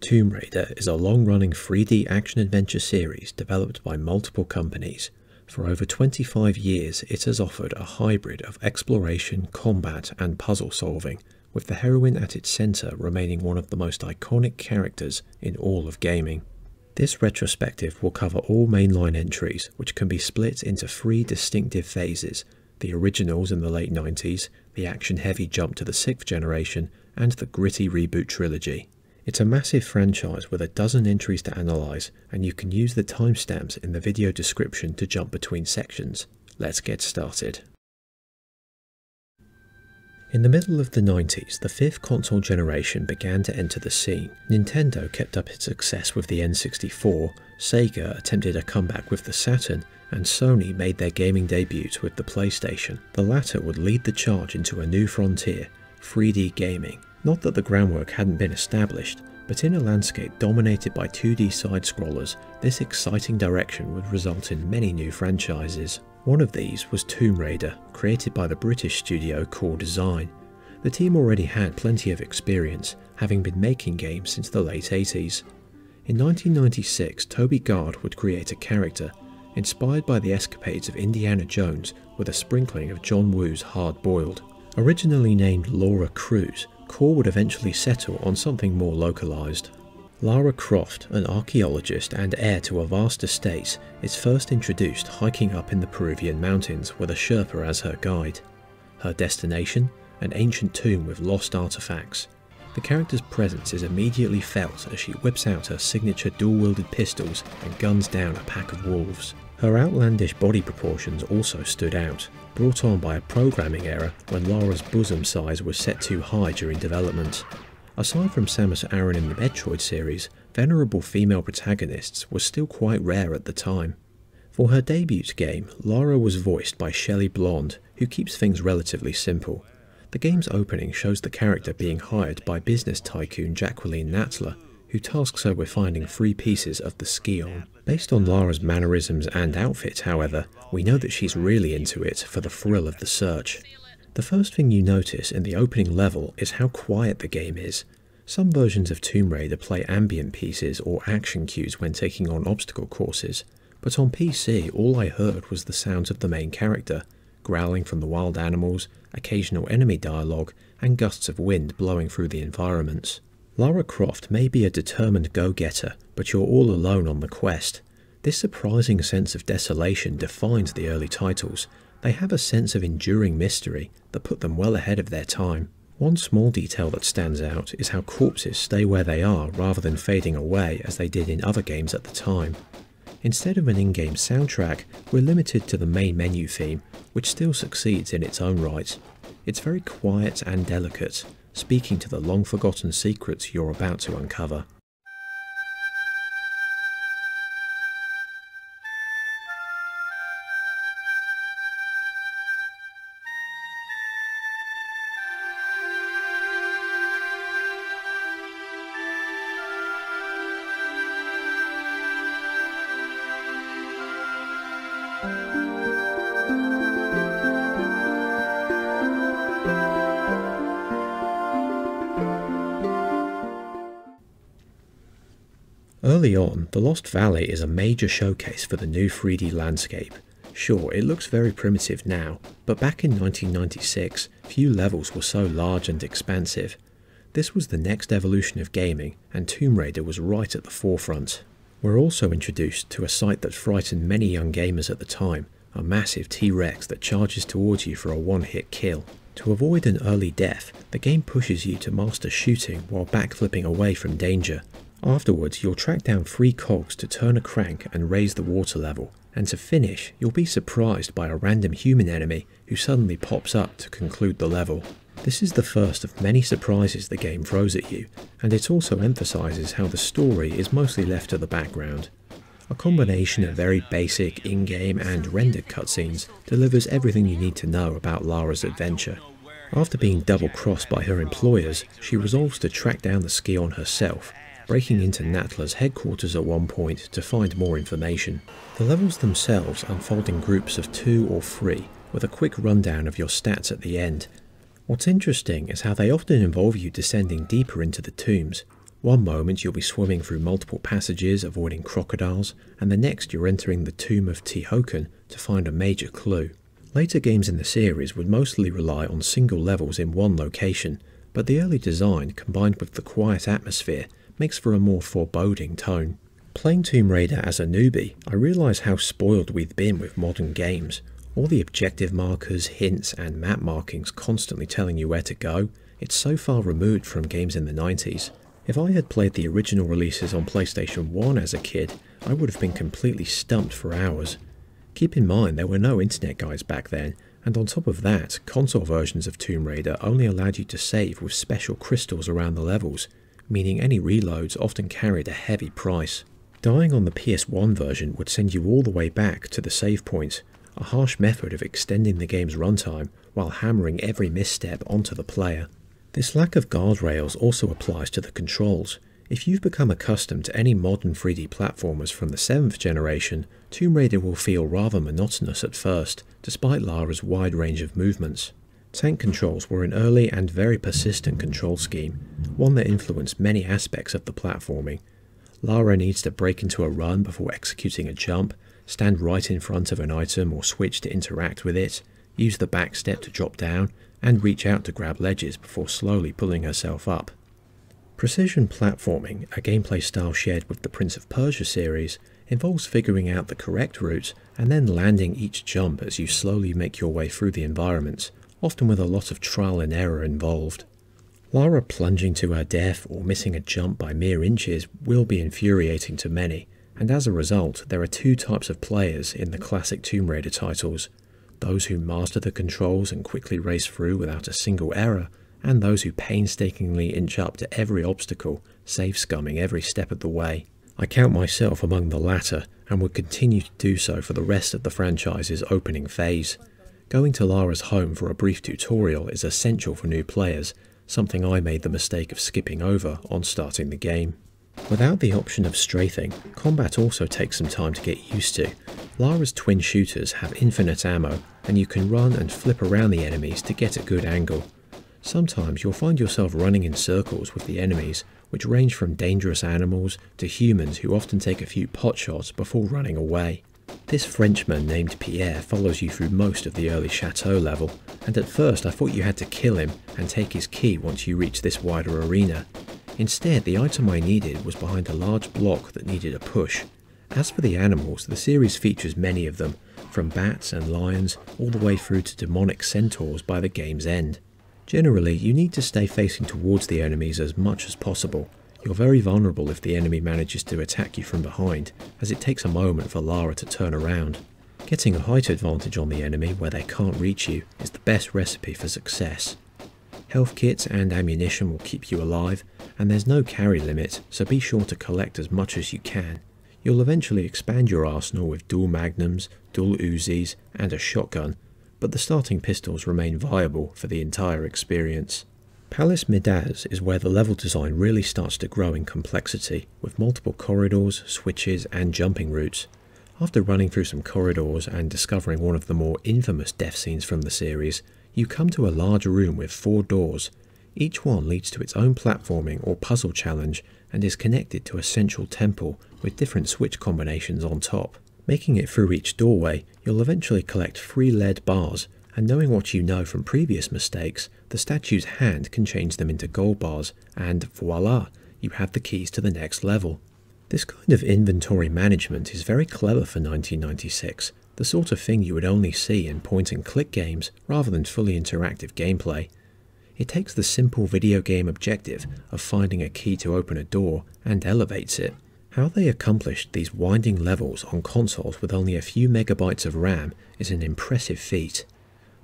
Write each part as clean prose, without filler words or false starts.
Tomb Raider is a long-running 3D action-adventure series developed by multiple companies. For over 25 years, it has offered a hybrid of exploration, combat, and puzzle solving, with the heroine at its centre remaining one of the most iconic characters in all of gaming. This retrospective will cover all mainline entries, which can be split into 3 distinctive phases: the originals in the late 90s, the action-heavy jump to the 6th generation, and the gritty Reboot Trilogy. It's a massive franchise with a dozen entries to analyse, and you can use the timestamps in the video description to jump between sections. Let's get started. In the middle of the 90s, the 5th console generation began to enter the scene. Nintendo kept up its success with the N64, Sega attempted a comeback with the Saturn, and Sony made their gaming debut with the PlayStation. The latter would lead the charge into a new frontier, 3D gaming. Not that the groundwork hadn't been established, but in a landscape dominated by 2D side-scrollers, this exciting direction would result in many new franchises. One of these was Tomb Raider, created by the British studio Core Design. The team already had plenty of experience, having been making games since the late 80s. In 1996, Toby Gard would create a character, inspired by the escapades of Indiana Jones with a sprinkling of John Woo's Hard Boiled. Originally named Lara Cruz, Core would eventually settle on something more localised. Lara Croft, an archaeologist and heir to a vast estate, is first introduced hiking up in the Peruvian mountains with a Sherpa as her guide. Her destination? An ancient tomb with lost artefacts. The character's presence is immediately felt as she whips out her signature dual-wielded pistols and guns down a pack of wolves. Her outlandish body proportions also stood out, brought on by a programming error when Lara's bosom size was set too high during development. Aside from Samus Aran in the Metroid series, venerable female protagonists were still quite rare at the time. For her debut game, Lara was voiced by Shelley Blond, who keeps things relatively simple. The game's opening shows the character being hired by business tycoon Jacqueline Natler, who tasks her with finding 3 pieces of the Ski-On. Based on Lara's mannerisms and outfit, however, we know that she's really into it for the thrill of the search. The first thing you notice in the opening level is how quiet the game is. Some versions of Tomb Raider play ambient pieces or action cues when taking on obstacle courses, but on PC all I heard was the sounds of the main character, growling from the wild animals, occasional enemy dialogue, and gusts of wind blowing through the environments. Lara Croft may be a determined go-getter, but you're all alone on the quest. This surprising sense of desolation defines the early titles. They have a sense of enduring mystery that put them well ahead of their time. One small detail that stands out is how corpses stay where they are rather than fading away as they did in other games at the time. Instead of an in-game soundtrack, we're limited to the main menu theme, which still succeeds in its own right. It's very quiet and delicate, speaking to the long-forgotten secrets you're about to uncover. Early on, the Lost Valley is a major showcase for the new 3D landscape. Sure, it looks very primitive now, but back in 1996, few levels were so large and expansive. This was the next evolution of gaming, and Tomb Raider was right at the forefront. We're also introduced to a sight that frightened many young gamers at the time, a massive T-Rex that charges towards you for a one-hit kill. To avoid an early death, the game pushes you to master shooting while backflipping away from danger. Afterwards, you'll track down 3 cogs to turn a crank and raise the water level, and to finish, you'll be surprised by a random human enemy who suddenly pops up to conclude the level. This is the first of many surprises the game throws at you, and it also emphasises how the story is mostly left to the background. A combination of very basic in-game and rendered cutscenes delivers everything you need to know about Lara's adventure. After being double-crossed by her employers, she resolves to track down the Ski-On herself. breaking into Natla's headquarters at one point to find more information. The levels themselves unfold in groups of 2 or 3, with a quick rundown of your stats at the end. What's interesting is how they often involve you descending deeper into the tombs. One moment you'll be swimming through multiple passages avoiding crocodiles, and the next you're entering the tomb of Tihocan to find a major clue. Later games in the series would mostly rely on single levels in one location, but the early design, combined with the quiet atmosphere, makes for a more foreboding tone. Playing Tomb Raider as a newbie, I realise how spoiled we've been with modern games. All the objective markers, hints and map markings constantly telling you where to go, it's so far removed from games in the 90s. If I had played the original releases on PlayStation 1 as a kid, I would have been completely stumped for hours. Keep in mind there were no internet guides back then, and on top of that, console versions of Tomb Raider only allowed you to save with special crystals around the levels, meaning any reloads often carried a heavy price. Dying on the PS1 version would send you all the way back to the save point, a harsh method of extending the game's runtime while hammering every misstep onto the player. This lack of guardrails also applies to the controls. If you've become accustomed to any modern 3D platformers from the 7th generation, Tomb Raider will feel rather monotonous at first, despite Lara's wide range of movements. Tank controls were an early and very persistent control scheme, one that influenced many aspects of the platforming. Lara needs to break into a run before executing a jump, stand right in front of an item or switch to interact with it, use the back step to drop down, and reach out to grab ledges before slowly pulling herself up. Precision platforming, a gameplay style shared with the Prince of Persia series, involves figuring out the correct route and then landing each jump as you slowly make your way through the environment, often with a lot of trial and error involved. Lara plunging to her death or missing a jump by mere inches will be infuriating to many, and as a result there are 2 types of players in the classic Tomb Raider titles: those who master the controls and quickly race through without a single error, and those who painstakingly inch up to every obstacle, save scumming every step of the way. I count myself among the latter, and would continue to do so for the rest of the franchise's opening phase. Going to Lara's home for a brief tutorial is essential for new players, something I made the mistake of skipping over on starting the game. Without the option of strafing, combat also takes some time to get used to. Lara's twin shooters have infinite ammo, and you can run and flip around the enemies to get a good angle. Sometimes you'll find yourself running in circles with the enemies, which range from dangerous animals to humans who often take a few potshots before running away. This Frenchman named Pierre follows you through most of the early chateau level, and at first I thought you had to kill him and take his key once you reached this wider arena. Instead, the item I needed was behind a large block that needed a push. As for the animals, the series features many of them, from bats and lions all the way through to demonic centaurs by the game's end. Generally, you need to stay facing towards the enemies as much as possible. You're very vulnerable if the enemy manages to attack you from behind, as it takes a moment for Lara to turn around. Getting a height advantage on the enemy where they can't reach you is the best recipe for success. Health kits and ammunition will keep you alive, and there's no carry limit, so be sure to collect as much as you can. You'll eventually expand your arsenal with dual magnums, dual Uzis, and a shotgun, but the starting pistols remain viable for the entire experience. Palace Midaz is where the level design really starts to grow in complexity, with multiple corridors, switches, and jumping routes. After running through some corridors and discovering one of the more infamous death scenes from the series, you come to a large room with 4 doors. Each one leads to its own platforming or puzzle challenge and is connected to a central temple with different switch combinations on top. Making it through each doorway, you'll eventually collect 3 lead bars, and knowing what you know from previous mistakes, the statue's hand can change them into gold bars, and voila, you have the keys to the next level. This kind of inventory management is very clever for 1996, the sort of thing you would only see in point-and-click games rather than fully interactive gameplay. It takes the simple video game objective of finding a key to open a door and elevates it. How they accomplished these winding levels on consoles with only a few megabytes of RAM is an impressive feat.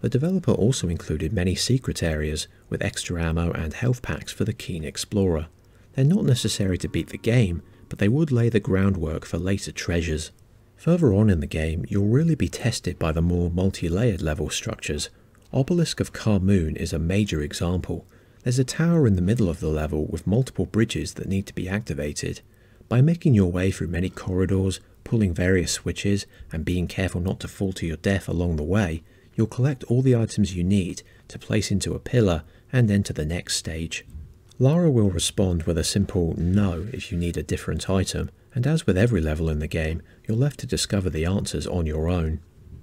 The developer also included many secret areas with extra ammo and health packs for the keen explorer. They're not necessary to beat the game, but they would lay the groundwork for later treasures. Further on in the game, you'll really be tested by the more multi-layered level structures. Obelisk of Karmoon is a major example. There's a tower in the middle of the level with multiple bridges that need to be activated. By making your way through many corridors, pulling various switches, and being careful not to fall to your death along the way, you'll collect all the items you need to place into a pillar and enter the next stage. Lara will respond with a simple no if you need a different item, and as with every level in the game, you're left to discover the answers on your own.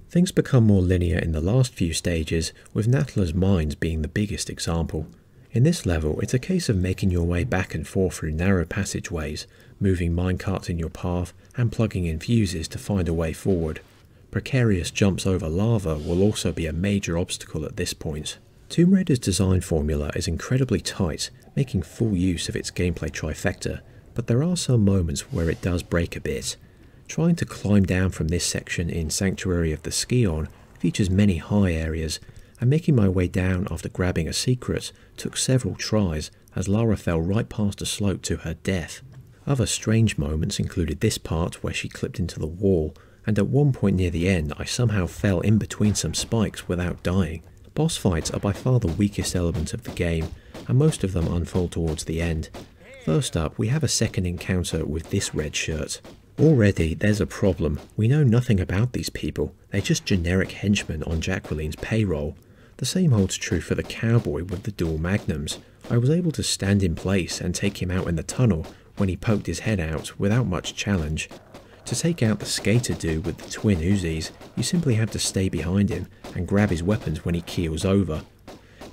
Things become more linear in the last few stages, with Natala's mines being the biggest example. In this level, it's a case of making your way back and forth through narrow passageways, moving minecarts in your path, and plugging in fuses to find a way forward. Precarious jumps over lava will also be a major obstacle at this point. Tomb Raider's design formula is incredibly tight, making full use of its gameplay trifecta, but there are some moments where it does break a bit. Trying to climb down from this section in Sanctuary of the Scion features many high areas, and making my way down after grabbing a secret took several tries as Lara fell right past a slope to her death. Other strange moments included this part where she clipped into the wall, and at one point near the end I somehow fell in between some spikes without dying. Boss fights are by far the weakest element of the game, and most of them unfold towards the end. First up, we have a second encounter with this red shirt. Already there's a problem. We know nothing about these people, they're just generic henchmen on Jacqueline's payroll. The same holds true for the cowboy with the dual magnums. I was able to stand in place and take him out in the tunnel when he poked his head out without much challenge. To take out the skater dude with the twin Uzis, you simply have to stay behind him and grab his weapons when he keels over.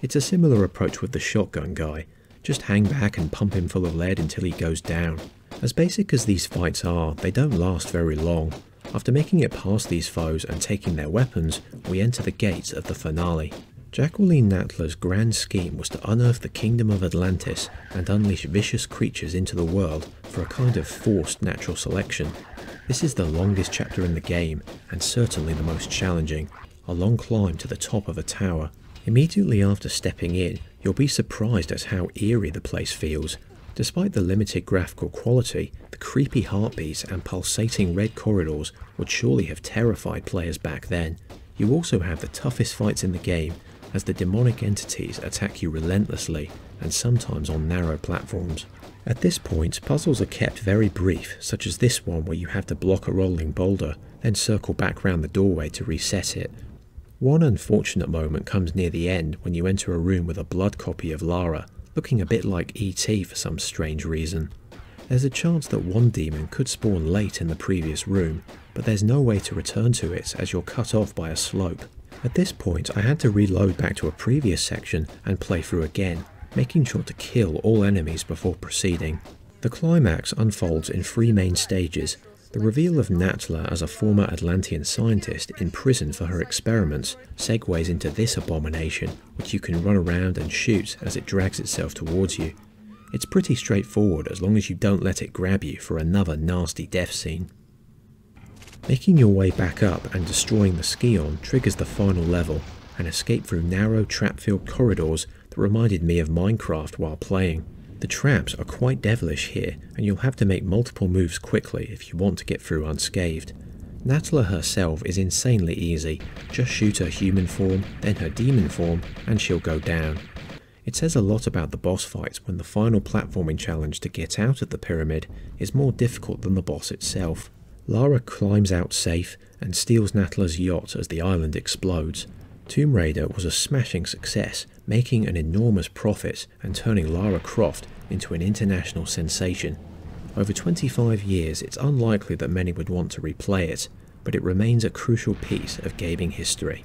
It's a similar approach with the shotgun guy, just hang back and pump him full of lead until he goes down. As basic as these fights are, they don't last very long. After making it past these foes and taking their weapons, we enter the gates of the finale. Jacqueline Natala's grand scheme was to unearth the kingdom of Atlantis and unleash vicious creatures into the world for a kind of forced natural selection. This is the longest chapter in the game, and certainly the most challenging, a long climb to the top of a tower. Immediately after stepping in, you'll be surprised at how eerie the place feels. Despite the limited graphical quality, the creepy heartbeats and pulsating red corridors would surely have terrified players back then. You also have the toughest fights in the game, as the demonic entities attack you relentlessly and sometimes on narrow platforms. At this point, puzzles are kept very brief, such as this one where you have to block a rolling boulder, then circle back round the doorway to reset it. One unfortunate moment comes near the end when you enter a room with a blood copy of Lara, looking a bit like E.T. for some strange reason. There's a chance that one demon could spawn late in the previous room, but there's no way to return to it as you're cut off by a slope. At this point I had to reload back to a previous section and play through again, making sure to kill all enemies before proceeding. The climax unfolds in 3 main stages. The reveal of Natala as a former Atlantean scientist imprisoned for her experiments segues into this abomination, which you can run around and shoot as it drags itself towards you. It's pretty straightforward as long as you don't let it grab you for another nasty death scene. Making your way back up and destroying the Scion triggers the final level, an escape through narrow trap-filled corridors that reminded me of Minecraft while playing. The traps are quite devilish here, and you'll have to make multiple moves quickly if you want to get through unscathed. Natala herself is insanely easy, just shoot her human form, then her demon form, and she'll go down. It says a lot about the boss fights when the final platforming challenge to get out of the pyramid is more difficult than the boss itself. Lara climbs out safe and steals Natala's yacht as the island explodes. Tomb Raider was a smashing success, making an enormous profit and turning Lara Croft into an international sensation. Over 25 years, it's unlikely that many would want to replay it, but it remains a crucial piece of gaming history.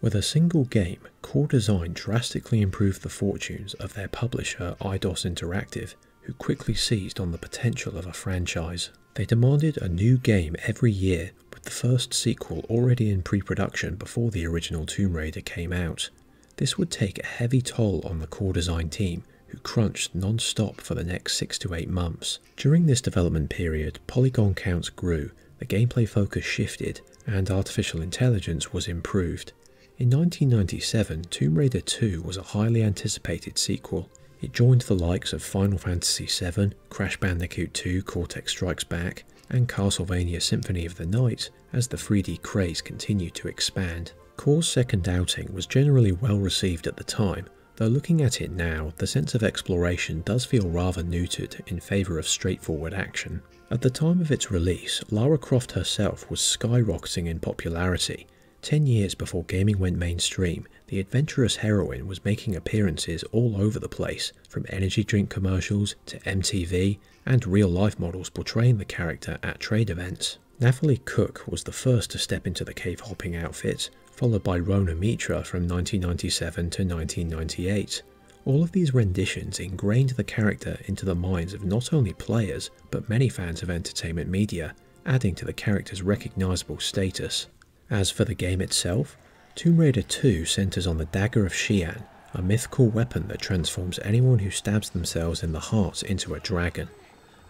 With a single game, Core Design drastically improved the fortunes of their publisher Eidos Interactive, who quickly seized on the potential of a franchise. They demanded a new game every year, with the first sequel already in pre-production before the original Tomb Raider came out. This would take a heavy toll on the Core Design team, who crunched non-stop for the next 6 to 8 months. During this development period, polygon counts grew, the gameplay focus shifted, and artificial intelligence was improved. In 1997, Tomb Raider 2 was a highly anticipated sequel. It joined the likes of Final Fantasy VII, Crash Bandicoot 2 Cortex Strikes Back, and Castlevania Symphony of the Night as the 3D craze continued to expand. Core's second outing was generally well received at the time, though looking at it now, the sense of exploration does feel rather neutered in favour of straightforward action. At the time of its release, Lara Croft herself was skyrocketing in popularity. 10 years before gaming went mainstream, the adventurous heroine was making appearances all over the place, from energy drink commercials to MTV, and real-life models portraying the character at trade events. Nathalie Cook was the first to step into the cave-hopping outfit, followed by Rona Mitra from 1997 to 1998. All of these renditions ingrained the character into the minds of not only players, but many fans of entertainment media, adding to the character's recognisable status. As for the game itself, Tomb Raider 2 centres on the Dagger of Xi'an, a mythical weapon that transforms anyone who stabs themselves in the heart into a dragon.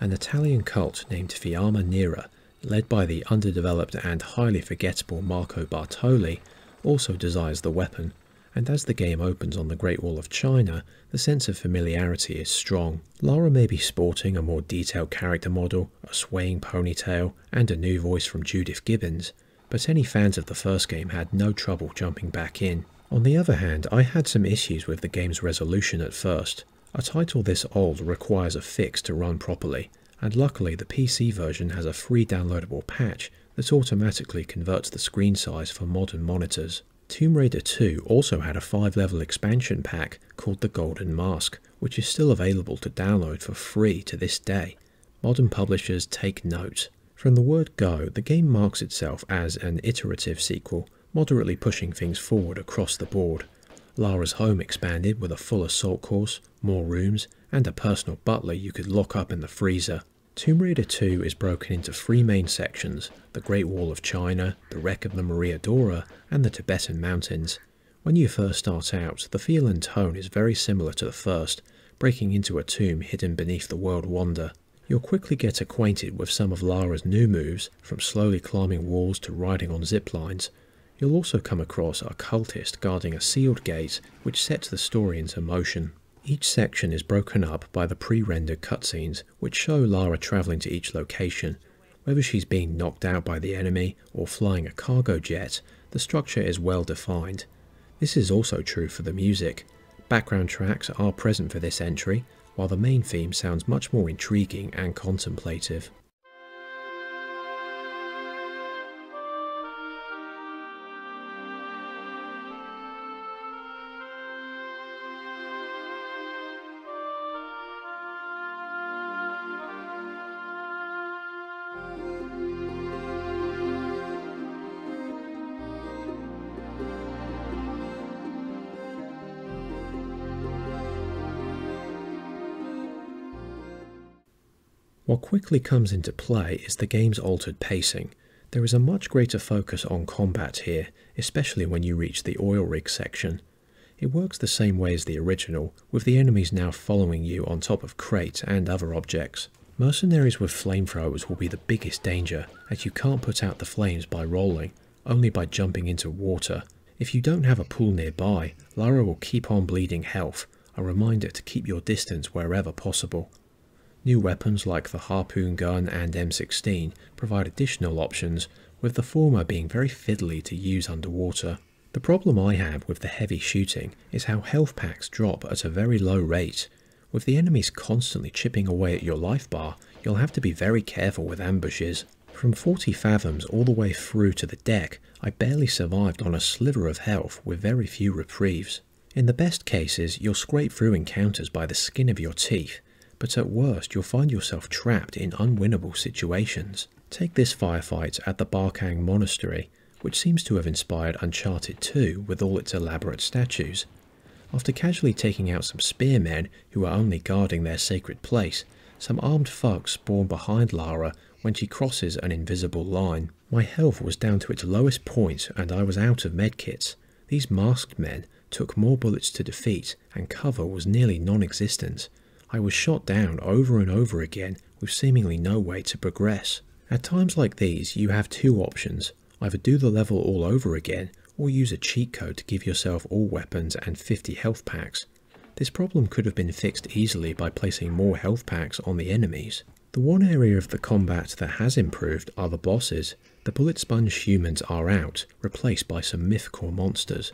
An Italian cult named Fiamma Nera, led by the underdeveloped and highly forgettable Marco Bartoli, also desires the weapon, and as the game opens on the Great Wall of China, the sense of familiarity is strong. Lara may be sporting a more detailed character model, a swaying ponytail, and a new voice from Judith Gibbons, but any fans of the first game had no trouble jumping back in. On the other hand, I had some issues with the game's resolution at first. A title this old requires a fix to run properly, and luckily the PC version has a free downloadable patch that automatically converts the screen size for modern monitors. Tomb Raider 2 also had a 5-level expansion pack called the Golden Mask, which is still available to download for free to this day. Modern publishers take note. From the word go, the game marks itself as an iterative sequel, moderately pushing things forward across the board. Lara's home expanded with a full assault course, more rooms, and a personal butler you could lock up in the freezer. Tomb Raider 2 is broken into 3 main sections: the Great Wall of China, the wreck of the Maria Dora, and the Tibetan Mountains. When you first start out, the feel and tone is very similar to the first, breaking into a tomb hidden beneath the world wonder. You'll quickly get acquainted with some of Lara's new moves, from slowly climbing walls to riding on zip lines. You'll also come across a cultist guarding a sealed gate, which sets the story into motion. Each section is broken up by the pre-rendered cutscenes, which show Lara travelling to each location. Whether she's being knocked out by the enemy or flying a cargo jet, the structure is well defined. This is also true for the music. Background tracks are present for this entry, while the main theme sounds much more intriguing and contemplative. What quickly comes into play is the game's altered pacing. There is a much greater focus on combat here, especially when you reach the oil rig section. It works the same way as the original, with the enemies now following you on top of crates and other objects. Mercenaries with flamethrowers will be the biggest danger, as you can't put out the flames by rolling, only by jumping into water. If you don't have a pool nearby, Lara will keep on bleeding health, a reminder to keep your distance wherever possible. New weapons like the harpoon gun and M16 provide additional options, with the former being very fiddly to use underwater. The problem I have with the heavy shooting is how health packs drop at a very low rate. With the enemies constantly chipping away at your life bar, you'll have to be very careful with ambushes. From 40 fathoms all the way through to the deck, I barely survived on a sliver of health with very few reprieves. In the best cases, you'll scrape through encounters by the skin of your teeth, but at worst you'll find yourself trapped in unwinnable situations. Take this firefight at the Barkang Monastery, which seems to have inspired Uncharted 2 with all its elaborate statues. After casually taking out some spearmen who are only guarding their sacred place, some armed thugs spawn behind Lara when she crosses an invisible line. My health was down to its lowest point and I was out of medkits. These masked men took more bullets to defeat and cover was nearly non-existent. I was shot down over and over again with seemingly no way to progress. At times like these, you have two options: either do the level all over again, or use a cheat code to give yourself all weapons and 50 health packs. This problem could have been fixed easily by placing more health packs on the enemies. The one area of the combat that has improved are the bosses. The bullet sponge humans are out, replaced by some mythical monsters.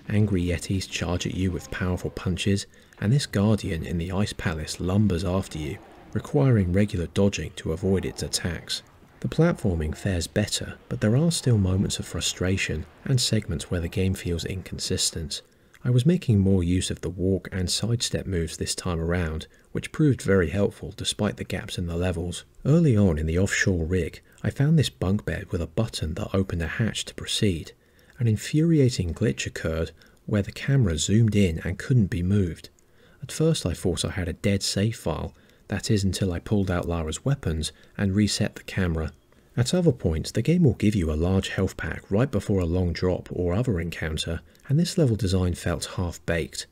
Angry yetis charge at you with powerful punches, and this guardian in the ice palace lumbers after you, requiring regular dodging to avoid its attacks. The platforming fares better, but there are still moments of frustration and segments where the game feels inconsistent. I was making more use of the walk and sidestep moves this time around, which proved very helpful despite the gaps in the levels. Early on in the offshore rig, I found this bunk bed with a button that opened a hatch to proceed. An infuriating glitch occurred where the camera zoomed in and couldn't be moved. At first I thought I had a dead save file, that is until I pulled out Lara's weapons and reset the camera. At other points, the game will give you a large health pack right before a long drop or other encounter, and this level design felt half-baked.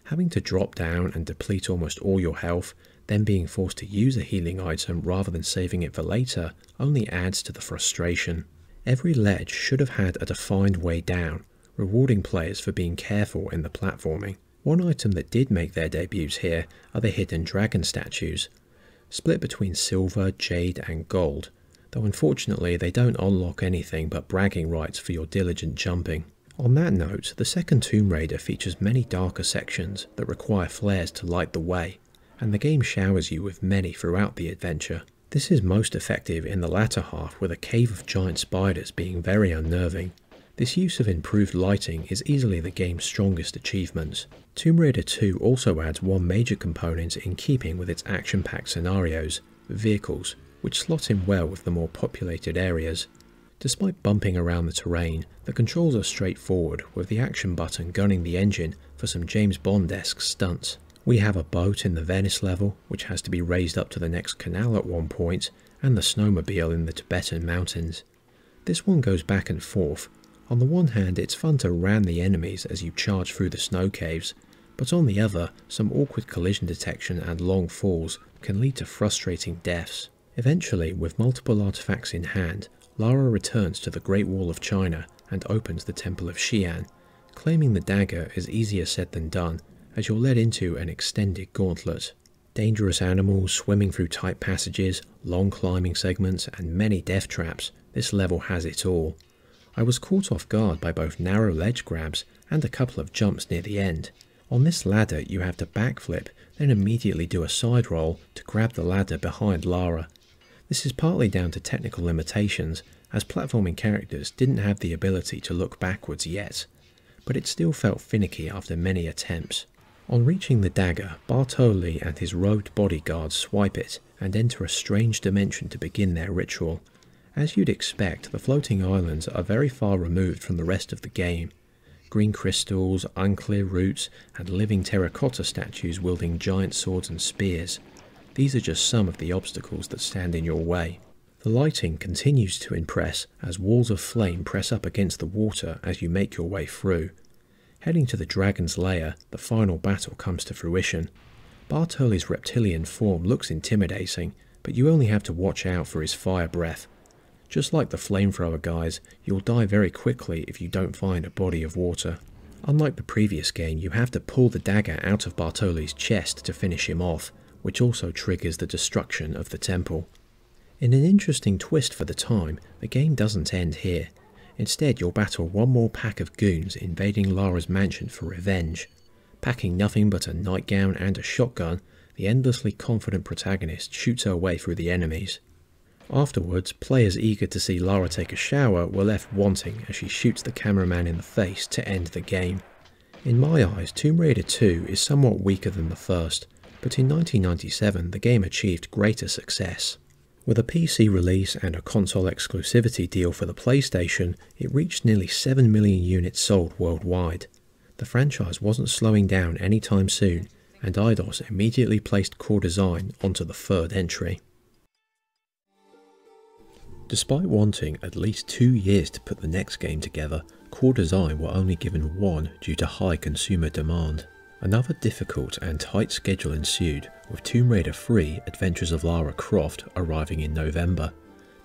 Having to drop down and deplete almost all your health, then being forced to use a healing item rather than saving it for later, only adds to the frustration. Every ledge should have had a defined way down, rewarding players for being careful in the platforming. One item that did make their debuts here are the hidden dragon statues, split between silver, jade and gold, though unfortunately they don't unlock anything but bragging rights for your diligent jumping. On that note, the second Tomb Raider features many darker sections that require flares to light the way, and the game showers you with many throughout the adventure. This is most effective in the latter half, with a cave of giant spiders being very unnerving. This use of improved lighting is easily the game's strongest achievements. Tomb Raider 2 also adds one major component in keeping with its action-packed scenarios, vehicles, which slot in well with the more populated areas. Despite bumping around the terrain, the controls are straightforward, with the action button gunning the engine for some James Bond-esque stunts. We have a boat in the Venice level, which has to be raised up to the next canal at one point, and the snowmobile in the Tibetan mountains. This one goes back and forth. On the one hand, it's fun to ram the enemies as you charge through the snow caves, but on the other, some awkward collision detection and long falls can lead to frustrating deaths. Eventually, with multiple artifacts in hand, Lara returns to the Great Wall of China and opens the Temple of Xi'an. Claiming the dagger is easier said than done, as you're led into an extended gauntlet. Dangerous animals, swimming through tight passages, long climbing segments, and many death traps, this level has it all. I was caught off guard by both narrow ledge grabs and a couple of jumps near the end. On this ladder you have to backflip, then immediately do a side roll to grab the ladder behind Lara. This is partly down to technical limitations, as platforming characters didn't have the ability to look backwards yet, but it still felt finicky after many attempts. On reaching the dagger, Bartoli and his robed bodyguards swipe it and enter a strange dimension to begin their ritual. As you'd expect, the floating islands are very far removed from the rest of the game. Green crystals, unclear roots, and living terracotta statues wielding giant swords and spears. These are just some of the obstacles that stand in your way. The lighting continues to impress as walls of flame press up against the water as you make your way through. Heading to the dragon's lair, the final battle comes to fruition. Bartoli's reptilian form looks intimidating, but you only have to watch out for his fire breath. Just like the flamethrower guys, you'll die very quickly if you don't find a body of water. Unlike the previous game, you have to pull the dagger out of Bartoli's chest to finish him off, which also triggers the destruction of the temple. In an interesting twist for the time, the game doesn't end here. Instead, you'll battle one more pack of goons invading Lara's mansion for revenge. Packing nothing but a nightgown and a shotgun, the endlessly confident protagonist shoots her way through the enemies. Afterwards, players eager to see Lara take a shower were left wanting as she shoots the cameraman in the face to end the game. In my eyes, Tomb Raider 2 is somewhat weaker than the first, but in 1997 the game achieved greater success. With a PC release and a console exclusivity deal for the PlayStation, it reached nearly 7 million units sold worldwide. The franchise wasn't slowing down anytime soon, and Eidos immediately placed Core Design onto the third entry. Despite wanting at least 2 years to put the next game together, Core Design were only given one due to high consumer demand. Another difficult and tight schedule ensued, with Tomb Raider 3 Adventures of Lara Croft arriving in November.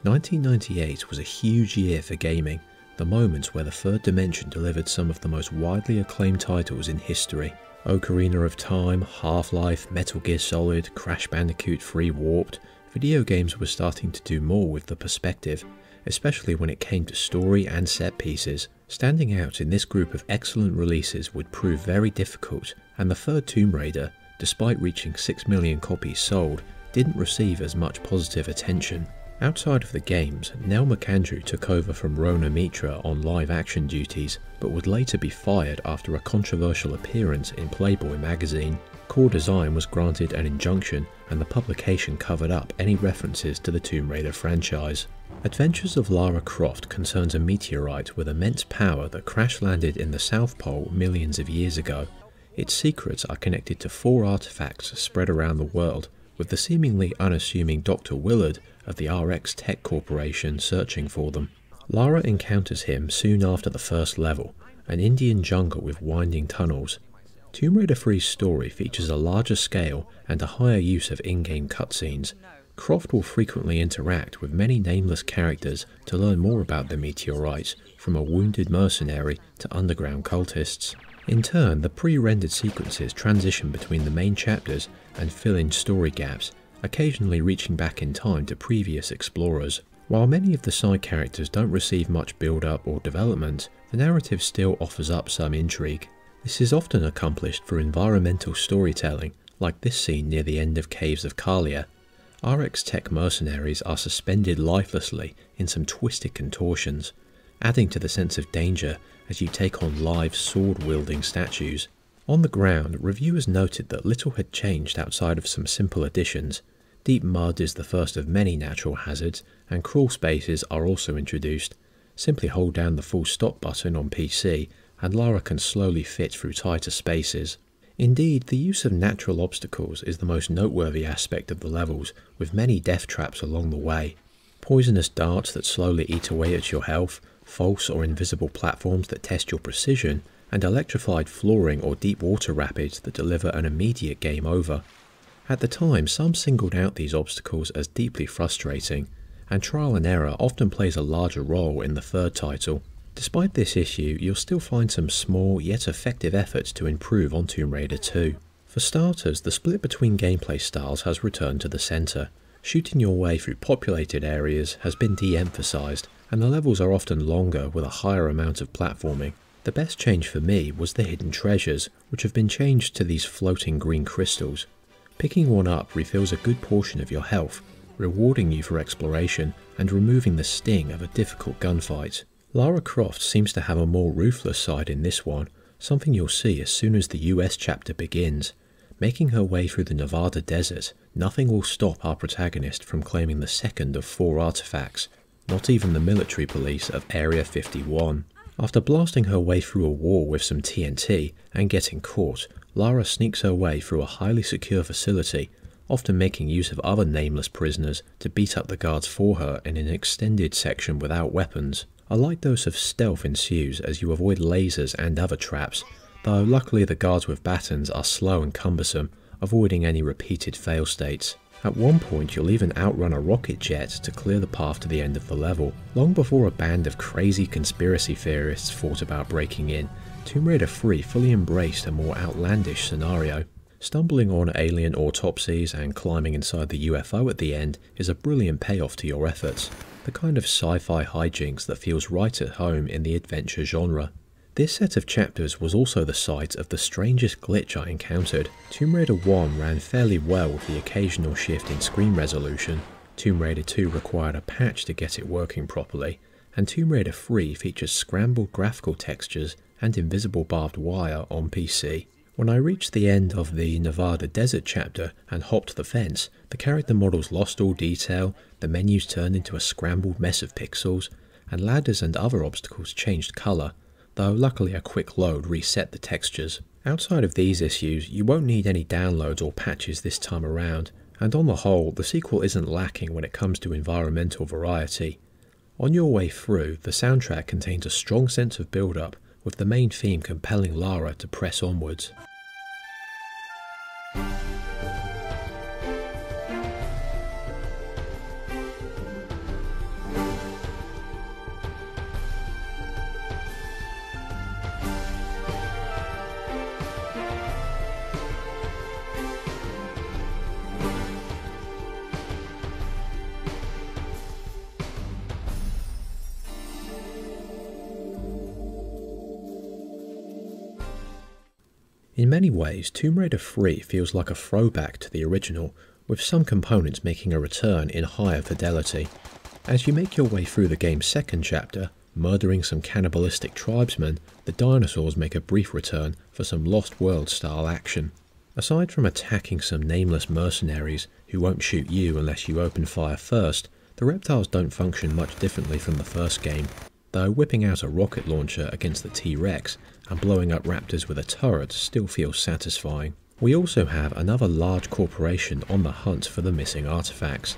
1998 was a huge year for gaming, the moment where the third dimension delivered some of the most widely acclaimed titles in history. Ocarina of Time, Half-Life, Metal Gear Solid, Crash Bandicoot 3 Warped, video games were starting to do more with the perspective, especially when it came to story and set pieces. Standing out in this group of excellent releases would prove very difficult, and the third Tomb Raider, despite reaching 6 million copies sold, didn't receive as much positive attention. Outside of the games, Nell McAndrew took over from Rona Mitra on live-action duties, but would later be fired after a controversial appearance in Playboy magazine. Core Design was granted an injunction, and the publication covered up any references to the Tomb Raider franchise. Adventures of Lara Croft concerns a meteorite with immense power that crash-landed in the South Pole millions of years ago. Its secrets are connected to 4 artifacts spread around the world, with the seemingly unassuming Dr. Willard of the RX Tech Corporation searching for them. Lara encounters him soon after the first level, an Indian jungle with winding tunnels. Tomb Raider 3's story features a larger scale and a higher use of in-game cutscenes. Croft will frequently interact with many nameless characters to learn more about the meteorites, from a wounded mercenary to underground cultists. In turn, the pre-rendered sequences transition between the main chapters and fill in story gaps, occasionally reaching back in time to previous explorers. While many of the side characters don't receive much build-up or development, the narrative still offers up some intrigue. This is often accomplished through environmental storytelling, like this scene near the end of Caves of Kalia. RX Tech mercenaries are suspended lifelessly in some twisted contortions, adding to the sense of danger as you take on live sword-wielding statues. On the ground, reviewers noted that little had changed outside of some simple additions. Deep mud is the first of many natural hazards, and crawl spaces are also introduced. Simply hold down the full stop button on PC, and Lara can slowly fit through tighter spaces. Indeed, the use of natural obstacles is the most noteworthy aspect of the levels, with many death traps along the way. Poisonous darts that slowly eat away at your health, false or invisible platforms that test your precision, and electrified flooring or deep water rapids that deliver an immediate game over. At the time, some singled out these obstacles as deeply frustrating, and trial and error often plays a larger role in the third title. Despite this issue, you'll still find some small yet effective efforts to improve on Tomb Raider 2. For starters, the split between gameplay styles has returned to the centre. Shooting your way through populated areas has been de-emphasised, and the levels are often longer with a higher amount of platforming. The best change for me was the hidden treasures, which have been changed to these floating green crystals. Picking one up refills a good portion of your health, rewarding you for exploration and removing the sting of a difficult gunfight. Lara Croft seems to have a more ruthless side in this one, something you'll see as soon as the US chapter begins. Making her way through the Nevada desert, nothing will stop our protagonist from claiming the second of 4 artifacts, not even the military police of Area 51. After blasting her way through a wall with some TNT and getting caught, Lara sneaks her way through a highly secure facility, often making use of other nameless prisoners to beat up the guards for her in an extended section without weapons. A light dose of stealth ensues as you avoid lasers and other traps, though luckily the guards with batons are slow and cumbersome, avoiding any repeated fail states. At one point you'll even outrun a rocket jet to clear the path to the end of the level. Long before a band of crazy conspiracy theorists thought about breaking in, Tomb Raider 3 fully embraced a more outlandish scenario. Stumbling on alien autopsies and climbing inside the UFO at the end is a brilliant payoff to your efforts, the kind of sci-fi hijinks that feels right at home in the adventure genre. This set of chapters was also the site of the strangest glitch I encountered. Tomb Raider 1 ran fairly well with the occasional shift in screen resolution, Tomb Raider 2 required a patch to get it working properly, and Tomb Raider 3 features scrambled graphical textures and invisible barbed wire on PC. When I reached the end of the Nevada desert chapter and hopped the fence, the character models lost all detail, the menus turned into a scrambled mess of pixels, and ladders and other obstacles changed colour, though luckily a quick load reset the textures. Outside of these issues, you won't need any downloads or patches this time around, and on the whole, the sequel isn't lacking when it comes to environmental variety. On your way through, the soundtrack contains a strong sense of build-up, with the main theme compelling Lara to press onwards. In many ways, Tomb Raider 3 feels like a throwback to the original, with some components making a return in higher fidelity. As you make your way through the game's second chapter, murdering some cannibalistic tribesmen, the dinosaurs make a brief return for some Lost World style action. Aside from attacking some nameless mercenaries who won't shoot you unless you open fire first, the reptiles don't function much differently from the first game, though whipping out a rocket launcher against the T-Rex and blowing up raptors with a turret still feels satisfying. We also have another large corporation on the hunt for the missing artifacts.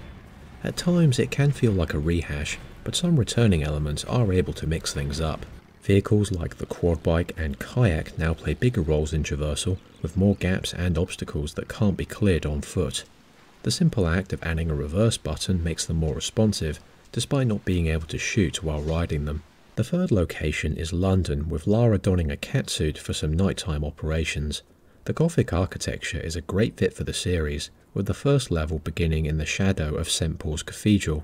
At times it can feel like a rehash, but some returning elements are able to mix things up. Vehicles like the quad bike and kayak now play bigger roles in traversal, with more gaps and obstacles that can't be cleared on foot. The simple act of adding a reverse button makes them more responsive, despite not being able to shoot while riding them. The third location is London, with Lara donning a catsuit for some nighttime operations. The Gothic architecture is a great fit for the series, with the first level beginning in the shadow of St. Paul's Cathedral.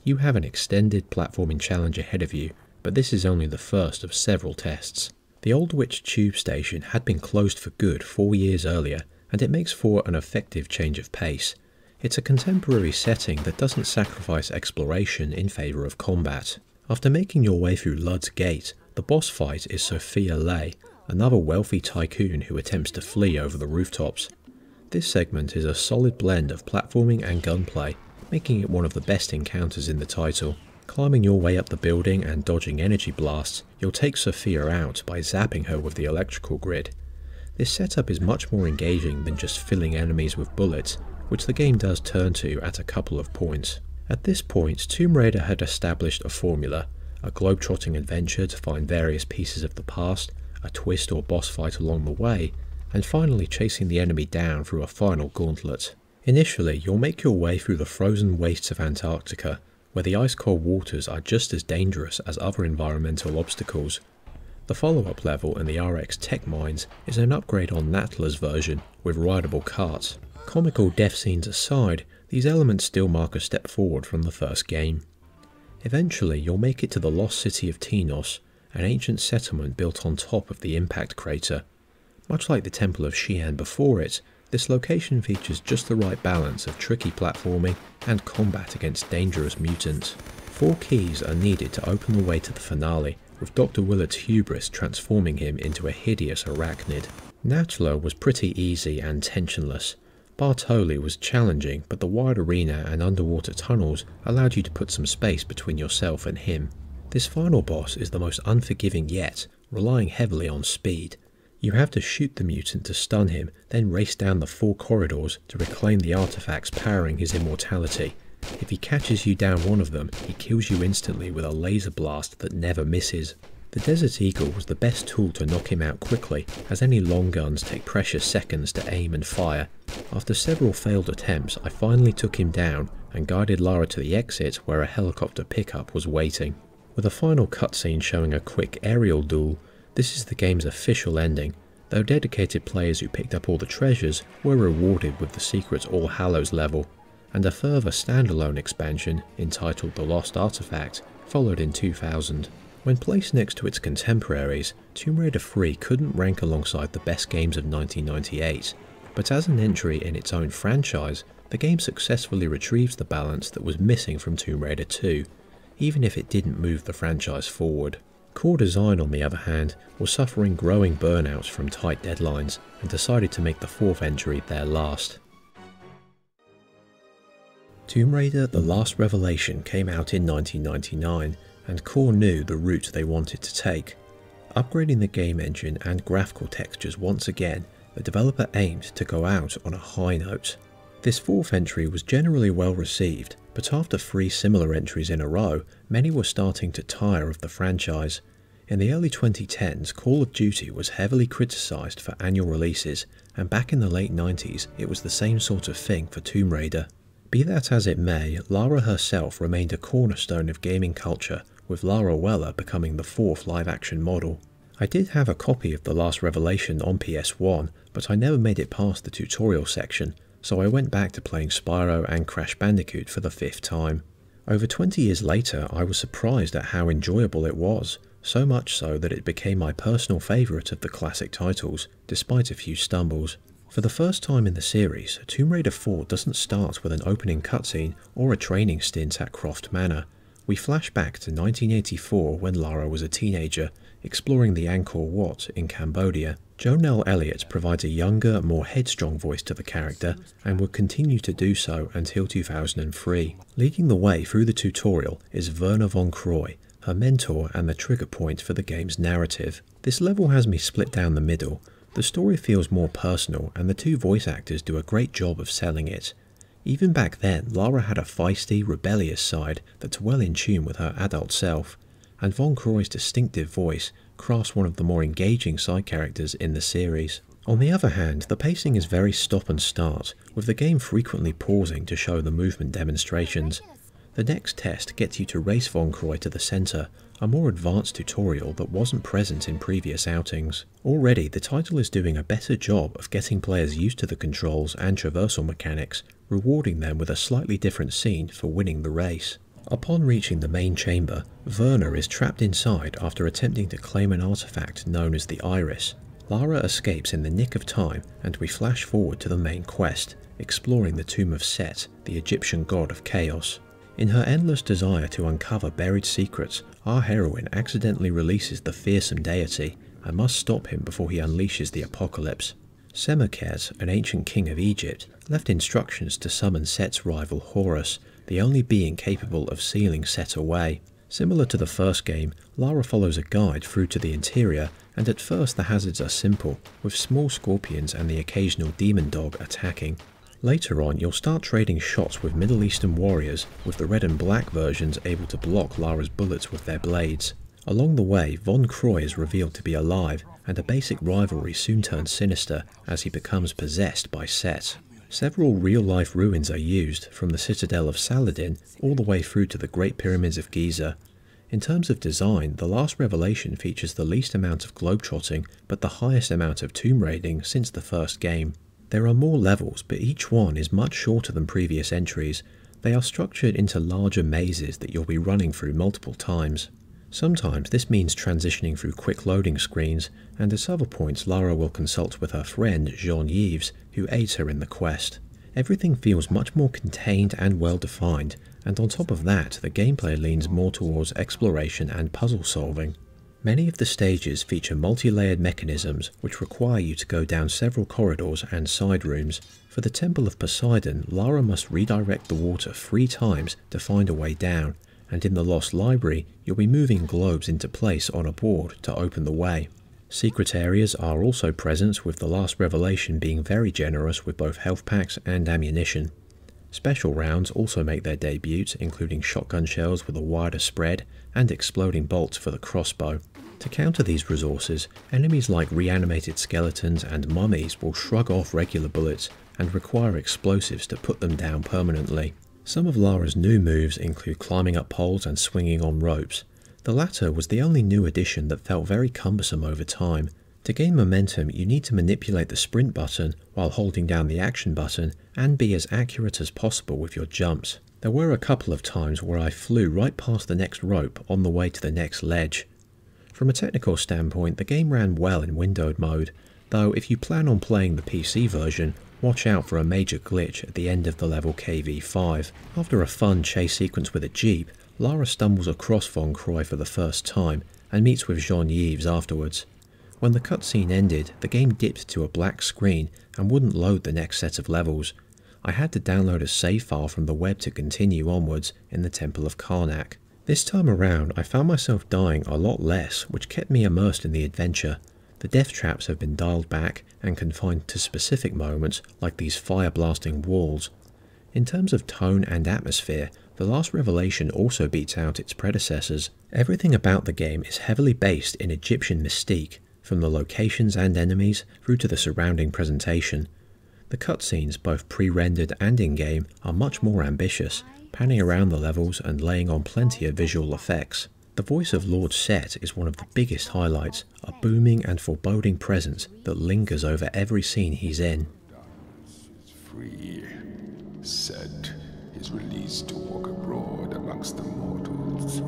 You have an extended platforming challenge ahead of you, but this is only the first of several tests. The Aldwych tube station had been closed for good 4 years earlier, and it makes for an effective change of pace. It's a contemporary setting that doesn't sacrifice exploration in favour of combat. After making your way through Lud's Gate, the boss fight is Sophia Lay, another wealthy tycoon who attempts to flee over the rooftops. This segment is a solid blend of platforming and gunplay, making it one of the best encounters in the title. Climbing your way up the building and dodging energy blasts, you'll take Sophia out by zapping her with the electrical grid. This setup is much more engaging than just filling enemies with bullets, which the game does turn to at a couple of points. At this point, Tomb Raider had established a formula, a globe-trotting adventure to find various pieces of the past, a twist or boss fight along the way, and finally chasing the enemy down through a final gauntlet. Initially, you'll make your way through the frozen wastes of Antarctica, where the ice-cold waters are just as dangerous as other environmental obstacles. The follow-up level in the RX Tech Mines is an upgrade on Natla's version with rideable carts. Comical death scenes aside, these elements still mark a step forward from the first game. Eventually, you'll make it to the lost city of Tinos, an ancient settlement built on top of the impact crater. Much like the Temple of Xi'an before it, this location features just the right balance of tricky platforming and combat against dangerous mutants. 4 keys are needed to open the way to the finale, with Dr. Willard's hubris transforming him into a hideous arachnid. Natla was pretty easy and tensionless. Bartoli was challenging, but the wide arena and underwater tunnels allowed you to put some space between yourself and him. This final boss is the most unforgiving yet, relying heavily on speed. You have to shoot the mutant to stun him, then race down the 4 corridors to reclaim the artifacts powering his immortality. If he catches you down one of them, he kills you instantly with a laser blast that never misses. The Desert Eagle was the best tool to knock him out quickly, as any long guns take precious seconds to aim and fire. After several failed attempts, I finally took him down and guided Lara to the exit where a helicopter pickup was waiting. With a final cutscene showing a quick aerial duel, this is the game's official ending, though dedicated players who picked up all the treasures were rewarded with the secret All Hallows level, and a further standalone expansion entitled The Lost Artifact followed in 2000. When placed next to its contemporaries, Tomb Raider 3 couldn't rank alongside the best games of 1998, but as an entry in its own franchise, the game successfully retrieves the balance that was missing from Tomb Raider 2, even if it didn't move the franchise forward. Core Design, on the other hand, was suffering growing burnouts from tight deadlines, and decided to make the 4th entry their last. Tomb Raider: The Last Revelation came out in 1999, and Core knew the route they wanted to take. Upgrading the game engine and graphical textures once again, the developer aimed to go out on a high note. This 4th entry was generally well received, but after 3 similar entries in a row, many were starting to tire of the franchise. In the early 2010s, Call of Duty was heavily criticised for annual releases, and back in the late 90s it was the same sort of thing for Tomb Raider. Be that as it may, Lara herself remained a cornerstone of gaming culture, with Lara Weller becoming the 4th live-action model. I did have a copy of The Last Revelation on PS1, but I never made it past the tutorial section, so I went back to playing Spyro and Crash Bandicoot for the 5th time. Over 20 years later, I was surprised at how enjoyable it was, so much so that it became my personal favourite of the classic titles, despite a few stumbles. For the first time in the series, Tomb Raider 4 doesn't start with an opening cutscene or a training stint at Croft Manor. We flash back to 1984 when Lara was a teenager, exploring the Angkor Wat in Cambodia. Jonelle Elliott provides a younger, more headstrong voice to the character, and would continue to do so until 2003. Leading the way through the tutorial is Werner von Croy, her mentor and the trigger point for the game's narrative. This level has me split down the middle. The story feels more personal, and the two voice actors do a great job of selling it. Even back then, Lara had a feisty, rebellious side that's well in tune with her adult self, and Von Croy's distinctive voice crafts one of the more engaging side characters in the series. On the other hand, the pacing is very stop and start, with the game frequently pausing to show the movement demonstrations. The next test gets you to race Von Croy to the centre, a more advanced tutorial that wasn't present in previous outings. Already, the title is doing a better job of getting players used to the controls and traversal mechanics, rewarding them with a slightly different scene for winning the race. Upon reaching the main chamber, Werner is trapped inside after attempting to claim an artifact known as the Iris. Lara escapes in the nick of time, and we flash forward to the main quest, exploring the tomb of Set, the Egyptian god of chaos. In her endless desire to uncover buried secrets, our heroine accidentally releases the fearsome deity and must stop him before he unleashes the apocalypse. Semerkes, an ancient king of Egypt, left instructions to summon Set's rival Horus, the only being capable of sealing Set away. Similar to the first game, Lara follows a guide through to the interior, and at first the hazards are simple, with small scorpions and the occasional demon dog attacking. Later on, you'll start trading shots with Middle Eastern warriors, with the red and black versions able to block Lara's bullets with their blades. Along the way, Von Croy is revealed to be alive, and a basic rivalry soon turns sinister as he becomes possessed by Set. Several real-life ruins are used, from the Citadel of Saladin all the way through to the Great Pyramids of Giza. In terms of design, the last revelation features the least amount of globetrotting, but the highest amount of tomb raiding since the first game. There are more levels, but each one is much shorter than previous entries. They are structured into larger mazes that you'll be running through multiple times. Sometimes this means transitioning through quick loading screens, and at other points Lara will consult with her friend Jean-Yves, who aids her in the quest. Everything feels much more contained and well defined, and on top of that, the gameplay leans more towards exploration and puzzle solving. Many of the stages feature multi-layered mechanisms which require you to go down several corridors and side rooms. For the Temple of Poseidon, Lara must redirect the water 3 times to find a way down, and in the Lost Library, you'll be moving globes into place on a board to open the way. Secret areas are also present, with the last revelation being very generous with both health packs and ammunition. Special rounds also make their debut, including shotgun shells with a wider spread and exploding bolts for the crossbow. To counter these resources, enemies like reanimated skeletons and mummies will shrug off regular bullets and require explosives to put them down permanently. Some of Lara's new moves include climbing up poles and swinging on ropes. The latter was the only new addition that felt very cumbersome over time. To gain momentum, you need to manipulate the sprint button while holding down the action button and be as accurate as possible with your jumps. There were a couple of times where I flew right past the next rope on the way to the next ledge. From a technical standpoint, the game ran well in windowed mode, though if you plan on playing the PC version, watch out for a major glitch at the end of the level KV5. After a fun chase sequence with a jeep, Lara stumbles across Von Croy for the first time and meets with Jean-Yves afterwards. When the cutscene ended, the game dipped to a black screen and wouldn't load the next set of levels. I had to download a save file from the web to continue onwards in the Temple of Karnak. This time around, I found myself dying a lot less, which kept me immersed in the adventure. The death traps have been dialed back and confined to specific moments like these fire-blasting walls. In terms of tone and atmosphere, the last revelation also beats out its predecessors. Everything about the game is heavily based in Egyptian mystique, from the locations and enemies through to the surrounding presentation. The cutscenes, both pre-rendered and in-game, are much more ambitious, panning around the levels and laying on plenty of visual effects. The voice of Lord Set is one of the biggest highlights, a booming and foreboding presence that lingers over every scene he's in. Free. Set is released to walk abroad amongst the mortals.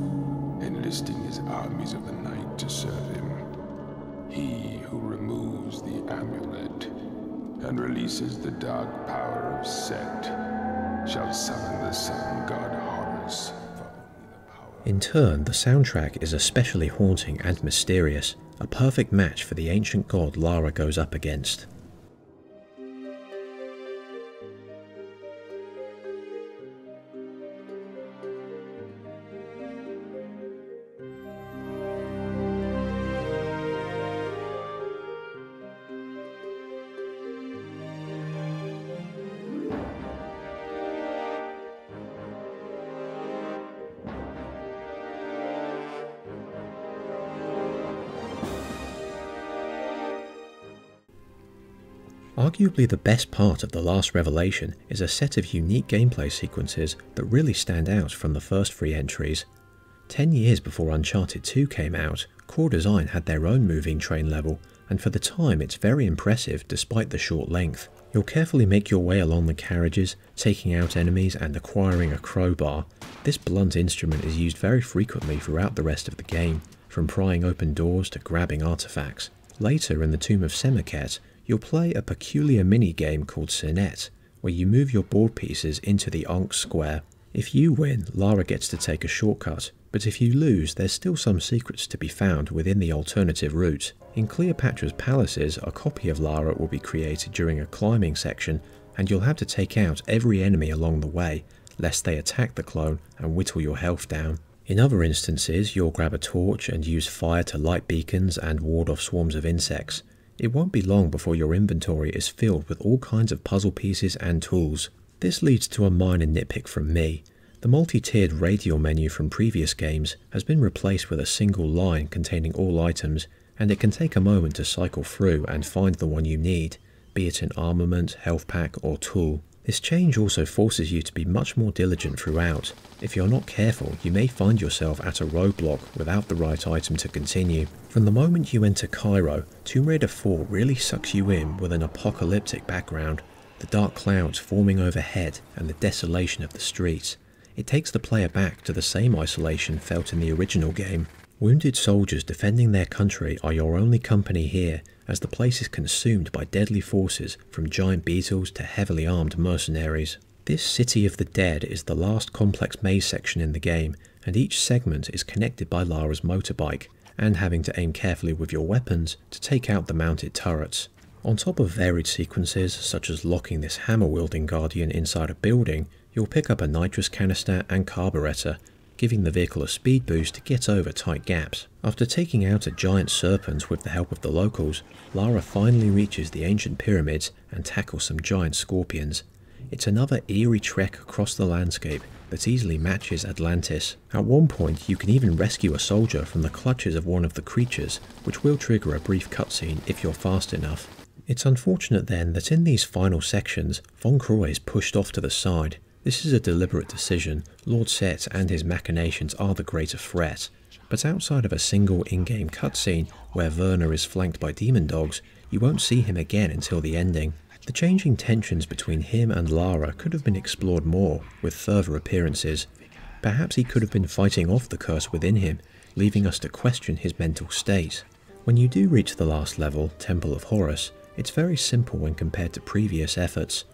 enlisting his armies of the night to serve him. He who removes the amulet and releases the dark power of Set shall summon the sun god Horus. In turn, the soundtrack is especially haunting and mysterious, a perfect match for the ancient god Lara goes up against. Arguably the best part of the last revelation is a set of unique gameplay sequences that really stand out from the first 3 entries. 10 years before Uncharted 2 came out, Core Design had their own moving train level, and for the time it's very impressive despite the short length. You'll carefully make your way along the carriages, taking out enemies and acquiring a crowbar. This blunt instrument is used very frequently throughout the rest of the game, from prying open doors to grabbing artifacts. Later in the Tomb of Semiket, you'll play a peculiar mini-game called Sinet, where you move your board pieces into the Ankh square. If you win, Lara gets to take a shortcut, but if you lose, there's still some secrets to be found within the alternative route. In Cleopatra's palaces, a copy of Lara will be created during a climbing section, and you'll have to take out every enemy along the way, lest they attack the clone and whittle your health down. In other instances, you'll grab a torch and use fire to light beacons and ward off swarms of insects. It won't be long before your inventory is filled with all kinds of puzzle pieces and tools. This leads to a minor nitpick from me. The multi-tiered radial menu from previous games has been replaced with a single line containing all items, and it can take a moment to cycle through and find the one you need, be it an armament, health pack or tool. This change also forces you to be much more diligent throughout. If you're not careful, you may find yourself at a roadblock without the right item to continue. From the moment you enter Cairo, Tomb Raider 4 really sucks you in with an apocalyptic background, the dark clouds forming overhead and the desolation of the streets. It takes the player back to the same isolation felt in the original game. Wounded soldiers defending their country are your only company here, as the place is consumed by deadly forces from giant beetles to heavily armed mercenaries. This City of the Dead is the last complex maze section in the game, and each segment is connected by Lara's motorbike, and having to aim carefully with your weapons to take out the mounted turrets. On top of varied sequences such as locking this hammer-wielding guardian inside a building, you'll pick up a nitrous canister and carburetor, giving the vehicle a speed boost to get over tight gaps. After taking out a giant serpent with the help of the locals, Lara finally reaches the ancient pyramids and tackles some giant scorpions. It's another eerie trek across the landscape that easily matches Atlantis. At one point you can even rescue a soldier from the clutches of one of the creatures, which will trigger a brief cutscene if you're fast enough. It's unfortunate then that in these final sections, Von Croy is pushed off to the side. This is a deliberate decision. Lord Set and his machinations are the greater threat, but outside of a single in-game cutscene where Werner is flanked by demon dogs, you won't see him again until the ending. The changing tensions between him and Lara could have been explored more with further appearances. Perhaps he could have been fighting off the curse within him, leaving us to question his mental state. When you do reach the last level, Temple of Horus, it's very simple when compared to previous efforts.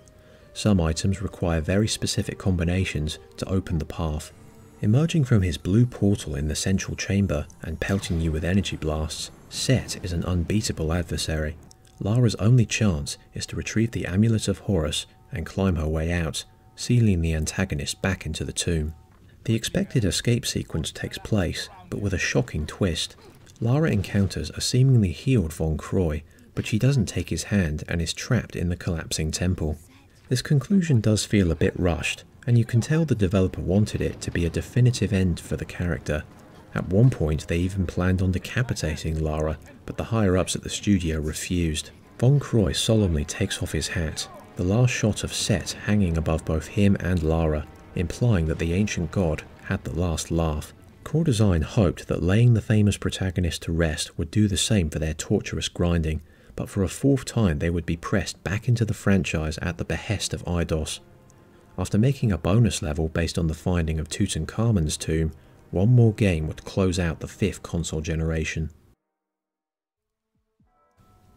Some items require very specific combinations to open the path. Emerging from his blue portal in the central chamber and pelting you with energy blasts, Set is an unbeatable adversary. Lara's only chance is to retrieve the Amulet of Horus and climb her way out, sealing the antagonist back into the tomb. The expected escape sequence takes place, but with a shocking twist. Lara encounters a seemingly healed Von Croy, but she doesn't take his hand and is trapped in the collapsing temple. This conclusion does feel a bit rushed, and you can tell the developer wanted it to be a definitive end for the character. At one point they even planned on decapitating Lara, but the higher-ups at the studio refused. Von Croy solemnly takes off his hat, the last shot of Set hanging above both him and Lara, implying that the ancient god had the last laugh. Core Design hoped that laying the famous protagonist to rest would do the same for their torturous grinding, but for a fourth time they would be pressed back into the franchise at the behest of Eidos. After making a bonus level based on the finding of Tutankhamun's tomb, one more game would close out the 5th console generation.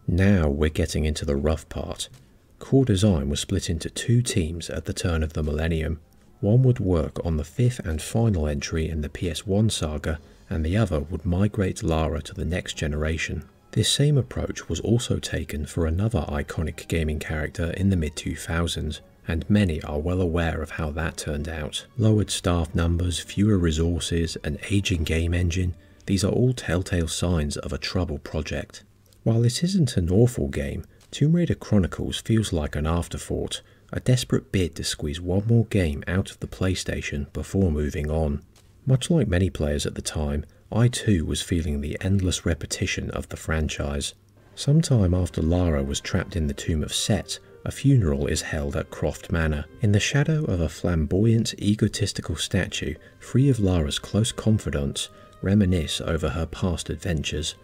Now we're getting into the rough part. Core design was split into 2 teams at the turn of the millennium. One would work on the 5th and final entry in the PS1 saga, and the other would migrate Lara to the next generation. This same approach was also taken for another iconic gaming character in the mid-2000s, and many are well aware of how that turned out. Lowered staff numbers, fewer resources, an aging game engine, these are all telltale signs of a troubled project. While this isn't an awful game, Tomb Raider Chronicles feels like an afterthought, a desperate bid to squeeze one more game out of the PlayStation before moving on. Much like many players at the time, I too was feeling the endless repetition of the franchise. Sometime after Lara was trapped in the tomb of Set, a funeral is held at Croft Manor. In the shadow of a flamboyant, egotistical statue, 3 of Lara's close confidants reminisce over her past adventures.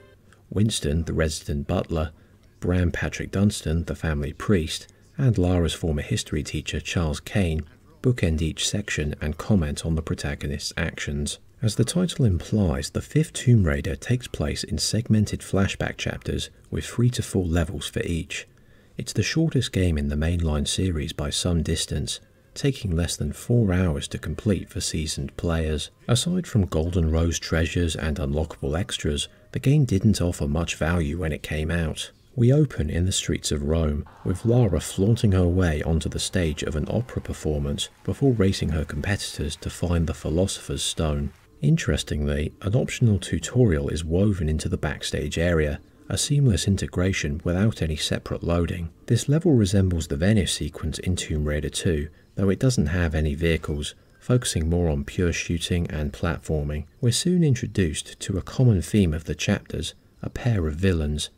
Winston, the resident butler, Bram Patrick Dunstan, the family priest, and Lara's former history teacher Charles Kane bookend each section and comment on the protagonist's actions. As the title implies, the 5th Tomb Raider takes place in segmented flashback chapters with 3 to 4 levels for each. It's the shortest game in the mainline series by some distance, taking less than 4 hours to complete for seasoned players. Aside from Golden Rose treasures and unlockable extras, the game didn't offer much value when it came out. We open in the streets of Rome, with Lara flaunting her way onto the stage of an opera performance before racing her competitors to find the Philosopher's Stone. Interestingly, an optional tutorial is woven into the backstage area, a seamless integration without any separate loading. This level resembles the Venice sequence in Tomb Raider 2, though it doesn't have any vehicles, focusing more on pure shooting and platforming. We're soon introduced to a common theme of the chapters, a pair of villains.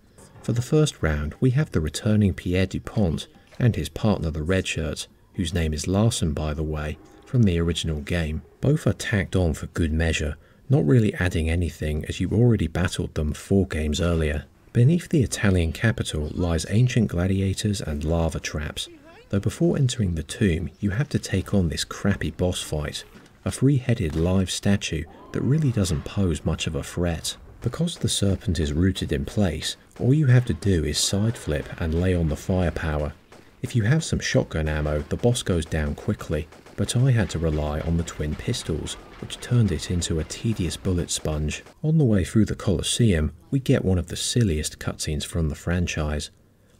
For the first round, we have the returning Pierre Dupont and his partner the Redshirt, whose name is Larson by the way, from the original game. Both are tacked on for good measure, not really adding anything as you already battled them 4 games earlier. Beneath the Italian capital lies ancient gladiators and lava traps, though before entering the tomb you have to take on this crappy boss fight, a 3-headed live statue that really doesn't pose much of a threat. Because the serpent is rooted in place, all you have to do is side flip and lay on the firepower. If you have some shotgun ammo, the boss goes down quickly, but I had to rely on the twin pistols, which turned it into a tedious bullet sponge. On the way through the Colosseum, we get one of the silliest cutscenes from the franchise.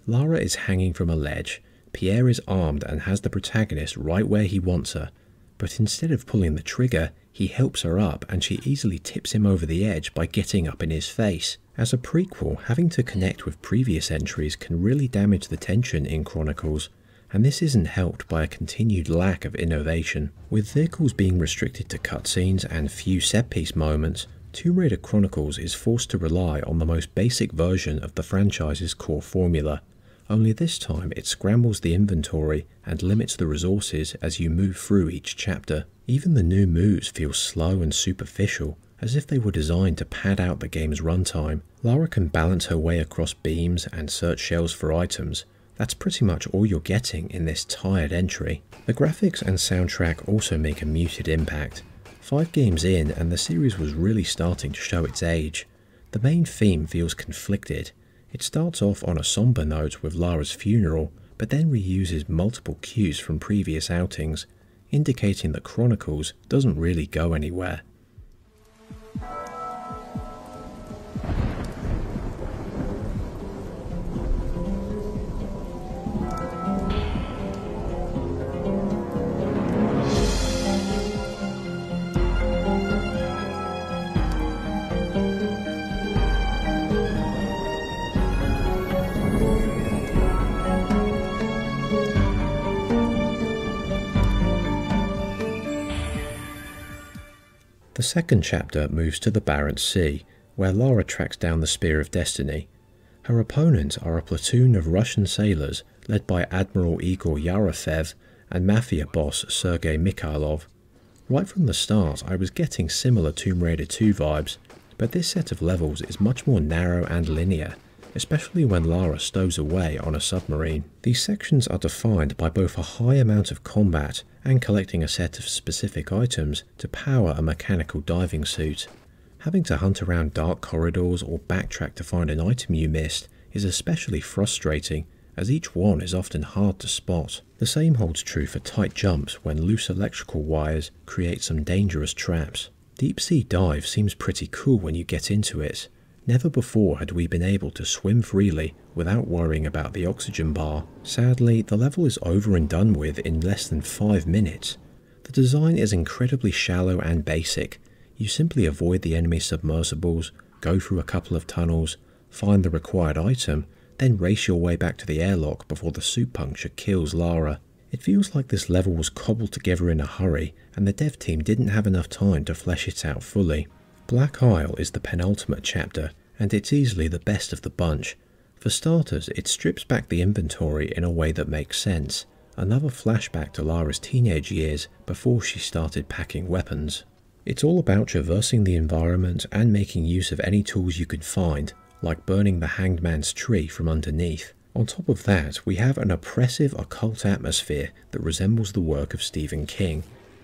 Lara is hanging from a ledge, Pierre is armed and has the protagonist right where he wants her, but instead of pulling the trigger, he helps her up and she easily tips him over the edge by getting up in his face. As a prequel, having to connect with previous entries can really damage the tension in Chronicles, and this isn't helped by a continued lack of innovation. With vehicles being restricted to cutscenes and few set-piece moments, Tomb Raider Chronicles is forced to rely on the most basic version of the franchise's core formula, only this time it scrambles the inventory and limits the resources as you move through each chapter. Even the new moves feel slow and superficial, as if they were designed to pad out the game's runtime. Lara can balance her way across beams and search shelves for items. That's pretty much all you're getting in this tired entry. The graphics and soundtrack also make a muted impact. 5 games in and the series was really starting to show its age. The main theme feels conflicted. It starts off on a somber note with Lara's funeral, but then reuses multiple cues from previous outings, indicating that Chronicles doesn't really go anywhere. The second chapter moves to the Barents Sea, where Lara tracks down the Spear of Destiny. Her opponents are a platoon of Russian sailors led by Admiral Igor Yarofev and mafia boss Sergei Mikhailov. Right from the start I was getting similar Tomb Raider 2 vibes, but this set of levels is much more narrow and linear, especially when Lara stows away on a submarine. These sections are defined by both a high amount of combat and collecting a set of specific items to power a mechanical diving suit. Having to hunt around dark corridors or backtrack to find an item you missed is especially frustrating, as each one is often hard to spot. The same holds true for tight jumps when loose electrical wires create some dangerous traps. Deep sea dive seems pretty cool when you get into it. Never before had we been able to swim freely without worrying about the oxygen bar. Sadly, the level is over and done with in less than 5 minutes. The design is incredibly shallow and basic. You simply avoid the enemy submersibles, go through a couple of tunnels, find the required item, then race your way back to the airlock before the suit puncture kills Lara. It feels like this level was cobbled together in a hurry and the dev team didn't have enough time to flesh it out fully. Black Isle is the penultimate chapter, and it's easily the best of the bunch. For starters, it strips back the inventory in a way that makes sense. Another flashback to Lara's teenage years before she started packing weapons. It's all about traversing the environment and making use of any tools you can find, like burning the Hanged Man's tree from underneath. On top of that, we have an oppressive occult atmosphere that resembles the work of Stephen King.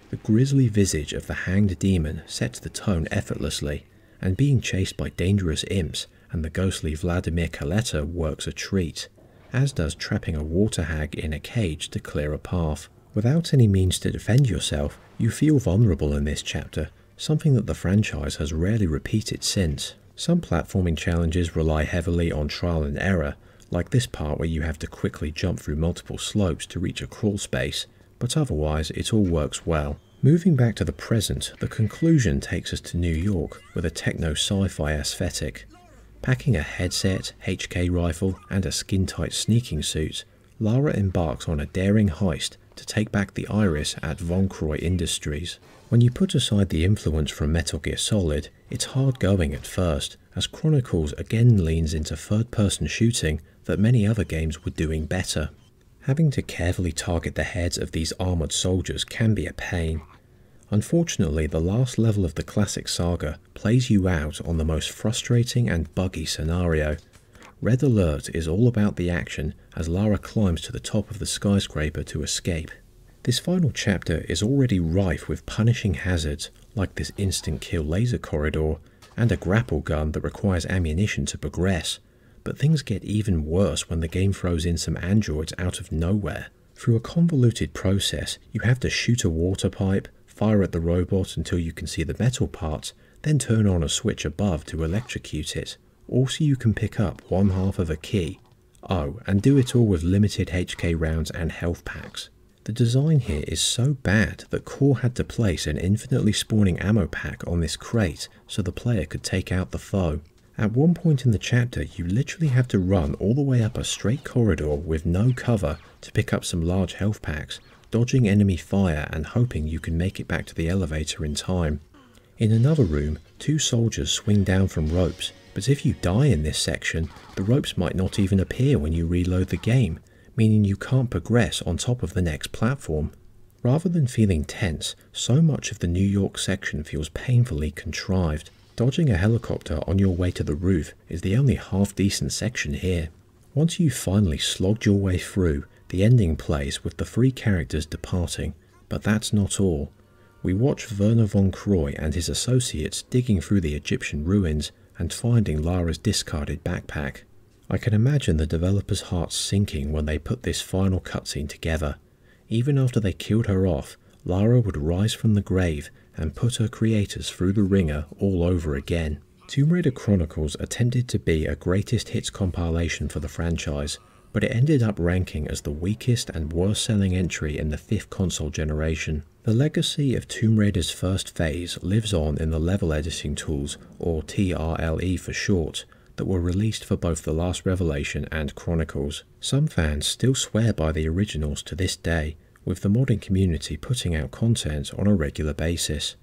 The grisly visage of the hanged demon sets the tone effortlessly, and being chased by dangerous imps and the ghostly Vladimir Kaleta works a treat, as does trapping a water hag in a cage to clear a path. Without any means to defend yourself, you feel vulnerable in this chapter, something that the franchise has rarely repeated since. Some platforming challenges rely heavily on trial and error, like this part where you have to quickly jump through multiple slopes to reach a crawl space, but otherwise it all works well. Moving back to the present, the conclusion takes us to New York with a techno sci-fi aesthetic. Packing a headset, HK rifle and a skin-tight sneaking suit, Lara embarks on a daring heist to take back the Iris at Von Croy Industries. When you put aside the influence from Metal Gear Solid, it's hard going at first, as Chronicles again leans into third-person shooting that many other games were doing better. Having to carefully target the heads of these armoured soldiers can be a pain. Unfortunately, the last level of the classic saga plays you out on the most frustrating and buggy scenario. Red Alert is all about the action as Lara climbs to the top of the skyscraper to escape. This final chapter is already rife with punishing hazards like this instant kill laser corridor and a grapple gun that requires ammunition to progress. But things get even worse when the game throws in some androids out of nowhere. Through a convoluted process, you have to shoot a water pipe, fire at the robot until you can see the metal parts, then turn on a switch above to electrocute it. Also, you can pick up one half of a key. Oh, and do it all with limited HK rounds and health packs. The design here is so bad that Core had to place an infinitely spawning ammo pack on this crate so the player could take out the foe. At one point in the chapter, you literally have to run all the way up a straight corridor with no cover to pick up some large health packs, dodging enemy fire and hoping you can make it back to the elevator in time. In another room, 2 soldiers swing down from ropes, but if you die in this section, the ropes might not even appear when you reload the game, meaning you can't progress on top of the next platform. Rather than feeling tense, so much of the New York section feels painfully contrived. Dodging a helicopter on your way to the roof is the only half-decent section here. Once you've finally slogged your way through, the ending plays with the 3 characters departing, but that's not all. We watch Werner von Croy and his associates digging through the Egyptian ruins and finding Lara's discarded backpack. I can imagine the developers' hearts sinking when they put this final cutscene together. Even after they killed her off, Lara would rise from the grave and put her creators through the ringer all over again. Tomb Raider Chronicles attempted to be a greatest hits compilation for the franchise, but it ended up ranking as the weakest and worst selling entry in the 5th console generation. The legacy of Tomb Raider's first phase lives on in the level editing tools, or TRLE for short, that were released for both The Last Revelation and Chronicles. Some fans still swear by the originals to this day, with the modding community putting out content on a regular basis.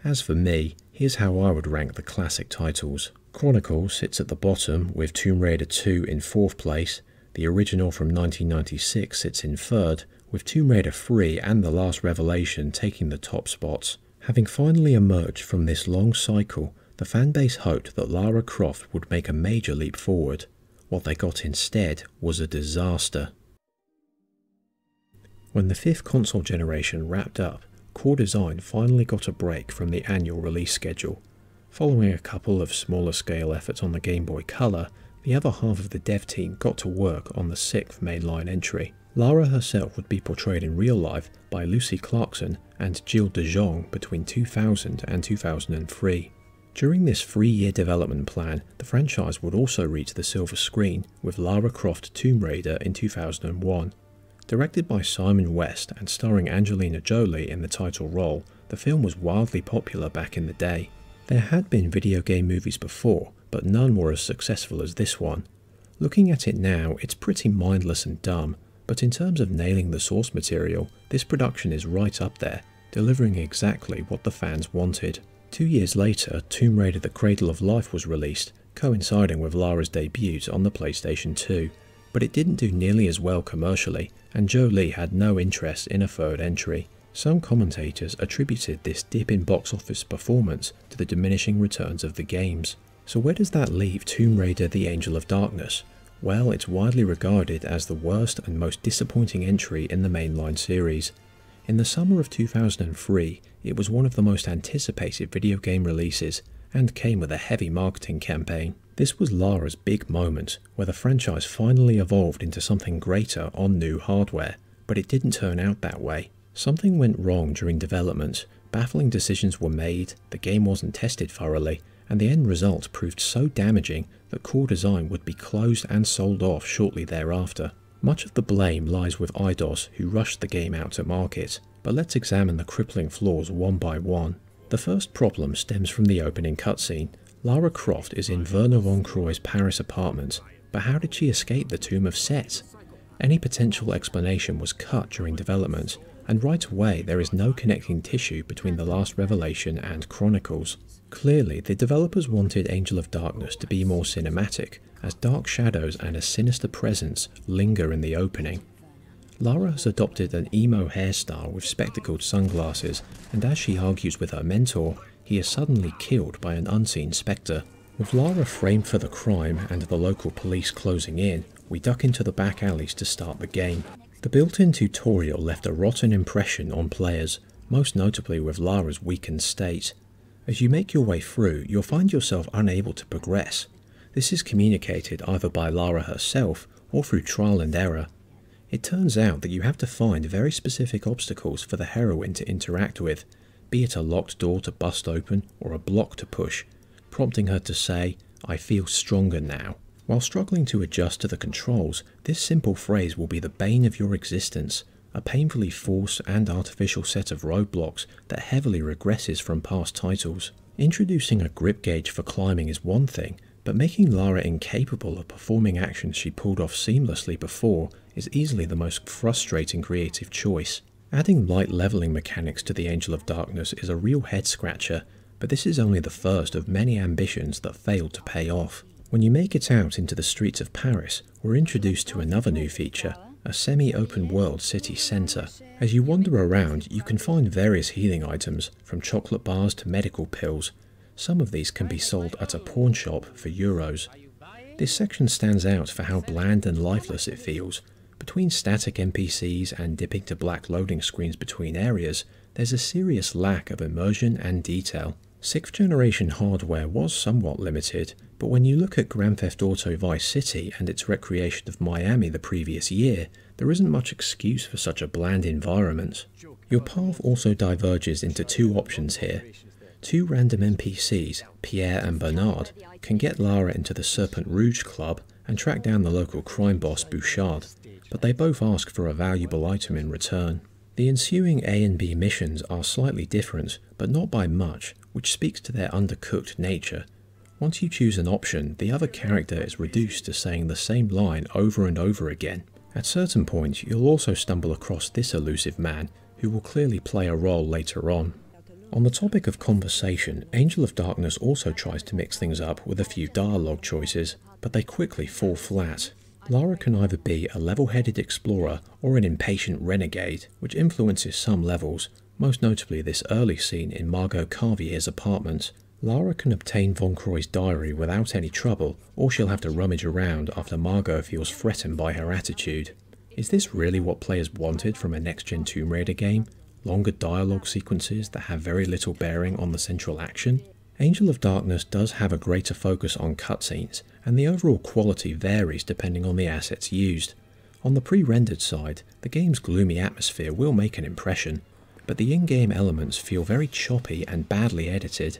As for me, here's how I would rank the classic titles. Chronicles sits at the bottom with Tomb Raider 2 in 4th place, the original from 1996 sits in 3rd, with Tomb Raider 3 and The Last Revelation taking the top spots. Having finally emerged from this long cycle, the fanbase hoped that Lara Croft would make a major leap forward. What they got instead was a disaster. When the 5th console generation wrapped up, core design finally got a break from the annual release schedule. Following a couple of smaller scale efforts on the Game Boy Color, the other half of the dev team got to work on the 6th mainline entry. Lara herself would be portrayed in real life by Lucy Clarkson and Jill de Jong between 2000 and 2003. During this 3-year development plan, the franchise would also reach the silver screen with Lara Croft Tomb Raider in 2001. Directed by Simon West and starring Angelina Jolie in the title role, the film was wildly popular back in the day. There had been video game movies before, but none were as successful as this one. Looking at it now, it's pretty mindless and dumb, but in terms of nailing the source material, this production is right up there, delivering exactly what the fans wanted. 2 years later, Tomb Raider: The Cradle of Life was released, coinciding with Lara's debut on the PlayStation 2, but it didn't do nearly as well commercially, and Jolie had no interest in a third entry. Some commentators attributed this dip in box office performance to the diminishing returns of the games. So where does that leave Tomb Raider: The Angel of Darkness? Well, it's widely regarded as the worst and most disappointing entry in the mainline series. In the summer of 2003, it was one of the most anticipated video game releases, and came with a heavy marketing campaign. This was Lara's big moment, where the franchise finally evolved into something greater on new hardware, but it didn't turn out that way. Something went wrong during development, baffling decisions were made, the game wasn't tested thoroughly, and the end result proved so damaging that core design would be closed and sold off shortly thereafter. Much of the blame lies with Eidos, who rushed the game out to market, but let's examine the crippling flaws one by one. The first problem stems from the opening cutscene. Lara Croft is in Werner von Croy's Paris apartment, but how did she escape the Tomb of Set? Any potential explanation was cut during development, and right away there is no connecting tissue between The Last Revelation and Chronicles. Clearly, the developers wanted Angel of Darkness to be more cinematic, as dark shadows and a sinister presence linger in the opening. Lara has adopted an emo hairstyle with spectacled sunglasses, and as she argues with her mentor, he is suddenly killed by an unseen spectre. With Lara framed for the crime and the local police closing in, we duck into the back alleys to start the game. The built-in tutorial left a rotten impression on players, most notably with Lara's weakened state. As you make your way through, you'll find yourself unable to progress. This is communicated either by Lara herself or through trial and error. It turns out that you have to find very specific obstacles for the heroine to interact with, be it a locked door to bust open or a block to push, prompting her to say, "I feel stronger now." While struggling to adjust to the controls, this simple phrase will be the bane of your existence, a painfully forced and artificial set of roadblocks that heavily regresses from past titles. Introducing a grip gauge for climbing is one thing, but making Lara incapable of performing actions she pulled off seamlessly before is easily the most frustrating creative choice. Adding light leveling mechanics to the Angel of Darkness is a real head-scratcher, but this is only the first of many ambitions that failed to pay off. When you make it out into the streets of Paris, we're introduced to another new feature, a semi-open world city centre. As you wander around, you can find various healing items, from chocolate bars to medical pills. Some of these can be sold at a pawn shop for euros. This section stands out for how bland and lifeless it feels. Between static NPCs and dipping to black loading screens between areas, there's a serious lack of immersion and detail. 6th generation hardware was somewhat limited, but when you look at Grand Theft Auto Vice City and its recreation of Miami the previous year, there isn't much excuse for such a bland environment. Your path also diverges into two options here. Two random NPCs, Pierre and Bernard, can get Lara into the Serpent Rouge Club and track down the local crime boss Bouchard, but they both ask for a valuable item in return. The ensuing A and B missions are slightly different, but not by much, which speaks to their undercooked nature. Once you choose an option, the other character is reduced to saying the same line over and over again. At certain points, you'll also stumble across this elusive man, who will clearly play a role later on. On the topic of conversation, Angel of Darkness also tries to mix things up with a few dialogue choices, but they quickly fall flat. Lara can either be a level-headed explorer or an impatient renegade, which influences some levels, most notably this early scene in Margot Carvier's apartment. Lara can obtain Von Croy's diary without any trouble, or she'll have to rummage around after Margot feels threatened by her attitude. Is this really what players wanted from a next-gen Tomb Raider game? Longer dialogue sequences that have very little bearing on the central action? Angel of Darkness does have a greater focus on cutscenes, and the overall quality varies depending on the assets used. On the pre-rendered side, the game's gloomy atmosphere will make an impression, but the in-game elements feel very choppy and badly edited.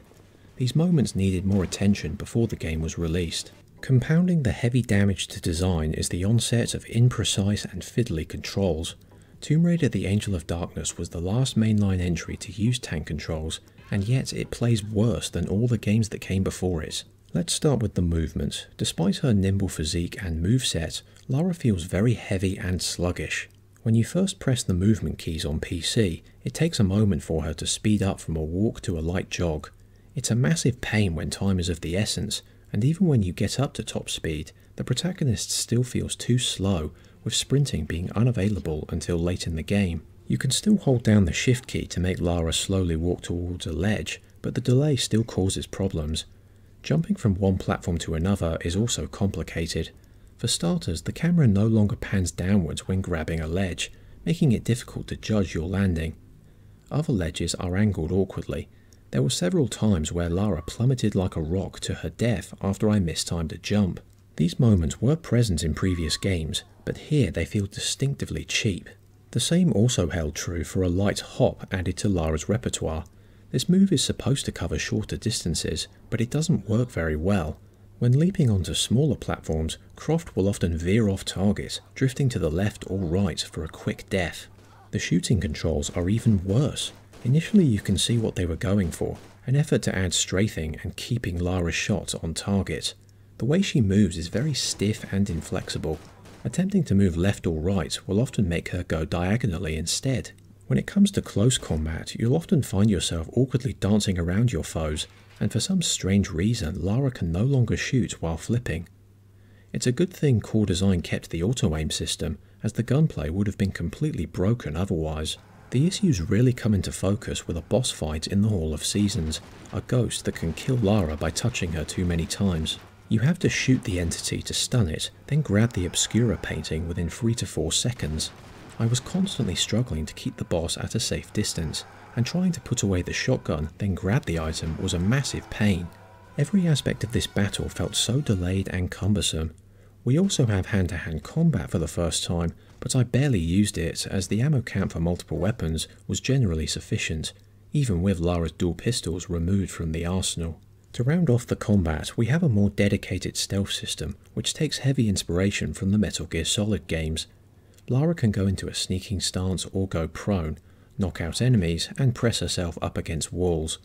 These moments needed more attention before the game was released. Compounding the heavy damage to design is the onset of imprecise and fiddly controls. Tomb Raider: The Angel of Darkness was the last mainline entry to use tank controls, and yet it plays worse than all the games that came before it. Let's start with the movement. Despite her nimble physique and moveset, Lara feels very heavy and sluggish. When you first press the movement keys on PC, it takes a moment for her to speed up from a walk to a light jog. It's a massive pain when time is of the essence, and even when you get up to top speed, the protagonist still feels too slow, with sprinting being unavailable until late in the game. You can still hold down the shift key to make Lara slowly walk towards a ledge, but the delay still causes problems. Jumping from one platform to another is also complicated. For starters, the camera no longer pans downwards when grabbing a ledge, making it difficult to judge your landing. Other ledges are angled awkwardly. There were several times where Lara plummeted like a rock to her death after I mistimed a jump. These moments were present in previous games, but here they feel distinctively cheap. The same also held true for a light hop added to Lara's repertoire. This move is supposed to cover shorter distances, but it doesn't work very well. When leaping onto smaller platforms, Croft will often veer off target, drifting to the left or right for a quick death. The shooting controls are even worse. Initially you can see what they were going for, an effort to add strafing and keeping Lara's shot on target. The way she moves is very stiff and inflexible. Attempting to move left or right will often make her go diagonally instead. When it comes to close combat, you'll often find yourself awkwardly dancing around your foes, and for some strange reason Lara can no longer shoot while flipping. It's a good thing core design kept the auto-aim system, as the gunplay would have been completely broken otherwise. The issues really come into focus with a boss fight in the Hall of Seasons, a ghost that can kill Lara by touching her too many times. You have to shoot the entity to stun it, then grab the Obscura painting within 3 to 4 seconds. I was constantly struggling to keep the boss at a safe distance, and trying to put away the shotgun, then grab the item was a massive pain. Every aspect of this battle felt so delayed and cumbersome. We also have hand-to-hand combat for the first time, but I barely used it as the ammo count for multiple weapons was generally sufficient, even with Lara's dual pistols removed from the arsenal. To round off the combat, we have a more dedicated stealth system, which takes heavy inspiration from the Metal Gear Solid games. Lara can go into a sneaking stance or go prone, knock out enemies, and press herself up against walls.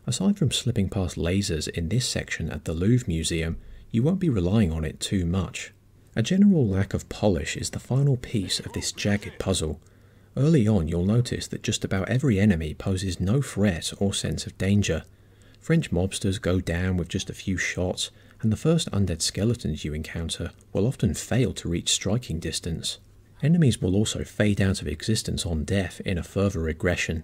Aside from slipping past lasers in this section at the Louvre Museum, you won't be relying on it too much. A general lack of polish is the final piece of this jagged puzzle. Early on you'll notice that just about every enemy poses no threat or sense of danger. French mobsters go down with just a few shots, and the first undead skeletons you encounter will often fail to reach striking distance. Enemies will also fade out of existence on death in a further regression.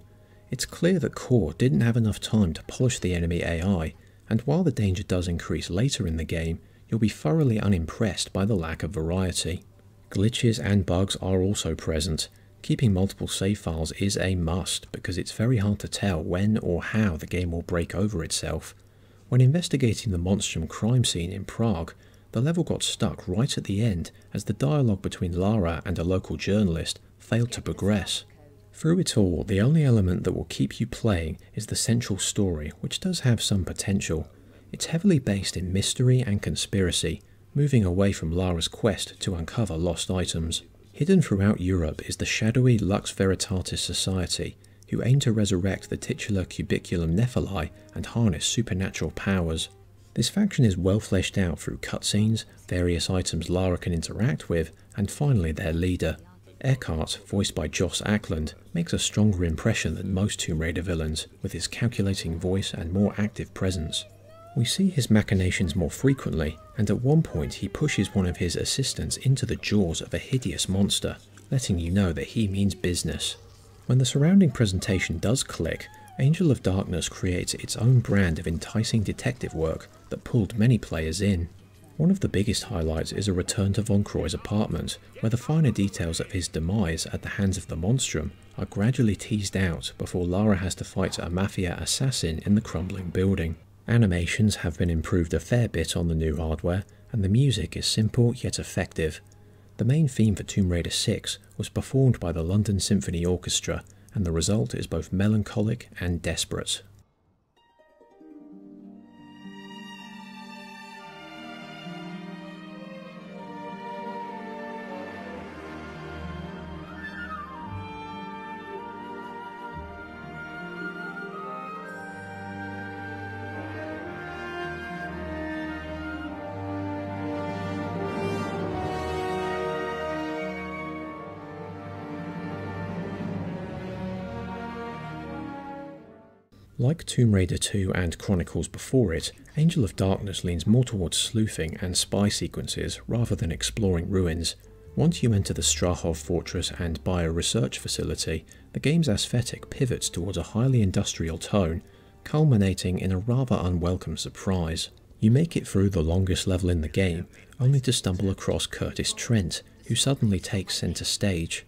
It's clear that Core didn't have enough time to polish the enemy AI, and while the danger does increase later in the game, you'll be thoroughly unimpressed by the lack of variety. Glitches and bugs are also present. Keeping multiple save files is a must because it's very hard to tell when or how the game will break over itself. When investigating the Monstrum crime scene in Prague, the level got stuck right at the end as the dialogue between Lara and a local journalist failed to progress. Through it all, the only element that will keep you playing is the central story, which does have some potential. It's heavily based in mystery and conspiracy, moving away from Lara's quest to uncover lost items. Hidden throughout Europe is the shadowy Lux Veritatis Society, who aim to resurrect the titular Cubiculum Nephili and harness supernatural powers. This faction is well fleshed out through cutscenes, various items Lara can interact with, and finally their leader. Eckhart, voiced by Joss Ackland, makes a stronger impression than most Tomb Raider villains, with his calculating voice and more active presence. We see his machinations more frequently, and at one point he pushes one of his assistants into the jaws of a hideous monster, letting you know that he means business. When the surrounding presentation does click, Angel of Darkness creates its own brand of enticing detective work that pulled many players in. One of the biggest highlights is a return to Von Croy's apartment, where the finer details of his demise at the hands of the Monstrum are gradually teased out before Lara has to fight a mafia assassin in the crumbling building. Animations have been improved a fair bit on the new hardware, and the music is simple yet effective. The main theme for Tomb Raider 6 was performed by the London Symphony Orchestra, and the result is both melancholic and desperate. Like Tomb Raider 2 and Chronicles before it, Angel of Darkness leans more towards sleuthing and spy sequences rather than exploring ruins. Once you enter the Strahov fortress and bio-research facility, the game's aesthetic pivots towards a highly industrial tone, culminating in a rather unwelcome surprise. You make it through the longest level in the game, only to stumble across Curtis Trent, who suddenly takes centre stage.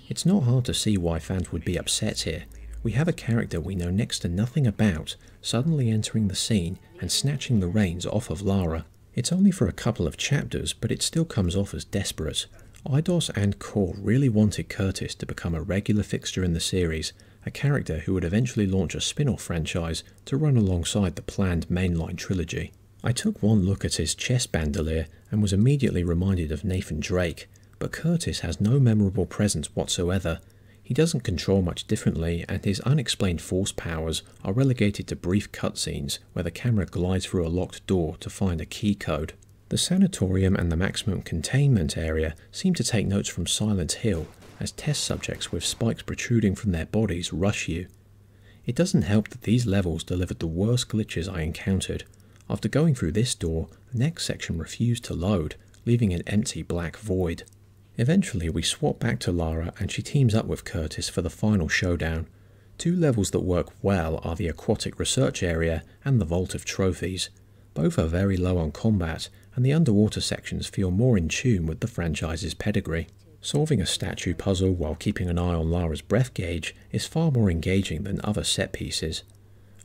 It's not hard to see why fans would be upset here. We have a character we know next to nothing about, suddenly entering the scene and snatching the reins off of Lara. It's only for a couple of chapters, but it still comes off as desperate. Eidos and Core really wanted Curtis to become a regular fixture in the series, a character who would eventually launch a spin-off franchise to run alongside the planned mainline trilogy. I took one look at his chest bandolier and was immediately reminded of Nathan Drake, but Curtis has no memorable presence whatsoever. He doesn't control much differently, and his unexplained force powers are relegated to brief cutscenes where the camera glides through a locked door to find a key code. The sanatorium and the maximum containment area seem to take notes from Silent Hill, as test subjects with spikes protruding from their bodies rush you. It doesn't help that these levels delivered the worst glitches I encountered. After going through this door, the next section refused to load, leaving an empty black void. Eventually we swap back to Lara and she teams up with Curtis for the final showdown. Two levels that work well are the aquatic research area and the Vault of Trophies. Both are very low on combat, and the underwater sections feel more in tune with the franchise's pedigree. Solving a statue puzzle while keeping an eye on Lara's breath gauge is far more engaging than other set pieces.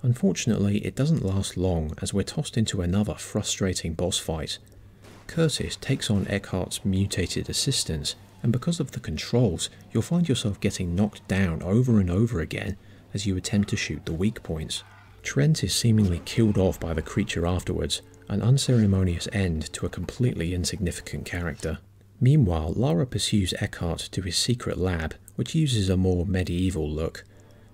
Unfortunately, it doesn't last long as we're tossed into another frustrating boss fight. Curtis takes on Eckhart's mutated assistants, and because of the controls, you'll find yourself getting knocked down over and over again as you attempt to shoot the weak points. Trent is seemingly killed off by the creature afterwards, an unceremonious end to a completely insignificant character. Meanwhile, Lara pursues Eckhart to his secret lab, which uses a more medieval look.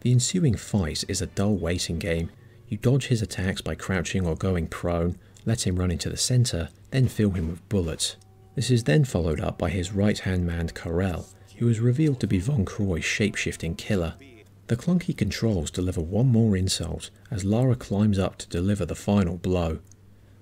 The ensuing fight is a dull waiting game. You dodge his attacks by crouching or going prone, let him run into the centre, then fill him with bullets. This is then followed up by his right-hand man Karel, who is revealed to be Von Croy's shape-shifting killer. The clunky controls deliver one more insult as Lara climbs up to deliver the final blow.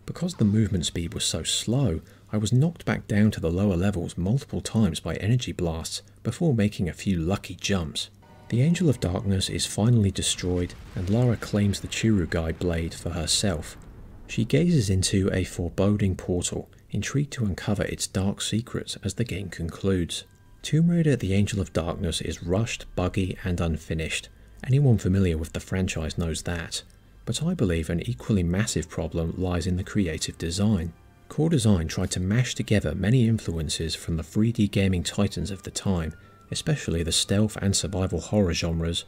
Because the movement speed was so slow, I was knocked back down to the lower levels multiple times by energy blasts before making a few lucky jumps. The Angel of Darkness is finally destroyed, and Lara claims the Chirugai blade for herself. She gazes into a foreboding portal, intrigued to uncover its dark secrets as the game concludes. Tomb Raider: The Angel of Darkness is rushed, buggy, and unfinished. Anyone familiar with the franchise knows that. But I believe an equally massive problem lies in the creative design. Core Design tried to mash together many influences from the 3D gaming titans of the time, especially the stealth and survival horror genres.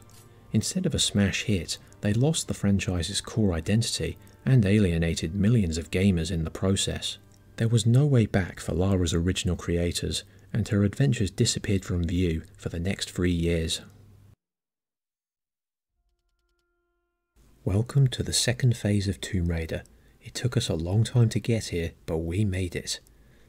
Instead of a smash hit, they lost the franchise's core identity and alienated millions of gamers in the process. There was no way back for Lara's original creators, and her adventures disappeared from view for the next 3 years. Welcome to the second phase of Tomb Raider. It took us a long time to get here, but we made it.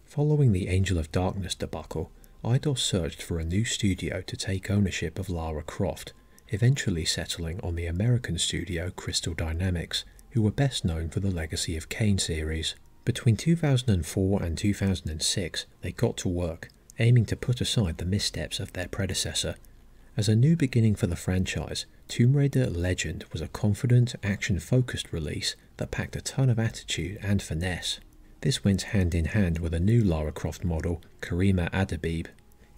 Following the Angel of Darkness debacle, Eidos searched for a new studio to take ownership of Lara Croft, eventually settling on the American studio Crystal Dynamics, who were best known for the Legacy of Kain series. Between 2004 and 2006, they got to work, aiming to put aside the missteps of their predecessor. As a new beginning for the franchise, Tomb Raider Legend was a confident, action-focused release that packed a ton of attitude and finesse. This went hand in hand with a new Lara Croft model, Karima Adabib.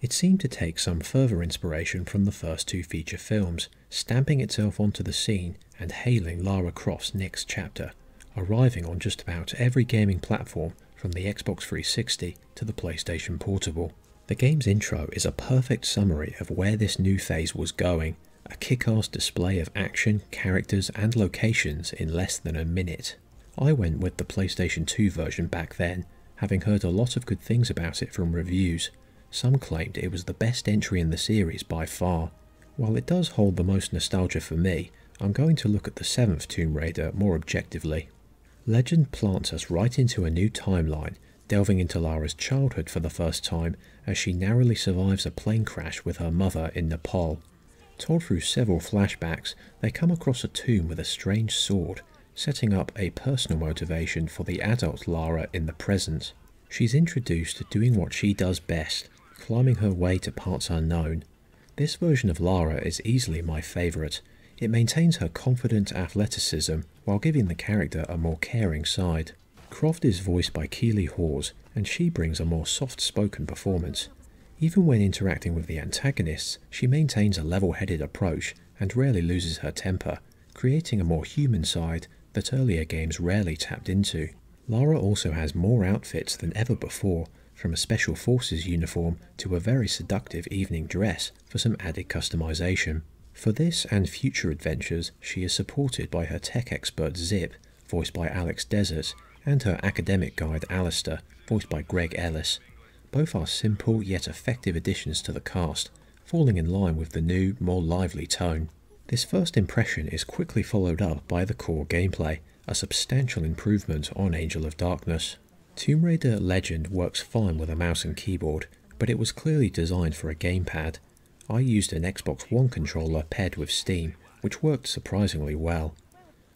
It seemed to take some further inspiration from the first two feature films, stamping itself onto the scene and hailing Lara Croft's next chapter, arriving on just about every gaming platform from the Xbox 360 to the PlayStation Portable. The game's intro is a perfect summary of where this new phase was going, a kick-ass display of action, characters and locations in less than a minute. I went with the PlayStation 2 version back then, having heard a lot of good things about it from reviews. Some claimed it was the best entry in the series by far. While it does hold the most nostalgia for me, I'm going to look at the 7th Tomb Raider more objectively. Legend plants us right into a new timeline, delving into Lara's childhood for the first time as she narrowly survives a plane crash with her mother in Nepal. Told through several flashbacks, they come across a tomb with a strange sword, setting up a personal motivation for the adult Lara in the present. She's introduced to doing what she does best, climbing her way to parts unknown. This version of Lara is easily my favourite. It maintains her confident athleticism while giving the character a more caring side. Croft is voiced by Keely Hawes, and she brings a more soft-spoken performance. Even when interacting with the antagonists, she maintains a level-headed approach and rarely loses her temper, creating a more human side that earlier games rarely tapped into. Lara also has more outfits than ever before, from a Special Forces uniform to a very seductive evening dress for some added customization. For this and future adventures, she is supported by her tech expert Zip, voiced by Alex Desert, and her academic guide Alistair, voiced by Greg Ellis. Both are simple yet effective additions to the cast, falling in line with the new, more lively tone. This first impression is quickly followed up by the core gameplay, a substantial improvement on Angel of Darkness. Tomb Raider Legend works fine with a mouse and keyboard, but it was clearly designed for a gamepad. I used an Xbox One controller paired with Steam, which worked surprisingly well.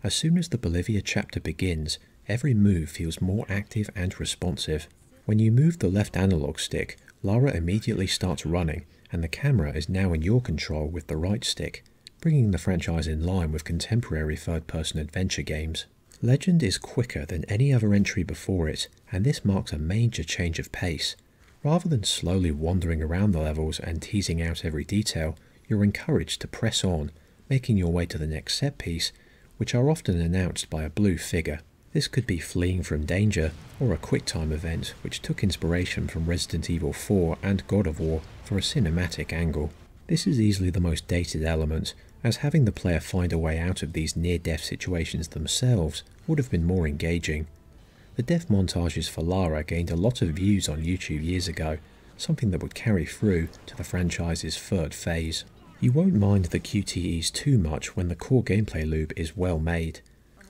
As soon as the Bolivia chapter begins, every move feels more active and responsive. When you move the left analog stick, Lara immediately starts running, and the camera is now in your control with the right stick, bringing the franchise in line with contemporary third-person adventure games. Legend is quicker than any other entry before it, and this marks a major change of pace. Rather than slowly wandering around the levels and teasing out every detail, you're encouraged to press on, making your way to the next set piece, which are often announced by a blue figure. This could be fleeing from danger, or a quick-time event which took inspiration from Resident Evil 4 and God of War for a cinematic angle. This is easily the most dated element, as having the player find a way out of these near-death situations themselves would have been more engaging. The death montages for Lara gained a lot of views on YouTube years ago, something that would carry through to the franchise's third phase. You won't mind the QTEs too much when the core gameplay loop is well made.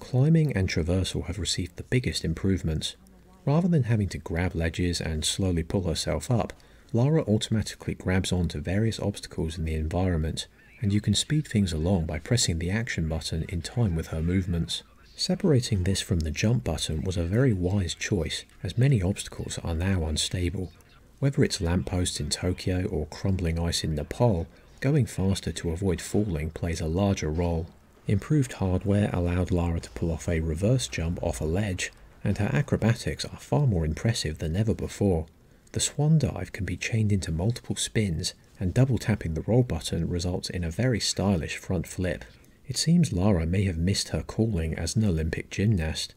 Climbing and traversal have received the biggest improvements. Rather than having to grab ledges and slowly pull herself up, Lara automatically grabs onto various obstacles in the environment, and you can speed things along by pressing the action button in time with her movements. Separating this from the jump button was a very wise choice, as many obstacles are now unstable. Whether it's lampposts in Tokyo or crumbling ice in Nepal, going faster to avoid falling plays a larger role. Improved hardware allowed Lara to pull off a reverse jump off a ledge, and her acrobatics are far more impressive than ever before. The swan dive can be chained into multiple spins, and double tapping the roll button results in a very stylish front flip. It seems Lara may have missed her calling as an Olympic gymnast.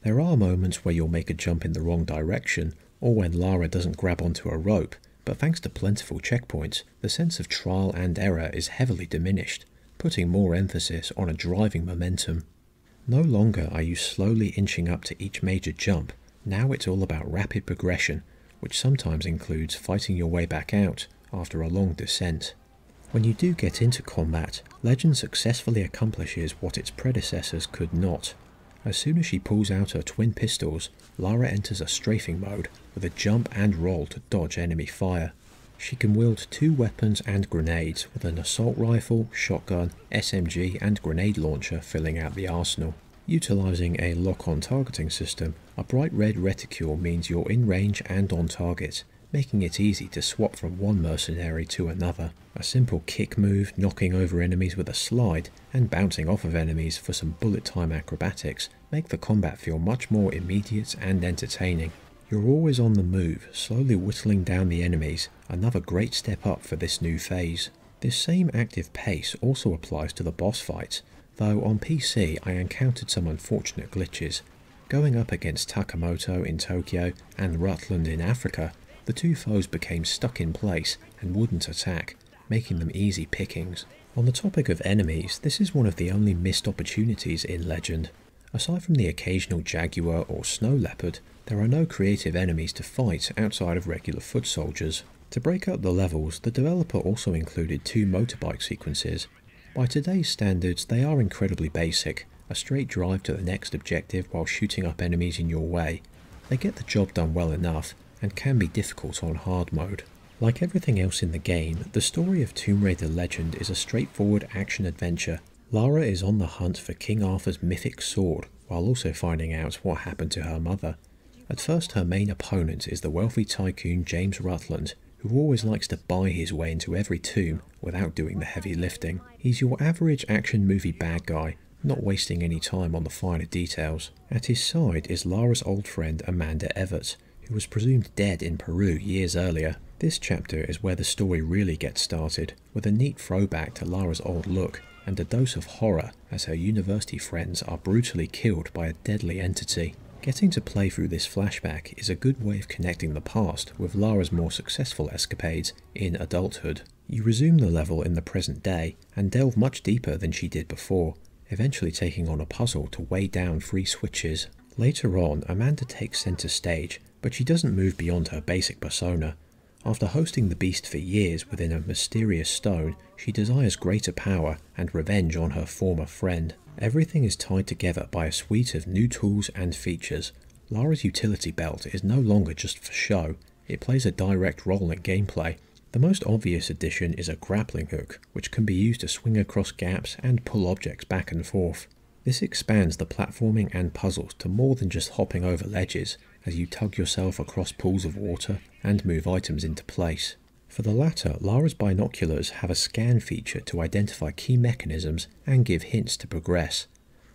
There are moments where you'll make a jump in the wrong direction, or when Lara doesn't grab onto a rope, but thanks to plentiful checkpoints, the sense of trial and error is heavily diminished, putting more emphasis on a driving momentum. No longer are you slowly inching up to each major jump, now it's all about rapid progression, which sometimes includes fighting your way back out after a long descent. When you do get into combat, Legend successfully accomplishes what its predecessors could not. As soon as she pulls out her twin pistols, Lara enters a strafing mode with a jump and roll to dodge enemy fire. She can wield two weapons and grenades with an assault rifle, shotgun, SMG and grenade launcher filling out the arsenal. Utilising a lock-on targeting system, a bright red reticule means you're in range and on target, making it easy to swap from one mercenary to another. A simple kick move, knocking over enemies with a slide, and bouncing off of enemies for some bullet time acrobatics make the combat feel much more immediate and entertaining. You're always on the move, slowly whittling down the enemies, another great step up for this new phase. This same active pace also applies to the boss fights, though on PC I encountered some unfortunate glitches. Going up against Takamoto in Tokyo and Rutland in Africa, the two foes became stuck in place and wouldn't attack, making them easy pickings. On the topic of enemies, this is one of the only missed opportunities in Legend. Aside from the occasional jaguar or snow leopard, there are no creative enemies to fight outside of regular foot soldiers. To break up the levels, the developer also included 2 motorbike sequences. By today's standards, they are incredibly basic, a straight drive to the next objective while shooting up enemies in your way. They get the job done well enough, and can be difficult on hard mode. Like everything else in the game, the story of Tomb Raider Legend is a straightforward action-adventure. Lara is on the hunt for King Arthur's mythic sword, while also finding out what happened to her mother. At first, her main opponent is the wealthy tycoon James Rutland, who always likes to buy his way into every tomb without doing the heavy lifting. He's your average action movie bad guy, not wasting any time on the finer details. At his side is Lara's old friend Amanda Everett, who was presumed dead in Peru years earlier. This chapter is where the story really gets started, with a neat throwback to Lara's old look and a dose of horror as her university friends are brutally killed by a deadly entity. Getting to play through this flashback is a good way of connecting the past with Lara's more successful escapades in adulthood. You resume the level in the present day and delve much deeper than she did before, eventually taking on a puzzle to weigh down 3 switches. Later on, Amanda takes centre stage, but she doesn't move beyond her basic persona. After hosting the beast for years within a mysterious stone, she desires greater power and revenge on her former friend. Everything is tied together by a suite of new tools and features. Lara's utility belt is no longer just for show, it plays a direct role in gameplay. The most obvious addition is a grappling hook, which can be used to swing across gaps and pull objects back and forth. This expands the platforming and puzzles to more than just hopping over ledges, as you tug yourself across pools of water and move items into place. For the latter, Lara's binoculars have a scan feature to identify key mechanisms and give hints to progress.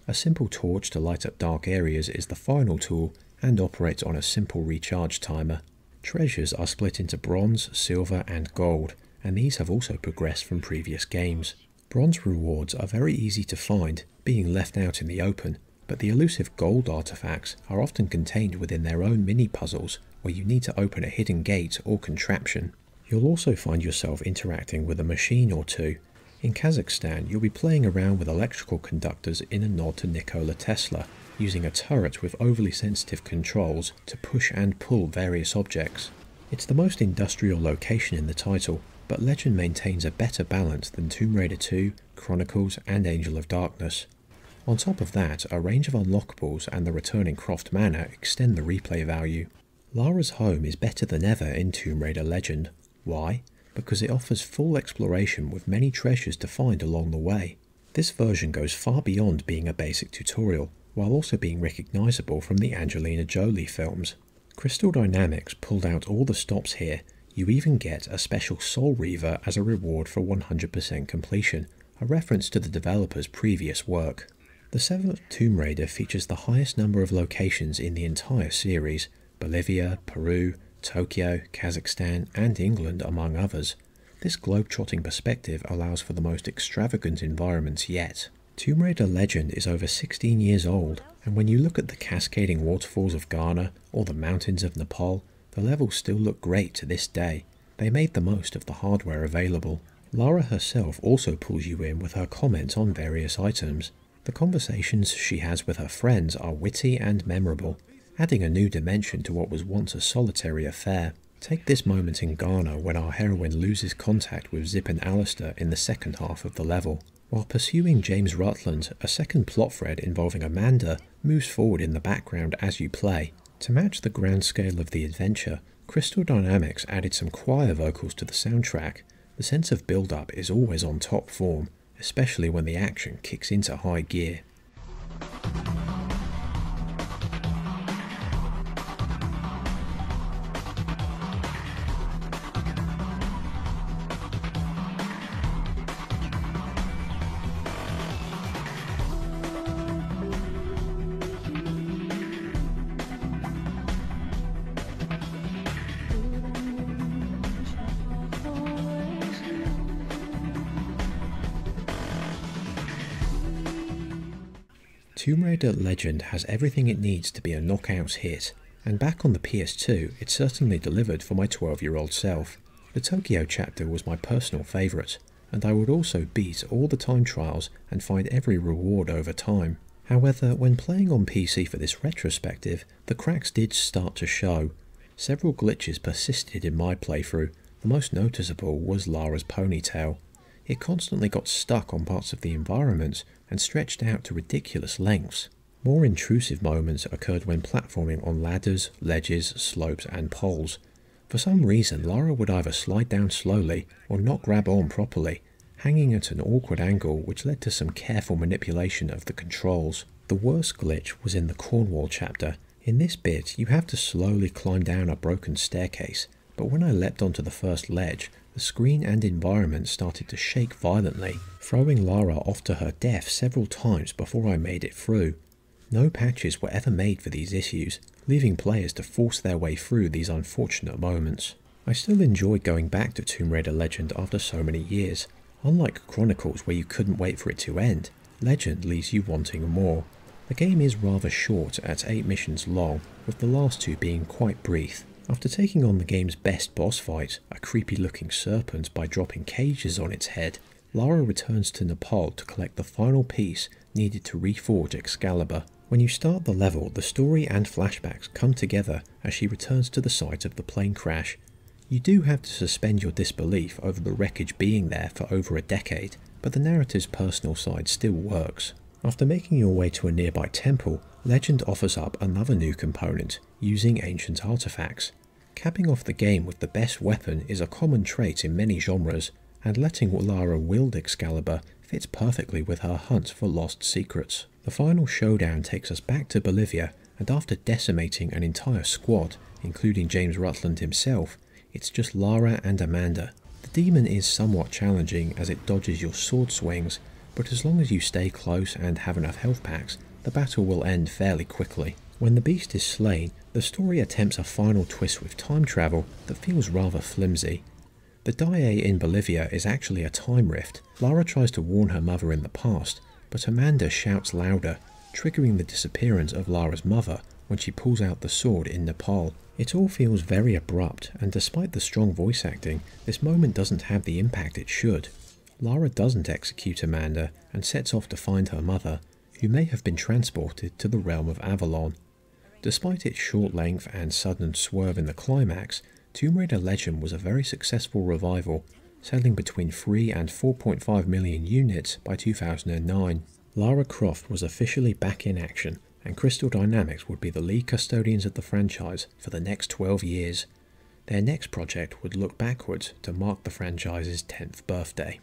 A simple torch to light up dark areas is the final tool and operates on a simple recharge timer. Treasures are split into bronze, silver and gold, and these have also progressed from previous games. Bronze rewards are very easy to find, being left out in the open, but the elusive gold artifacts are often contained within their own mini-puzzles where you need to open a hidden gate or contraption. You'll also find yourself interacting with a machine or two. In Kazakhstan, you'll be playing around with electrical conductors in a nod to Nikola Tesla, using a turret with overly sensitive controls to push and pull various objects. It's the most industrial location in the title, but Legend maintains a better balance than Tomb Raider 2, Chronicles and Angel of Darkness. On top of that, a range of unlockables and the returning Croft Manor extend the replay value. Lara's home is better than ever in Tomb Raider Legend. Why? Because it offers full exploration with many treasures to find along the way. This version goes far beyond being a basic tutorial, while also being recognisable from the Angelina Jolie films. Crystal Dynamics pulled out all the stops here. You even get a special Soul Reaver as a reward for 100% completion, a reference to the developer's previous work. The 7th Tomb Raider features the highest number of locations in the entire series: Bolivia, Peru, Tokyo, Kazakhstan and England among others. This globe-trotting perspective allows for the most extravagant environments yet. Tomb Raider Legend is over 16 years old, and when you look at the cascading waterfalls of Ghana or the mountains of Nepal, the levels still look great to this day. They made the most of the hardware available. Lara herself also pulls you in with her comments on various items. The conversations she has with her friends are witty and memorable, adding a new dimension to what was once a solitary affair. Take this moment in Ghana when our heroine loses contact with Zip and Alistair in the second half of the level. While pursuing James Rutland, a second plot thread involving Amanda moves forward in the background as you play. To match the grand scale of the adventure, Crystal Dynamics added some choir vocals to the soundtrack. The sense of build-up is always on top form, especially when the action kicks into high gear. Tomb Raider Legend has everything it needs to be a knockout hit, and back on the PS2 it certainly delivered for my 12-year-old self. The Tokyo chapter was my personal favourite, and I would also beat all the time trials and find every reward over time. However, when playing on PC for this retrospective, the cracks did start to show. Several glitches persisted in my playthrough. The most noticeable was Lara's ponytail. It constantly got stuck on parts of the environment and stretched out to ridiculous lengths. More intrusive moments occurred when platforming on ladders, ledges, slopes and poles. For some reason, Lara would either slide down slowly or not grab on properly, hanging at an awkward angle which led to some careful manipulation of the controls. The worst glitch was in the Cornwall chapter. In this bit, you have to slowly climb down a broken staircase, but when I leapt onto the first ledge, the screen and environment started to shake violently, throwing Lara off to her death several times before I made it through. No patches were ever made for these issues, leaving players to force their way through these unfortunate moments. I still enjoy going back to Tomb Raider Legend after so many years. Unlike Chronicles where you couldn't wait for it to end, Legend leaves you wanting more. The game is rather short at 8 missions long, with the last 2 being quite brief. After taking on the game's best boss fight, a creepy looking serpent by dropping cages on its head, Lara returns to Nepal to collect the final piece needed to reforge Excalibur. When you start the level, the story and flashbacks come together as she returns to the site of the plane crash. You do have to suspend your disbelief over the wreckage being there for over a decade, but the narrative's personal side still works. After making your way to a nearby temple, Legend offers up another new component, using ancient artifacts. Capping off the game with the best weapon is a common trait in many genres, and letting Lara wield Excalibur fits perfectly with her hunt for lost secrets. The final showdown takes us back to Bolivia, and after decimating an entire squad, including James Rutland himself, it's just Lara and Amanda. The demon is somewhat challenging as it dodges your sword swings, but as long as you stay close and have enough health packs, the battle will end fairly quickly. When the beast is slain, the story attempts a final twist with time travel that feels rather flimsy. The Daae in Bolivia is actually a time rift. Lara tries to warn her mother in the past, but Amanda shouts louder, triggering the disappearance of Lara's mother when she pulls out the sword in Nepal. It all feels very abrupt, and despite the strong voice acting, this moment doesn't have the impact it should. Lara doesn't execute Amanda and sets off to find her mother, who may have been transported to the realm of Avalon. Despite its short length and sudden swerve in the climax, Tomb Raider Legend was a very successful revival, selling between 3 and 4.5 million units by 2009. Lara Croft was officially back in action, and Crystal Dynamics would be the lead custodians of the franchise for the next 12 years. Their next project would look backwards to mark the franchise's 10th birthday.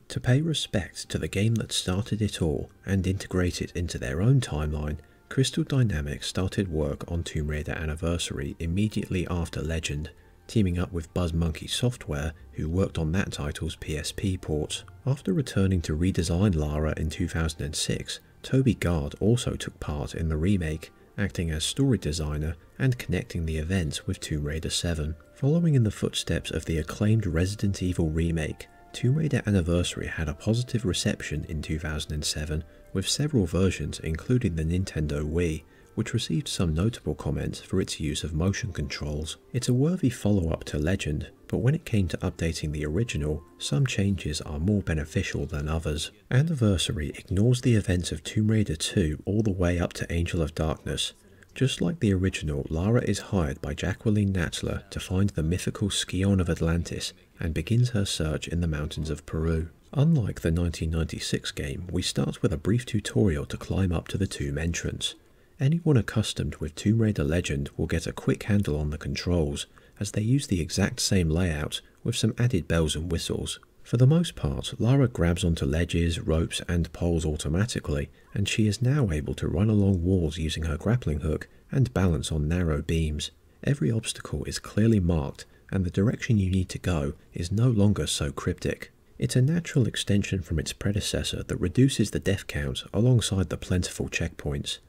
To pay respect to the game that started it all and integrate it into their own timeline, Crystal Dynamics started work on Tomb Raider Anniversary immediately after Legend, teaming up with BuzzMonkey Software, who worked on that title's PSP port. After returning to redesign Lara in 2006, Toby Gard also took part in the remake, acting as story designer and connecting the events with Tomb Raider 7. Following in the footsteps of the acclaimed Resident Evil remake, Tomb Raider Anniversary had a positive reception in 2007, with several versions including the Nintendo Wii, which received some notable comments for its use of motion controls. It's a worthy follow-up to Legend, but when it came to updating the original, some changes are more beneficial than others. Anniversary ignores the events of Tomb Raider 2 all the way up to Angel of Darkness. Just like the original, Lara is hired by Jacqueline Natler to find the mythical Scion of Atlantis and begins her search in the mountains of Peru. Unlike the 1996 game, we start with a brief tutorial to climb up to the tomb entrance. Anyone accustomed with Tomb Raider Legend will get a quick handle on the controls, as they use the exact same layout with some added bells and whistles. For the most part, Lara grabs onto ledges, ropes and poles automatically, and she is now able to run along walls using her grappling hook and balance on narrow beams. Every obstacle is clearly marked, and the direction you need to go is no longer so cryptic. It's a natural extension from its predecessor that reduces the death count alongside the plentiful checkpoints.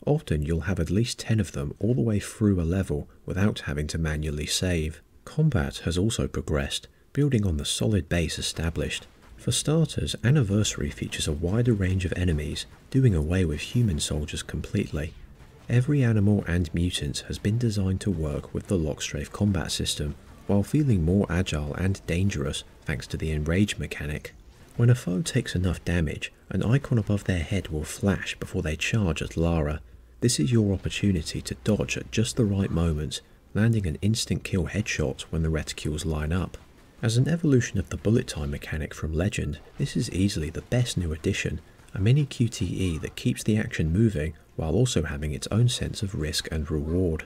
Often you'll have at least 10 of them all the way through a level without having to manually save. Combat has also progressed, building on the solid base established. For starters, Anniversary features a wider range of enemies, doing away with human soldiers completely. Every animal and mutant has been designed to work with the lockstrafe combat system, while feeling more agile and dangerous thanks to the enrage mechanic. When a foe takes enough damage, an icon above their head will flash before they charge at Lara. This is your opportunity to dodge at just the right moment, landing an instant kill headshot when the reticules line up. As an evolution of the bullet time mechanic from Legend, this is easily the best new addition, a mini QTE that keeps the action moving while also having its own sense of risk and reward.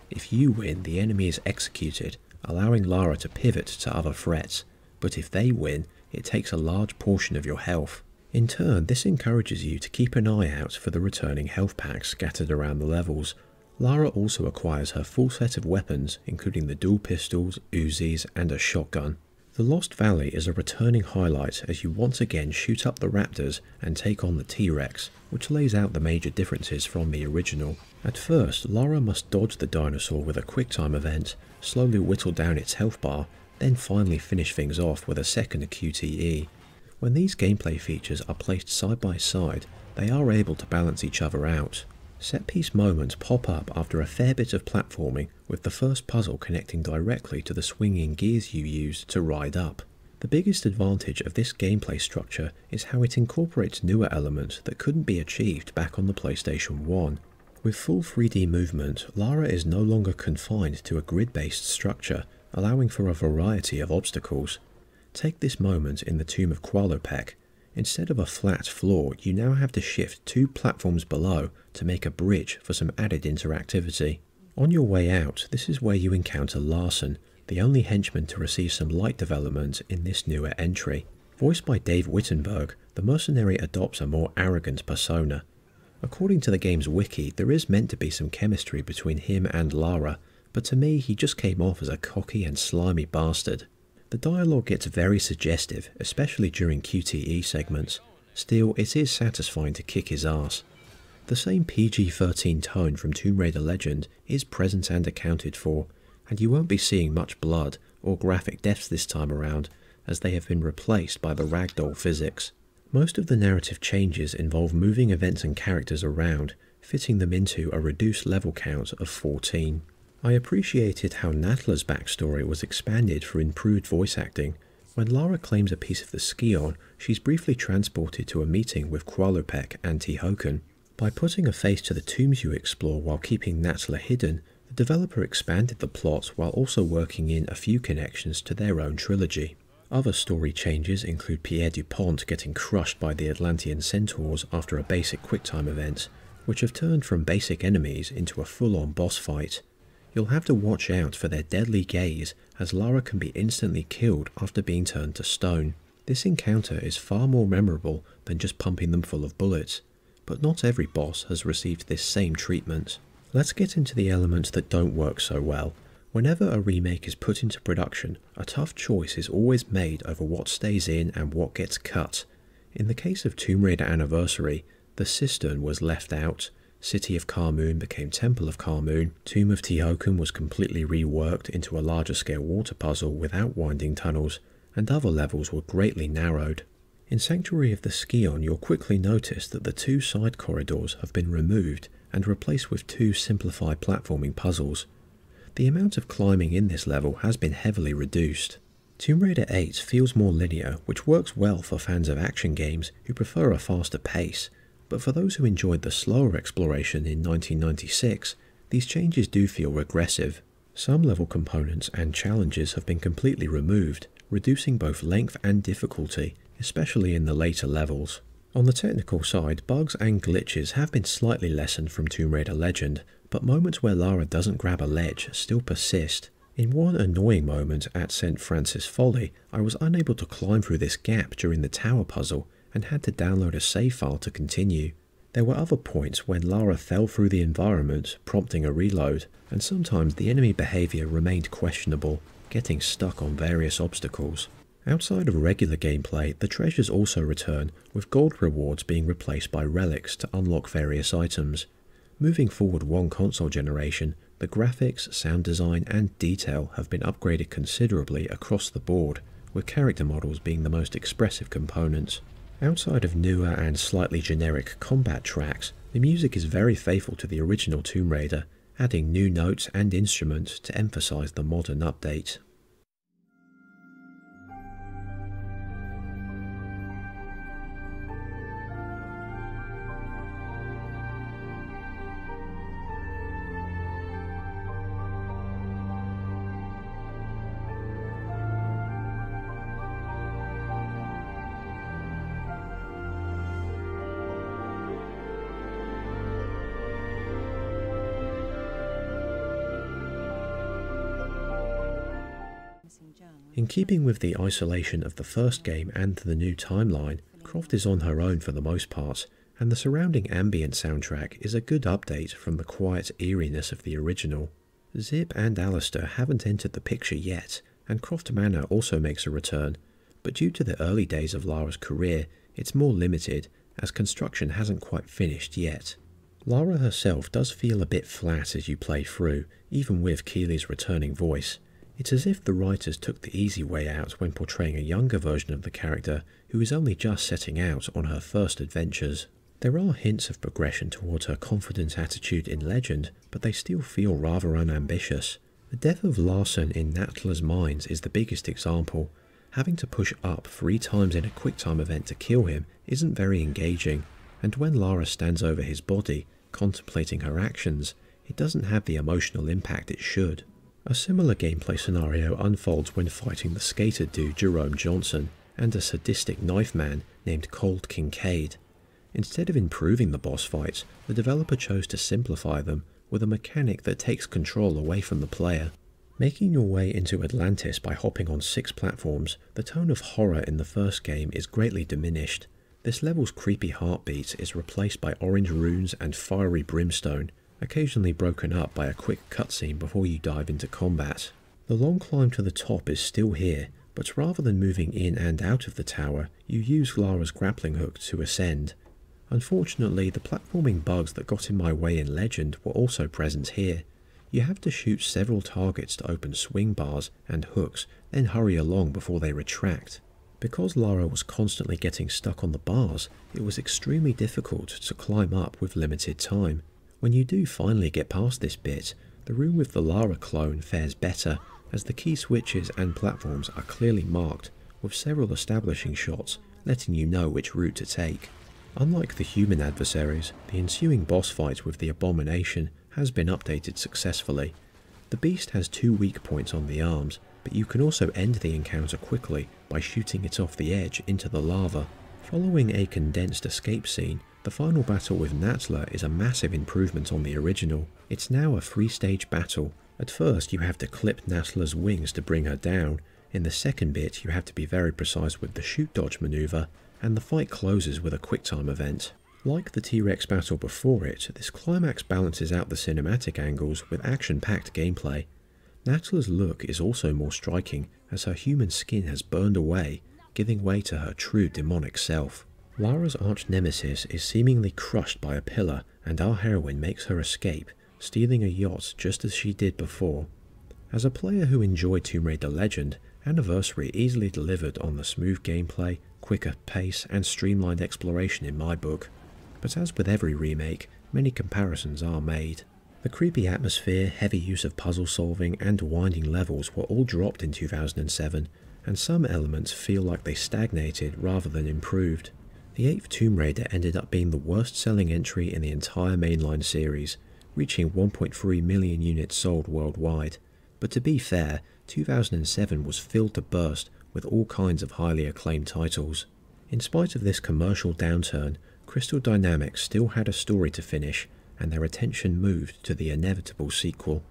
If you win, the enemy is executed, allowing Lara to pivot to other threats, but if they win, it takes a large portion of your health. In turn, this encourages you to keep an eye out for the returning health packs scattered around the levels. Lara also acquires her full set of weapons, including the dual pistols, Uzis, and a shotgun. The Lost Valley is a returning highlight as you once again shoot up the raptors and take on the T-Rex, which lays out the major differences from the original. At first, Lara must dodge the dinosaur with a QuickTime event, slowly whittle down its health bar, then finally finish things off with a second QTE. When these gameplay features are placed side by side, they are able to balance each other out. Set-piece moments pop up after a fair bit of platforming, with the first puzzle connecting directly to the swinging gears you used to ride up. The biggest advantage of this gameplay structure is how it incorporates newer elements that couldn't be achieved back on the PlayStation 1. With full 3D movement, Lara is no longer confined to a grid-based structure, allowing for a variety of obstacles. Take this moment in the Tomb of Qualopec. Instead of a flat floor, you now have to shift 2 platforms below to make a bridge for some added interactivity. On your way out, this is where you encounter Larson, the only henchman to receive some light development in this newer entry. Voiced by Dave Wittenberg, the mercenary adopts a more arrogant persona. According to the game's wiki, there is meant to be some chemistry between him and Lara, but to me he just came off as a cocky and slimy bastard. The dialogue gets very suggestive, especially during QTE segments. Still, it is satisfying to kick his ass. The same PG-13 tone from Tomb Raider Legend is present and accounted for, and you won't be seeing much blood or graphic deaths this time around, as they have been replaced by the ragdoll physics. Most of the narrative changes involve moving events and characters around, fitting them into a reduced level count of 14. I appreciated how Natla's backstory was expanded for improved voice acting. When Lara claims a piece of the Scion, she's briefly transported to a meeting with Qualopec and Tihocan. By putting a face to the tombs you explore while keeping Natla hidden, the developer expanded the plot while also working in a few connections to their own trilogy. Other story changes include Pierre Dupont getting crushed by the Atlantean centaurs after a basic QuickTime event, which have turned from basic enemies into a full-on boss fight. You'll have to watch out for their deadly gaze, as Lara can be instantly killed after being turned to stone. This encounter is far more memorable than just pumping them full of bullets, but not every boss has received this same treatment. Let's get into the elements that don't work so well. Whenever a remake is put into production, a tough choice is always made over what stays in and what gets cut. In the case of Tomb Raider Anniversary, the cistern was left out, City of Carmoon became Temple of Carmoon, Tomb of Tihocan was completely reworked into a larger scale water puzzle without winding tunnels, and other levels were greatly narrowed. In Sanctuary of the Scion, you'll quickly notice that the 2 side corridors have been removed and replaced with 2 simplified platforming puzzles. The amount of climbing in this level has been heavily reduced. Tomb Raider 8 feels more linear, which works well for fans of action games who prefer a faster pace, but for those who enjoyed the slower exploration in 1996, these changes do feel regressive. Some level components and challenges have been completely removed, reducing both length and difficulty, especially in the later levels. On the technical side, bugs and glitches have been slightly lessened from Tomb Raider Legend, but moments where Lara doesn't grab a ledge still persist. In one annoying moment at St. Francis Folly, I was unable to climb through this gap during the tower puzzle, and had to download a save file to continue. There were other points when Lara fell through the environment, prompting a reload, and sometimes the enemy behaviour remained questionable, getting stuck on various obstacles. Outside of regular gameplay, the treasures also return, with gold rewards being replaced by relics to unlock various items. Moving forward one console generation, the graphics, sound design and detail have been upgraded considerably across the board, with character models being the most expressive components. Outside of newer and slightly generic combat tracks, the music is very faithful to the original Tomb Raider, adding new notes and instruments to emphasise the modern update. In keeping with the isolation of the first game and the new timeline, Croft is on her own for the most part, and the surrounding ambient soundtrack is a good update from the quiet eeriness of the original. Zip and Alistair haven't entered the picture yet, and Croft Manor also makes a return, but due to the early days of Lara's career, it's more limited, as construction hasn't quite finished yet. Lara herself does feel a bit flat as you play through, even with Keeley's returning voice. It's as if the writers took the easy way out when portraying a younger version of the character who is only just setting out on her first adventures. There are hints of progression towards her confident attitude in Legend, but they still feel rather unambitious. The death of Larson in Natla's mines is the biggest example. Having to push up 3 times in a QuickTime event to kill him isn't very engaging, and when Lara stands over his body, contemplating her actions, it doesn't have the emotional impact it should. A similar gameplay scenario unfolds when fighting the skater dude Jerome Johnson and a sadistic knife man named Cold Kincaid. Instead of improving the boss fights, the developer chose to simplify them with a mechanic that takes control away from the player. Making your way into Atlantis by hopping on 6 platforms, the tone of horror in the first game is greatly diminished. This level's creepy heartbeat is replaced by orange runes and fiery brimstone, occasionally broken up by a quick cutscene before you dive into combat. The long climb to the top is still here, but rather than moving in and out of the tower, you use Lara's grappling hook to ascend. Unfortunately, the platforming bugs that got in my way in Legend were also present here. You have to shoot several targets to open swing bars and hooks, then hurry along before they retract. Because Lara was constantly getting stuck on the bars, it was extremely difficult to climb up with limited time. When you do finally get past this bit, the room with the Lara clone fares better, as the key switches and platforms are clearly marked, with several establishing shots letting you know which route to take. Unlike the human adversaries, the ensuing boss fight with the Abomination has been updated successfully. The beast has 2 weak points on the arms, but you can also end the encounter quickly by shooting it off the edge into the lava. Following a condensed escape scene, the final battle with Natla is a massive improvement on the original. It's now a 3-stage battle. At first you have to clip Natla's wings to bring her down, in the second bit you have to be very precise with the shoot dodge maneuver, and the fight closes with a QuickTime event. Like the T-Rex battle before it, this climax balances out the cinematic angles with action-packed gameplay. Natla's look is also more striking as her human skin has burned away, giving way to her true demonic self. Lara's arch-nemesis is seemingly crushed by a pillar, and our heroine makes her escape, stealing a yacht just as she did before. As a player who enjoyed Tomb Raider Legend, Anniversary easily delivered on the smooth gameplay, quicker pace, and streamlined exploration in my book. But as with every remake, many comparisons are made. The creepy atmosphere, heavy use of puzzle solving, and winding levels were all dropped in 2007, and some elements feel like they stagnated rather than improved. The 8th Tomb Raider ended up being the worst-selling entry in the entire mainline series, reaching 1.3 million units sold worldwide. But to be fair, 2007 was filled to burst with all kinds of highly acclaimed titles. In spite of this commercial downturn, Crystal Dynamics still had a story to finish, and their attention moved to the inevitable sequel.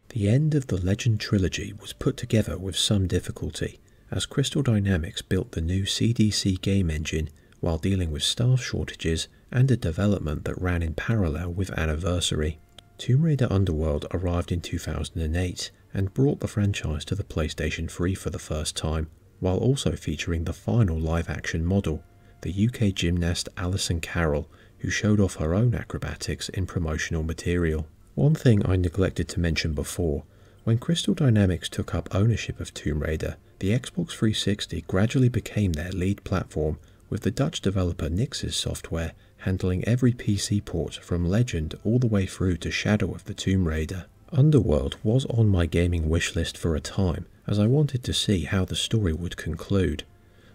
The end of the Legend trilogy was put together with some difficulty, as Crystal Dynamics built the new CDC game engine while dealing with staff shortages and a development that ran in parallel with Anniversary. Tomb Raider Underworld arrived in 2008 and brought the franchise to the PlayStation 3 for the first time, while also featuring the final live-action model, the UK gymnast Alison Carroll, who showed off her own acrobatics in promotional material. One thing I neglected to mention before When Crystal Dynamics took up ownership of Tomb Raider, the Xbox 360 gradually became their lead platform, with the Dutch developer Nix's software handling every PC port from Legend all the way through to Shadow of the Tomb Raider. Underworld was on my gaming wishlist for a time, as I wanted to see how the story would conclude.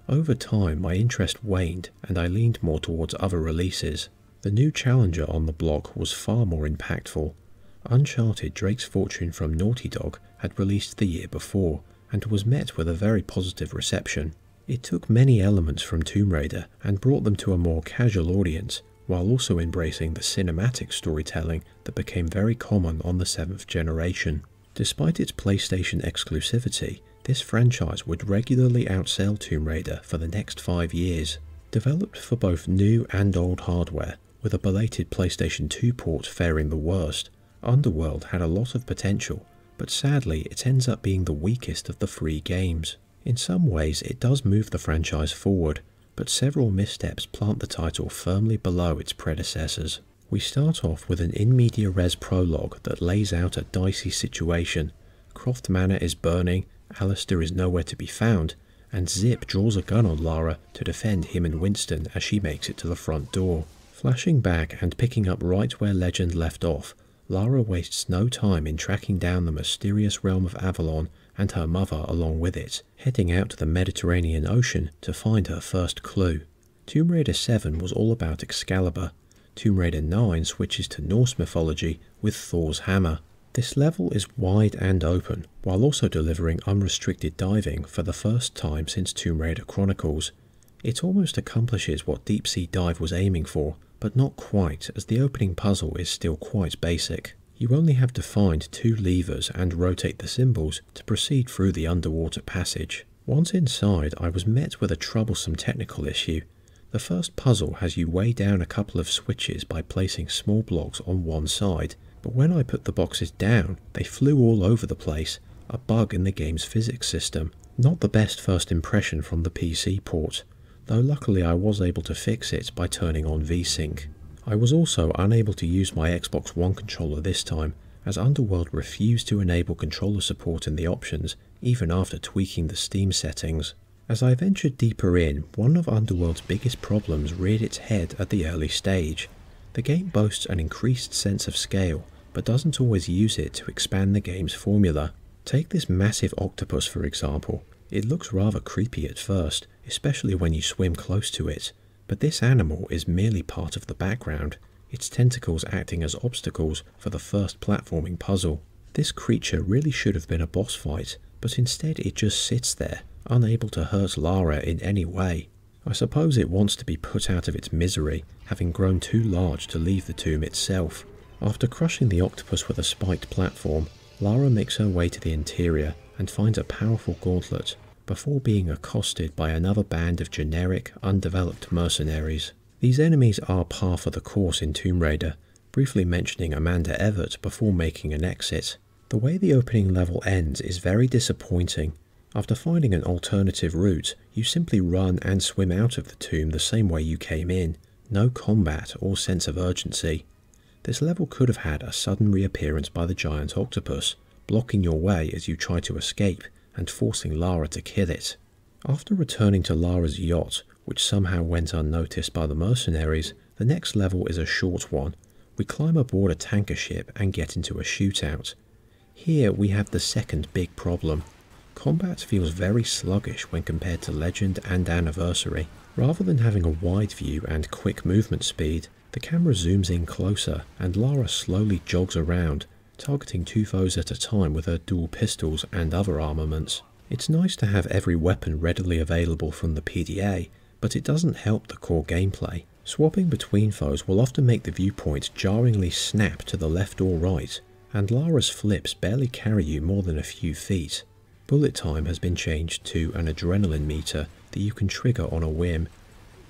Over time, my interest waned and I leaned more towards other releases. The new challenger on the block was far more impactful. Uncharted Drake's Fortune from Naughty Dog had released the year before, and was met with a very positive reception. It took many elements from Tomb Raider and brought them to a more casual audience, while also embracing the cinematic storytelling that became very common on the 7th generation. Despite its PlayStation exclusivity, this franchise would regularly outsell Tomb Raider for the next 5 years. Developed for both new and old hardware, with a belated PlayStation 2 port faring the worst, Underworld had a lot of potential, but sadly it ends up being the weakest of the 3 games. In some ways it does move the franchise forward, but several missteps plant the title firmly below its predecessors. We start off with an in media res prologue that lays out a dicey situation. Croft Manor is burning, Alistair is nowhere to be found, and Zip draws a gun on Lara to defend him and Winston as she makes it to the front door. Flashing back and picking up right where Legend left off, Lara wastes no time in tracking down the mysterious realm of Avalon and her mother along with it, heading out to the Mediterranean Ocean to find her first clue. Tomb Raider 7 was all about Excalibur. Tomb Raider 9 switches to Norse mythology with Thor's hammer. This level is wide and open, while also delivering unrestricted diving for the first time since Tomb Raider Chronicles. It almost accomplishes what Deep Sea Dive was aiming for, but not quite, as the opening puzzle is still quite basic. You only have to find 2 levers and rotate the symbols to proceed through the underwater passage. Once inside, I was met with a troublesome technical issue. The first puzzle has you weigh down a couple of switches by placing small blocks on one side, but when I put the boxes down, they flew all over the place, a bug in the game's physics system. Not the best first impression from the PC port, though luckily I was able to fix it by turning on VSync. I was also unable to use my Xbox One controller this time, as Underworld refused to enable controller support in the options, even after tweaking the Steam settings. As I ventured deeper in, one of Underworld's biggest problems reared its head at the early stage. The game boasts an increased sense of scale, but doesn't always use it to expand the game's formula. Take this massive octopus for example. It looks rather creepy at first, especially when you swim close to it, but this animal is merely part of the background, its tentacles acting as obstacles for the first platforming puzzle. This creature really should have been a boss fight, but instead it just sits there, unable to hurt Lara in any way. I suppose it wants to be put out of its misery, having grown too large to leave the tomb itself. After crushing the octopus with a spiked platform, Lara makes her way to the interior and finds a powerful gauntlet, before being accosted by another band of generic, undeveloped mercenaries. These enemies are par for the course in Tomb Raider, briefly mentioning Amanda Everett before making an exit. The way the opening level ends is very disappointing. After finding an alternative route, you simply run and swim out of the tomb the same way you came in, no combat or sense of urgency. This level could have had a sudden reappearance by the giant octopus, blocking your way as you try to escape, and forcing Lara to kill it. After returning to Lara's yacht, which somehow went unnoticed by the mercenaries, the next level is a short one. We climb aboard a tanker ship and get into a shootout. Here we have the second big problem. Combat feels very sluggish when compared to Legend and Anniversary. Rather than having a wide view and quick movement speed, the camera zooms in closer and Lara slowly jogs around, targeting 2 foes at a time with her dual pistols and other armaments. It's nice to have every weapon readily available from the PDA, but it doesn't help the core gameplay. Swapping between foes will often make the viewpoint jarringly snap to the left or right, and Lara's flips barely carry you more than a few feet. Bullet time has been changed to an adrenaline meter that you can trigger on a whim.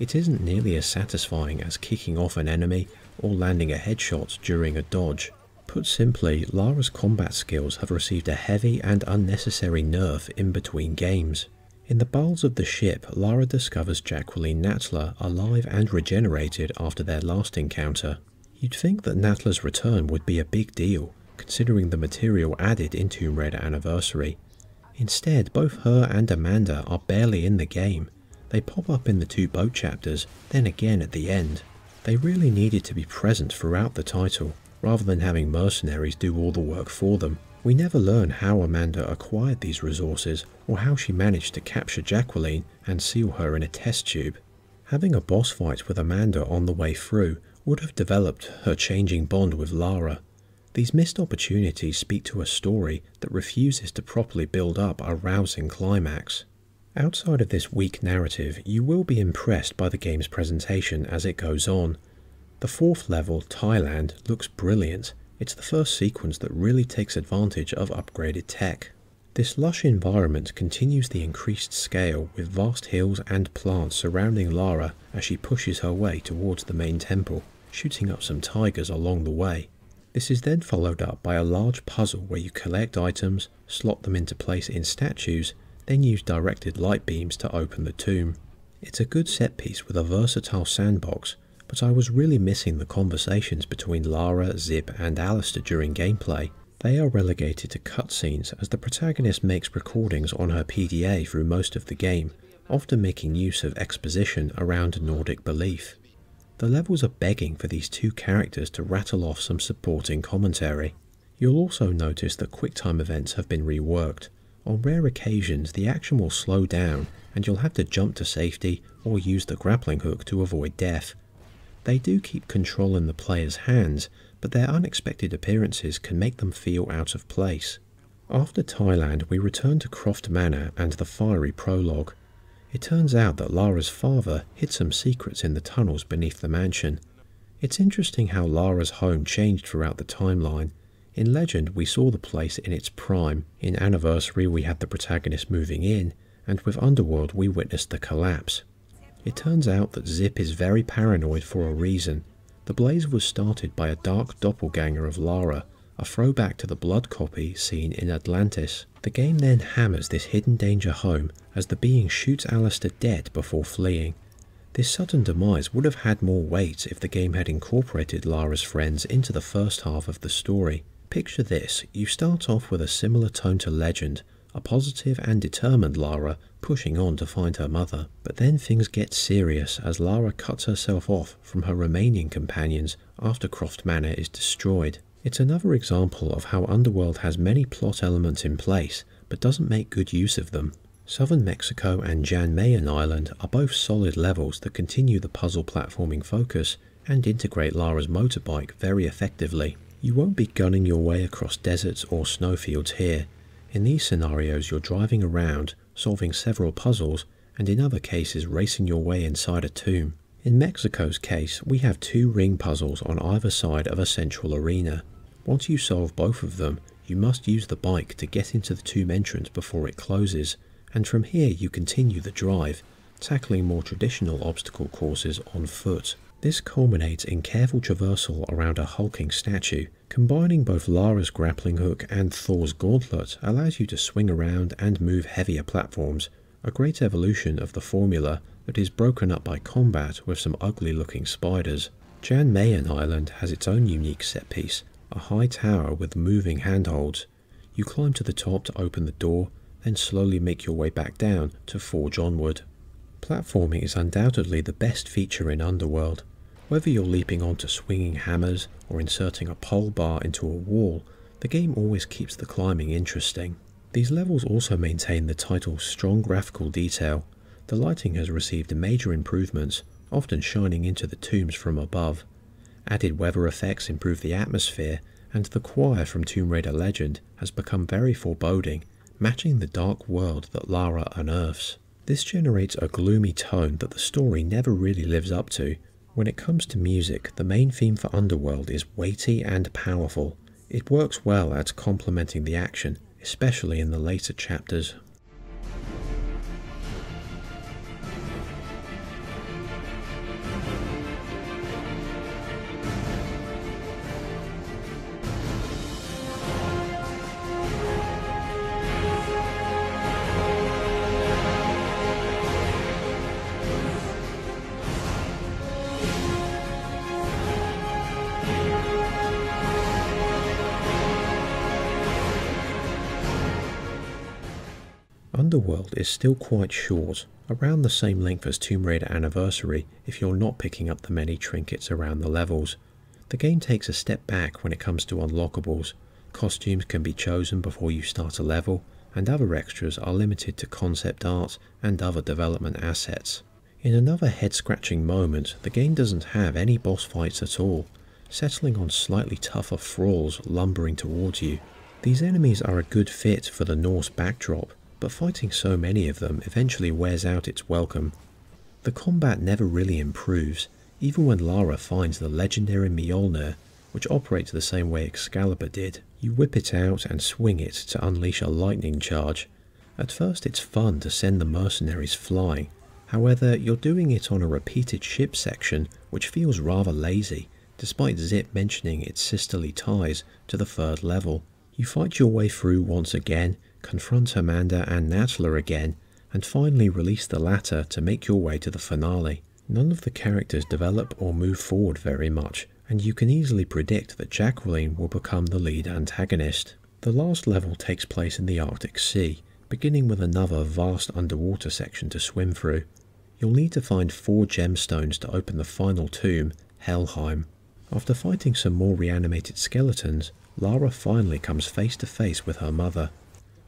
It isn't nearly as satisfying as kicking off an enemy or landing a headshot during a dodge. Put simply, Lara's combat skills have received a heavy and unnecessary nerf in between games. In the bowels of the ship, Lara discovers Jacqueline Natler alive and regenerated after their last encounter. You'd think that Natler's return would be a big deal, considering the material added in Tomb Raider Anniversary. Instead, both her and Amanda are barely in the game. They pop up in the 2 boat chapters, then again at the end. They really needed to be present throughout the title, rather than having mercenaries do all the work for them. We never learn how Amanda acquired these resources, or how she managed to capture Jacqueline and seal her in a test tube. Having a boss fight with Amanda on the way through would have developed her changing bond with Lara. These missed opportunities speak to a story that refuses to properly build up a rousing climax. Outside of this weak narrative, you will be impressed by the game's presentation as it goes on. The 4th level, Thailand, looks brilliant. It's the first sequence that really takes advantage of upgraded tech. This lush environment continues the increased scale with vast hills and plants surrounding Lara as she pushes her way towards the main temple, shooting up some tigers along the way. This is then followed up by a large puzzle where you collect items, slot them into place in statues, then use directed light beams to open the tomb. It's a good set piece with a versatile sandbox, but I was really missing the conversations between Lara, Zip and Alistair during gameplay. They are relegated to cutscenes as the protagonist makes recordings on her PDA through most of the game, often making use of exposition around Nordic belief. The levels are begging for these 2 characters to rattle off some supporting commentary. You'll also notice that QuickTime events have been reworked. On rare occasions the action will slow down and you'll have to jump to safety or use the grappling hook to avoid death. They do keep control in the player's hands, but their unexpected appearances can make them feel out of place. After Thailand, we return to Croft Manor and the fiery prologue. It turns out that Lara's father hid some secrets in the tunnels beneath the mansion. It's interesting how Lara's home changed throughout the timeline. In Legend, we saw the place in its prime. In Anniversary, we had the protagonist moving in, and with Underworld, we witnessed the collapse. It turns out that Zip is very paranoid for a reason. The blaze was started by a dark doppelganger of Lara, a throwback to the blood copy seen in Atlantis. The game then hammers this hidden danger home as the being shoots Alistair dead before fleeing. This sudden demise would have had more weight if the game had incorporated Lara's friends into the first half of the story. Picture this, you start off with a similar tone to Legend, a positive and determined Lara pushing on to find her mother. But then things get serious as Lara cuts herself off from her remaining companions after Croft Manor is destroyed. It's another example of how Underworld has many plot elements in place, but doesn't make good use of them. Southern Mexico and Jan Mayen Island are both solid levels that continue the puzzle platforming focus and integrate Lara's motorbike very effectively. You won't be gunning your way across deserts or snowfields here. In these scenarios you're driving around, solving several puzzles, and in other cases racing your way inside a tomb. In Mexico's case, we have 2 ring puzzles on either side of a central arena. Once you solve both of them, you must use the bike to get into the tomb entrance before it closes, and from here you continue the drive, tackling more traditional obstacle courses on foot. This culminates in careful traversal around a hulking statue. Combining both Lara's grappling hook and Thor's gauntlet allows you to swing around and move heavier platforms, a great evolution of the formula that is broken up by combat with some ugly looking spiders. Jan Mayen Island has its own unique set piece, a high tower with moving handholds. You climb to the top to open the door, then slowly make your way back down to forge onward. Platforming is undoubtedly the best feature in Underworld. Whether you're leaping onto swinging hammers or inserting a pole bar into a wall, the game always keeps the climbing interesting. These levels also maintain the title's strong graphical detail. The lighting has received major improvements, often shining into the tombs from above. Added weather effects improve the atmosphere, and the choir from Tomb Raider Legend has become very foreboding, matching the dark world that Lara unearths. This generates a gloomy tone that the story never really lives up to. When it comes to music, the main theme for Underworld is weighty and powerful. It works well at complementing the action, especially in the later chapters. Underworld is still quite short, around the same length as Tomb Raider Anniversary if you're not picking up the many trinkets around the levels. The game takes a step back when it comes to unlockables. Costumes can be chosen before you start a level, and other extras are limited to concept art and other development assets. In another head-scratching moment, the game doesn't have any boss fights at all, settling on slightly tougher thralls lumbering towards you. These enemies are a good fit for the Norse backdrop, but fighting so many of them eventually wears out its welcome. The combat never really improves, even when Lara finds the legendary Mjolnir, which operates the same way Excalibur did. You whip it out and swing it to unleash a lightning charge. At first it's fun to send the mercenaries flying, however you're doing it on a repeated ship section which feels rather lazy, despite Zip mentioning its sisterly ties to the third level. You fight your way through once again, confront Amanda and Natla again, and finally release the latter to make your way to the finale. None of the characters develop or move forward very much, and you can easily predict that Jacqueline will become the lead antagonist. The last level takes place in the Arctic Sea, beginning with another vast underwater section to swim through. You'll need to find 4 gemstones to open the final tomb, Helheim. After fighting some more reanimated skeletons, Lara finally comes face to face with her mother.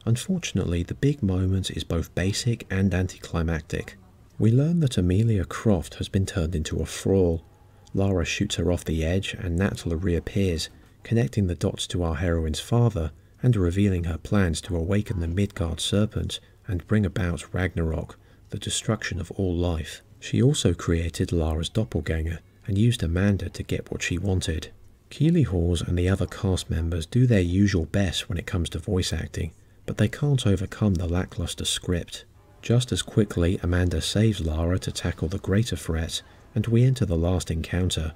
Unfortunately, the big moment is both basic and anticlimactic. We learn that Amelia Croft has been turned into a thrall. Lara shoots her off the edge and Natla reappears, connecting the dots to our heroine's father and revealing her plans to awaken the Midgard serpent and bring about Ragnarok, the destruction of all life. She also created Lara's doppelganger and used Amanda to get what she wanted. Keeley Hawes and the other cast members do their usual best when it comes to voice acting, but they can't overcome the lackluster script. Just as quickly, Amanda saves Lara to tackle the greater threat, and we enter the last encounter.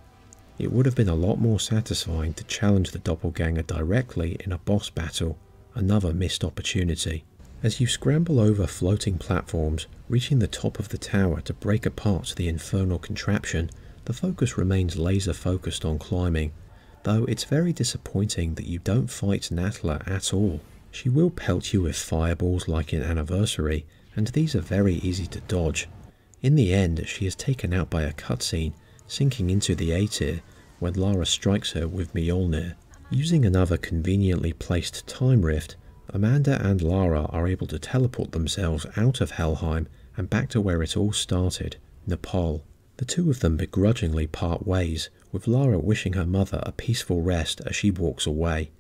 It would have been a lot more satisfying to challenge the doppelganger directly in a boss battle, another missed opportunity. As you scramble over floating platforms, reaching the top of the tower to break apart the infernal contraption, the focus remains laser focused on climbing, though it's very disappointing that you don't fight Natla at all. She will pelt you with fireballs like in Anniversary, and these are very easy to dodge. In the end, she is taken out by a cutscene, sinking into the A tier when Lara strikes her with Mjolnir. Using another conveniently placed time rift, Amanda and Lara are able to teleport themselves out of Helheim and back to where it all started, Nepal. The two of them begrudgingly part ways, with Lara wishing her mother a peaceful rest as she walks away.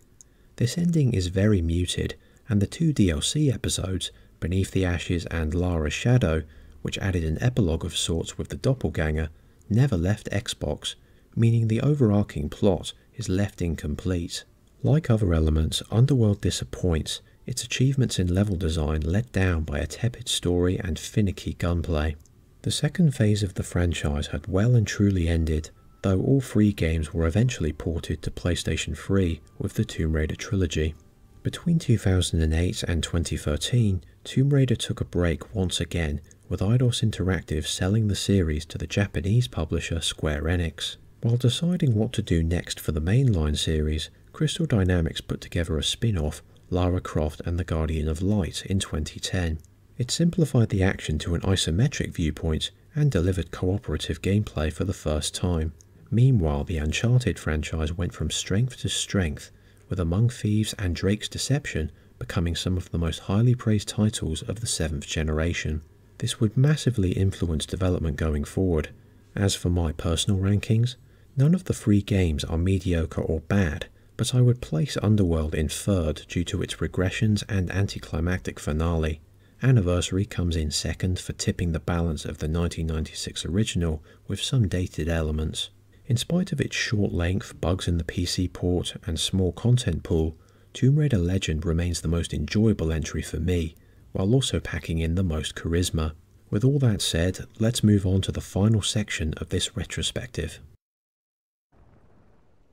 This ending is very muted, and the 2 DLC episodes, Beneath the Ashes and Lara's Shadow, which added an epilogue of sorts with the doppelganger, never left Xbox, meaning the overarching plot is left incomplete. Like other elements, Underworld disappoints, its achievements in level design let down by a tepid story and finicky gunplay. The second phase of the franchise had well and truly ended, though all 3 games were eventually ported to PlayStation 3 with the Tomb Raider Trilogy. Between 2008 and 2013, Tomb Raider took a break once again, with Eidos Interactive selling the series to the Japanese publisher Square Enix. While deciding what to do next for the mainline series, Crystal Dynamics put together a spin-off, Lara Croft and the Guardian of Light, in 2010. It simplified the action to an isometric viewpoint and delivered cooperative gameplay for the first time. Meanwhile, the Uncharted franchise went from strength to strength, with Among Thieves and Drake's Deception becoming some of the most highly praised titles of the 7th generation. This would massively influence development going forward. As for my personal rankings, none of the 3 games are mediocre or bad, but I would place Underworld in 3rd due to its regressions and anticlimactic finale. Anniversary comes in 2nd for tipping the balance of the 1996 original with some dated elements. In spite of its short length, bugs in the PC port and small content pool, Tomb Raider Legend remains the most enjoyable entry for me, while also packing in the most charisma. With all that said, let's move on to the final section of this retrospective.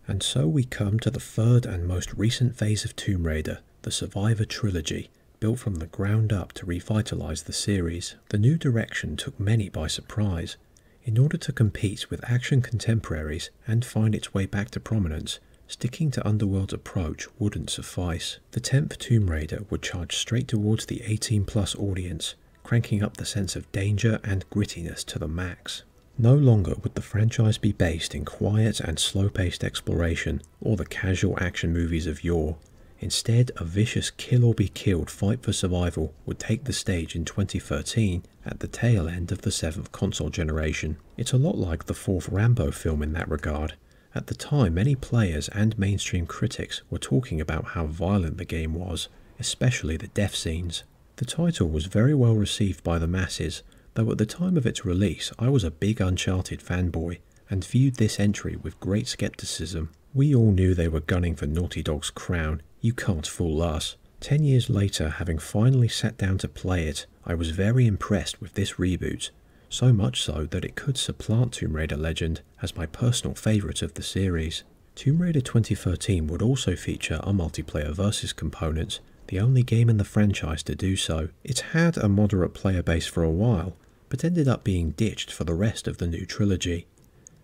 And so we come to the 3rd and most recent phase of Tomb Raider, the Survivor Trilogy, built from the ground up to revitalise the series. The new direction took many by surprise. In order to compete with action contemporaries and find its way back to prominence, sticking to Underworld's approach wouldn't suffice. The 10th Tomb Raider would charge straight towards the 18+ audience, cranking up the sense of danger and grittiness to the max. No longer would the franchise be based in quiet and slow-paced exploration or the casual action movies of yore. Instead, a vicious kill-or-be-killed fight for survival would take the stage in 2013 at the tail end of the 7th console generation. It's a lot like the 4th Rambo film in that regard. At the time, many players and mainstream critics were talking about how violent the game was, especially the death scenes. The title was very well received by the masses, though at the time of its release I was a big Uncharted fanboy and viewed this entry with great skepticism. We all knew they were gunning for Naughty Dog's crown, you can't fool us. 10 years later, having finally sat down to play it, I was very impressed with this reboot, so much so that it could supplant Tomb Raider Legend as my personal favourite of the series. Tomb Raider 2013 would also feature a multiplayer versus component, the only game in the franchise to do so. It had a moderate player base for a while, but ended up being ditched for the rest of the new trilogy.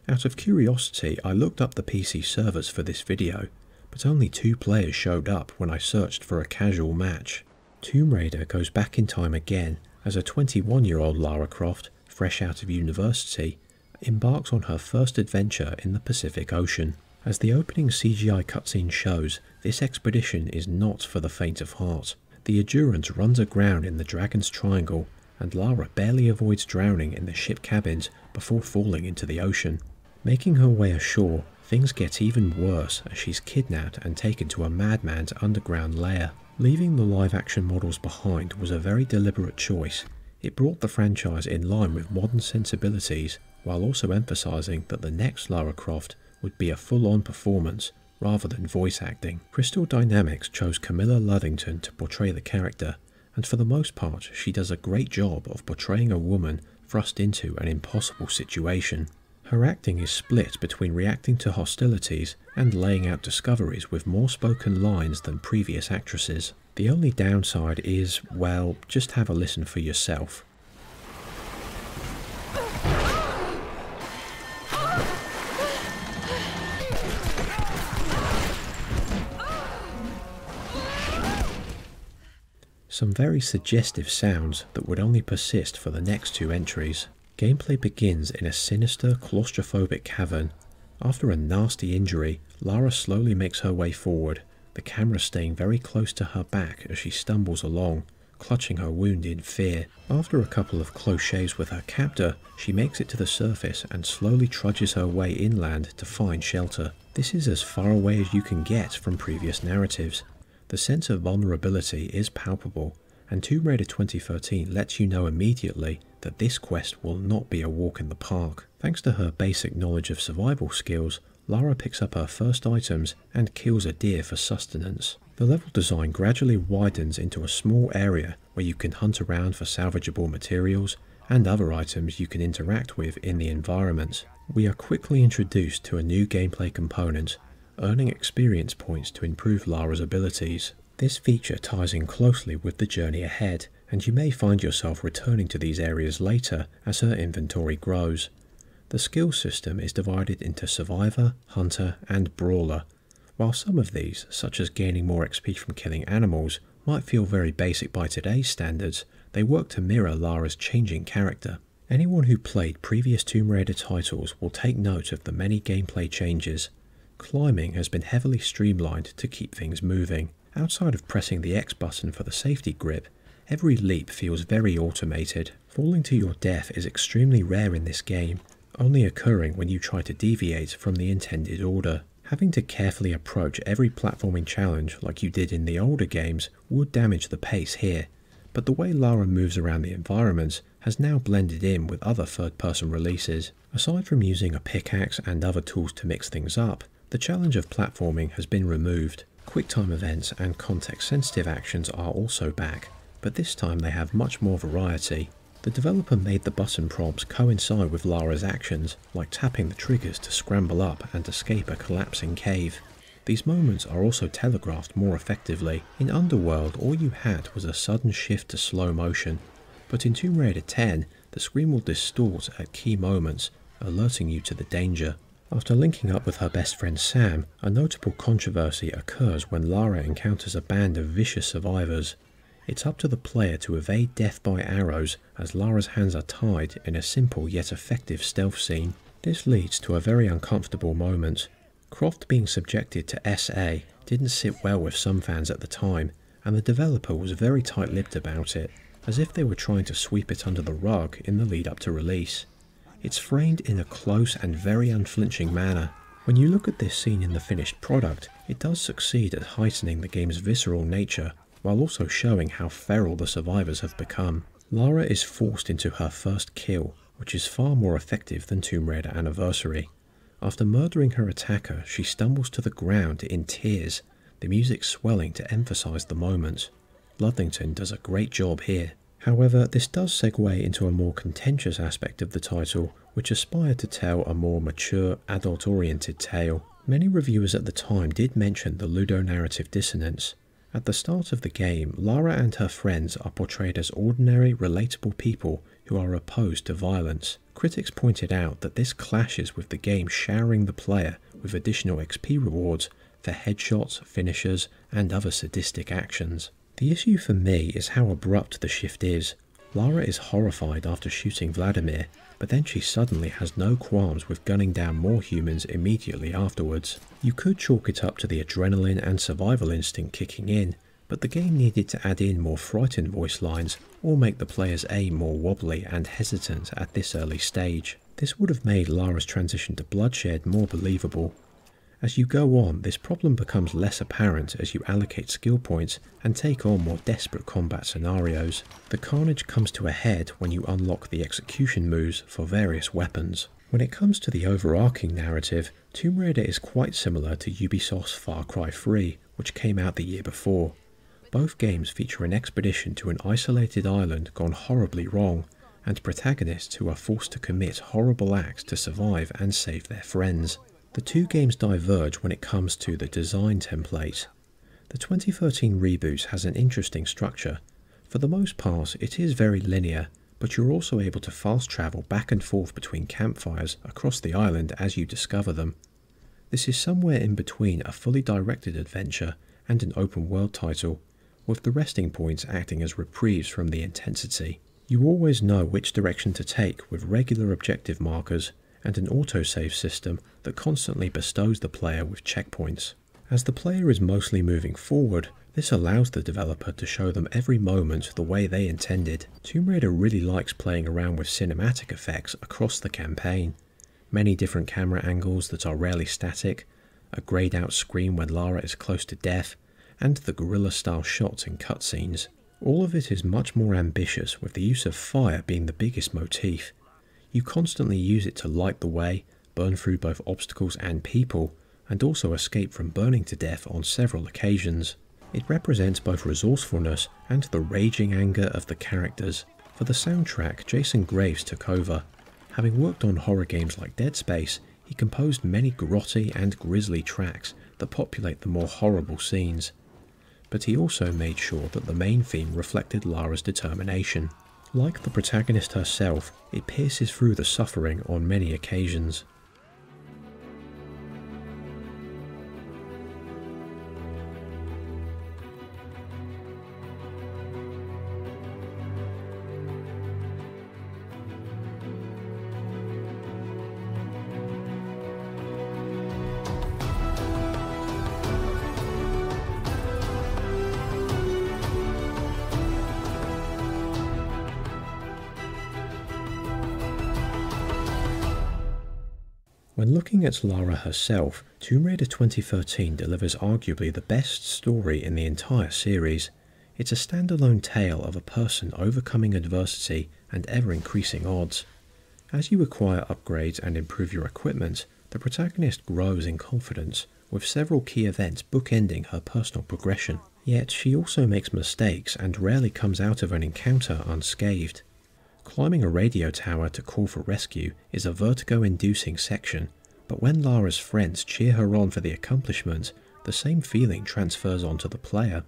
Out of curiosity, I looked up the PC servers for this video, but only 2 players showed up when I searched for a casual match. Tomb Raider goes back in time again as a 21-year-old Lara Croft, fresh out of university, embarks on her first adventure in the Pacific Ocean. As the opening CGI cutscene shows, this expedition is not for the faint of heart. The Endurance runs aground in the Dragon's Triangle, and Lara barely avoids drowning in the ship cabins before falling into the ocean. Making her way ashore, things get even worse as she's kidnapped and taken to a madman's underground lair. Leaving the live-action models behind was a very deliberate choice. It brought the franchise in line with modern sensibilities, while also emphasising that the next Lara Croft would be a full-on performance rather than voice acting. Crystal Dynamics chose Camilla Luddington to portray the character, and for the most part she does a great job of portraying a woman thrust into an impossible situation. Her acting is split between reacting to hostilities and laying out discoveries with more spoken lines than previous actresses. The only downside is, well, just have a listen for yourself. Some very suggestive sounds that would only persist for the next 2 entries. Gameplay begins in a sinister, claustrophobic cavern. After a nasty injury, Lara slowly makes her way forward, the camera staying very close to her back as she stumbles along, clutching her wound in fear. After a couple of close shaves with her captor, she makes it to the surface and slowly trudges her way inland to find shelter. This is as far away as you can get from previous narratives. The sense of vulnerability is palpable, and Tomb Raider 2013 lets you know immediately that this quest will not be a walk in the park. Thanks to her basic knowledge of survival skills, Lara picks up her first items and kills a deer for sustenance. The level design gradually widens into a small area where you can hunt around for salvageable materials and other items you can interact with in the environment. We are quickly introduced to a new gameplay component, earning experience points to improve Lara's abilities. This feature ties in closely with the journey ahead, and you may find yourself returning to these areas later as her inventory grows. The skill system is divided into Survivor, Hunter, and Brawler. While some of these, such as gaining more XP from killing animals, might feel very basic by today's standards, they work to mirror Lara's changing character. Anyone who played previous Tomb Raider titles will take note of the many gameplay changes. Climbing has been heavily streamlined to keep things moving. Outside of pressing the X button for the safety grip, every leap feels very automated. Falling to your death is extremely rare in this game, only occurring when you try to deviate from the intended order. Having to carefully approach every platforming challenge like you did in the older games would damage the pace here, but the way Lara moves around the environments has now blended in with other third-person releases. Aside from using a pickaxe and other tools to mix things up, the challenge of platforming has been removed. QuickTime events and context-sensitive actions are also back, but this time they have much more variety. The developer made the button prompts coincide with Lara's actions, like tapping the triggers to scramble up and escape a collapsing cave. These moments are also telegraphed more effectively. In Underworld, all you had was a sudden shift to slow motion, but in Tomb Raider 10, the screen will distort at key moments, alerting you to the danger. After linking up with her best friend Sam, a notable controversy occurs when Lara encounters a band of vicious survivors. It's up to the player to evade death by arrows as Lara's hands are tied in a simple yet effective stealth scene. This leads to a very uncomfortable moment. Croft being subjected to SA didn't sit well with some fans at the time, and the developer was very tight-lipped about it, as if they were trying to sweep it under the rug in the lead up to release. It's framed in a close and very unflinching manner. When you look at this scene in the finished product, it does succeed at heightening the game's visceral nature, while also showing how feral the survivors have become. Lara is forced into her first kill, which is far more effective than Tomb Raider Anniversary. After murdering her attacker, she stumbles to the ground in tears, the music swelling to emphasise the moment. Ludington does a great job here. However, this does segue into a more contentious aspect of the title, which aspired to tell a more mature, adult-oriented tale. Many reviewers at the time did mention the ludonarrative dissonance. At the start of the game, Lara and her friends are portrayed as ordinary, relatable people who are opposed to violence. Critics pointed out that this clashes with the game showering the player with additional XP rewards for headshots, finishers, and other sadistic actions. The issue for me is how abrupt the shift is. Lara is horrified after shooting Vladimir, but then she suddenly has no qualms with gunning down more humans immediately afterwards. You could chalk it up to the adrenaline and survival instinct kicking in, but the game needed to add in more frightened voice lines or make the player's aim more wobbly and hesitant at this early stage. This would have made Lara's transition to bloodshed more believable. As you go on, this problem becomes less apparent as you allocate skill points and take on more desperate combat scenarios. The carnage comes to a head when you unlock the execution moves for various weapons. When it comes to the overarching narrative, Tomb Raider is quite similar to Ubisoft's Far Cry 3, which came out the year before. Both games feature an expedition to an isolated island gone horribly wrong, and protagonists who are forced to commit horrible acts to survive and save their friends. The two games diverge when it comes to the design template. The 2013 Reboot has an interesting structure. For the most part, it is very linear, but you're also able to fast travel back and forth between campfires across the island as you discover them. This is somewhere in between a fully directed adventure and an open world title, with the resting points acting as reprieves from the intensity. You always know which direction to take with regular objective markers, and an autosave system that constantly bestows the player with checkpoints. As the player is mostly moving forward, this allows the developer to show them every moment the way they intended. Tomb Raider really likes playing around with cinematic effects across the campaign. Many different camera angles that are rarely static, a greyed out screen when Lara is close to death, and the guerrilla-style shots in cutscenes. All of it is much more ambitious, with the use of fire being the biggest motif. You constantly use it to light the way, burn through both obstacles and people, and also escape from burning to death on several occasions. It represents both resourcefulness and the raging anger of the characters. For the soundtrack, Jason Graves took over. Having worked on horror games like Dead Space, he composed many grotty and grisly tracks that populate the more horrible scenes. But he also made sure that the main theme reflected Lara's determination. Like the protagonist herself, it pierces through the suffering on many occasions. When looking at Lara herself, Tomb Raider 2013 delivers arguably the best story in the entire series. It's a standalone tale of a person overcoming adversity and ever-increasing odds. As you acquire upgrades and improve your equipment, the protagonist grows in confidence, with several key events bookending her personal progression. Yet she also makes mistakes and rarely comes out of an encounter unscathed. Climbing a radio tower to call for rescue is a vertigo-inducing section, but when Lara's friends cheer her on for the accomplishment, the same feeling transfers onto the player.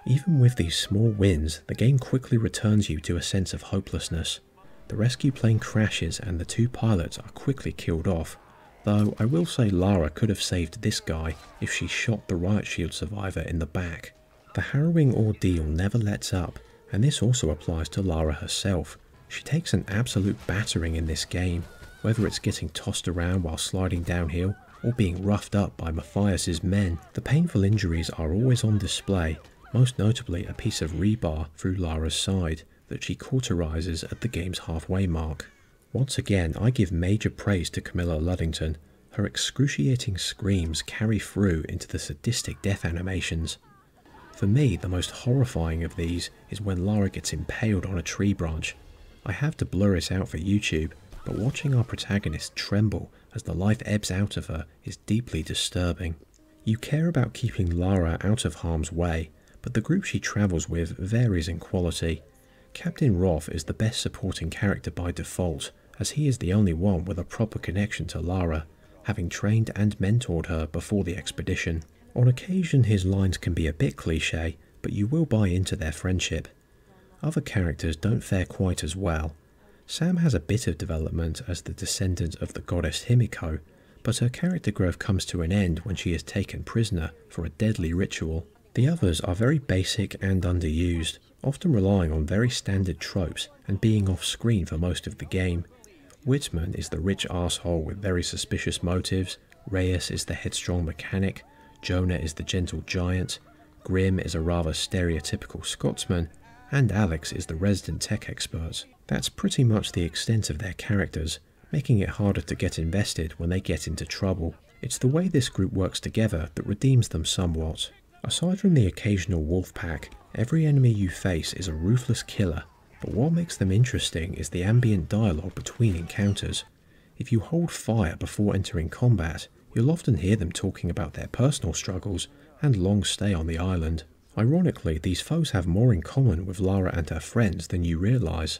Even with these small wins, the game quickly returns you to a sense of hopelessness. The rescue plane crashes and the two pilots are quickly killed off, though I will say Lara could have saved this guy if she shot the riot shield survivor in the back. The harrowing ordeal never lets up, and this also applies to Lara herself. She takes an absolute battering in this game, whether it's getting tossed around while sliding downhill or being roughed up by Matthias's men. The painful injuries are always on display, most notably a piece of rebar through Lara's side that she cauterizes at the game's halfway mark. Once again, I give major praise to Camilla Luddington. Her excruciating screams carry through into the sadistic death animations. For me, the most horrifying of these is when Lara gets impaled on a tree branch. I have to blur it out for YouTube, but watching our protagonist tremble as the life ebbs out of her is deeply disturbing. You care about keeping Lara out of harm's way, but the group she travels with varies in quality. Captain Roth is the best supporting character by default, as he is the only one with a proper connection to Lara, having trained and mentored her before the expedition. On occasion his lines can be a bit cliché, but you will buy into their friendship. Other characters don't fare quite as well. Sam has a bit of development as the descendant of the goddess Himiko, but her character growth comes to an end when she is taken prisoner for a deadly ritual. The others are very basic and underused, often relying on very standard tropes and being off-screen for most of the game. Whitman is the rich arsehole with very suspicious motives, Reyes is the headstrong mechanic, Jonah is the gentle giant, Grimm is a rather stereotypical Scotsman, and Alex is the resident tech expert. That's pretty much the extent of their characters, making it harder to get invested when they get into trouble. It's the way this group works together that redeems them somewhat. Aside from the occasional wolf pack, every enemy you face is a ruthless killer, but what makes them interesting is the ambient dialogue between encounters. If you hold fire before entering combat, you'll often hear them talking about their personal struggles and long stay on the island. Ironically, these foes have more in common with Lara and her friends than you realise.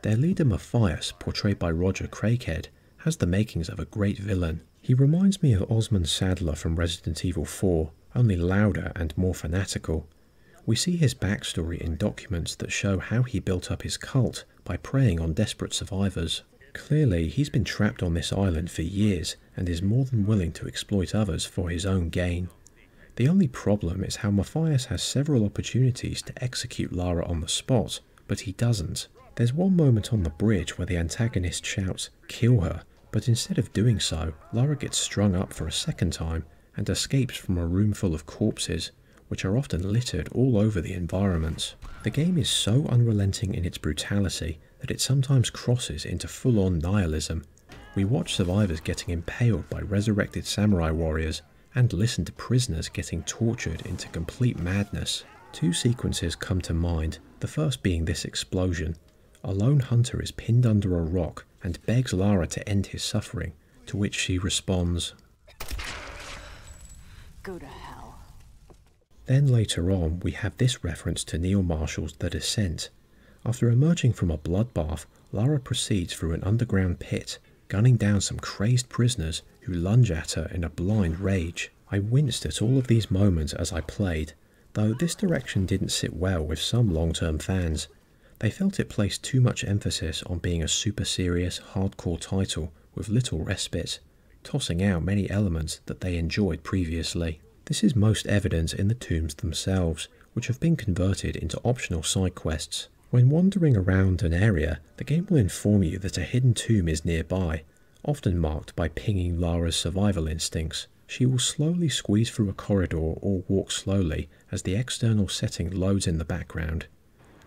Their leader Matthias, portrayed by Roger Craighead, has the makings of a great villain. He reminds me of Osmond Sadler from Resident Evil 4, only louder and more fanatical. We see his backstory in documents that show how he built up his cult by preying on desperate survivors. Clearly, he's been trapped on this island for years and is more than willing to exploit others for his own gain. The only problem is how Matthias has several opportunities to execute Lara on the spot, but he doesn't. There's one moment on the bridge where the antagonist shouts, "Kill her," but instead of doing so, Lara gets strung up for a second time and escapes from a room full of corpses, which are often littered all over the environment. The game is so unrelenting in its brutality that it sometimes crosses into full-on nihilism. We watch survivors getting impaled by resurrected samurai warriors and listen to prisoners getting tortured into complete madness. Two sequences come to mind, the first being this explosion. A lone hunter is pinned under a rock and begs Lara to end his suffering, to which she responds, "Go to hell." Then later on we have this reference to Neil Marshall's The Descent. After emerging from a bloodbath, Lara proceeds through an underground pit, gunning down some crazed prisoners who lunge at her in a blind rage. I winced at all of these moments as I played, though this direction didn't sit well with some long-term fans. They felt it placed too much emphasis on being a super serious, hardcore title with little respite, tossing out many elements that they enjoyed previously. This is most evident in the tombs themselves, which have been converted into optional side quests. When wandering around an area, the game will inform you that a hidden tomb is nearby, often marked by pinging Lara's survival instincts. She will slowly squeeze through a corridor or walk slowly as the external setting loads in the background.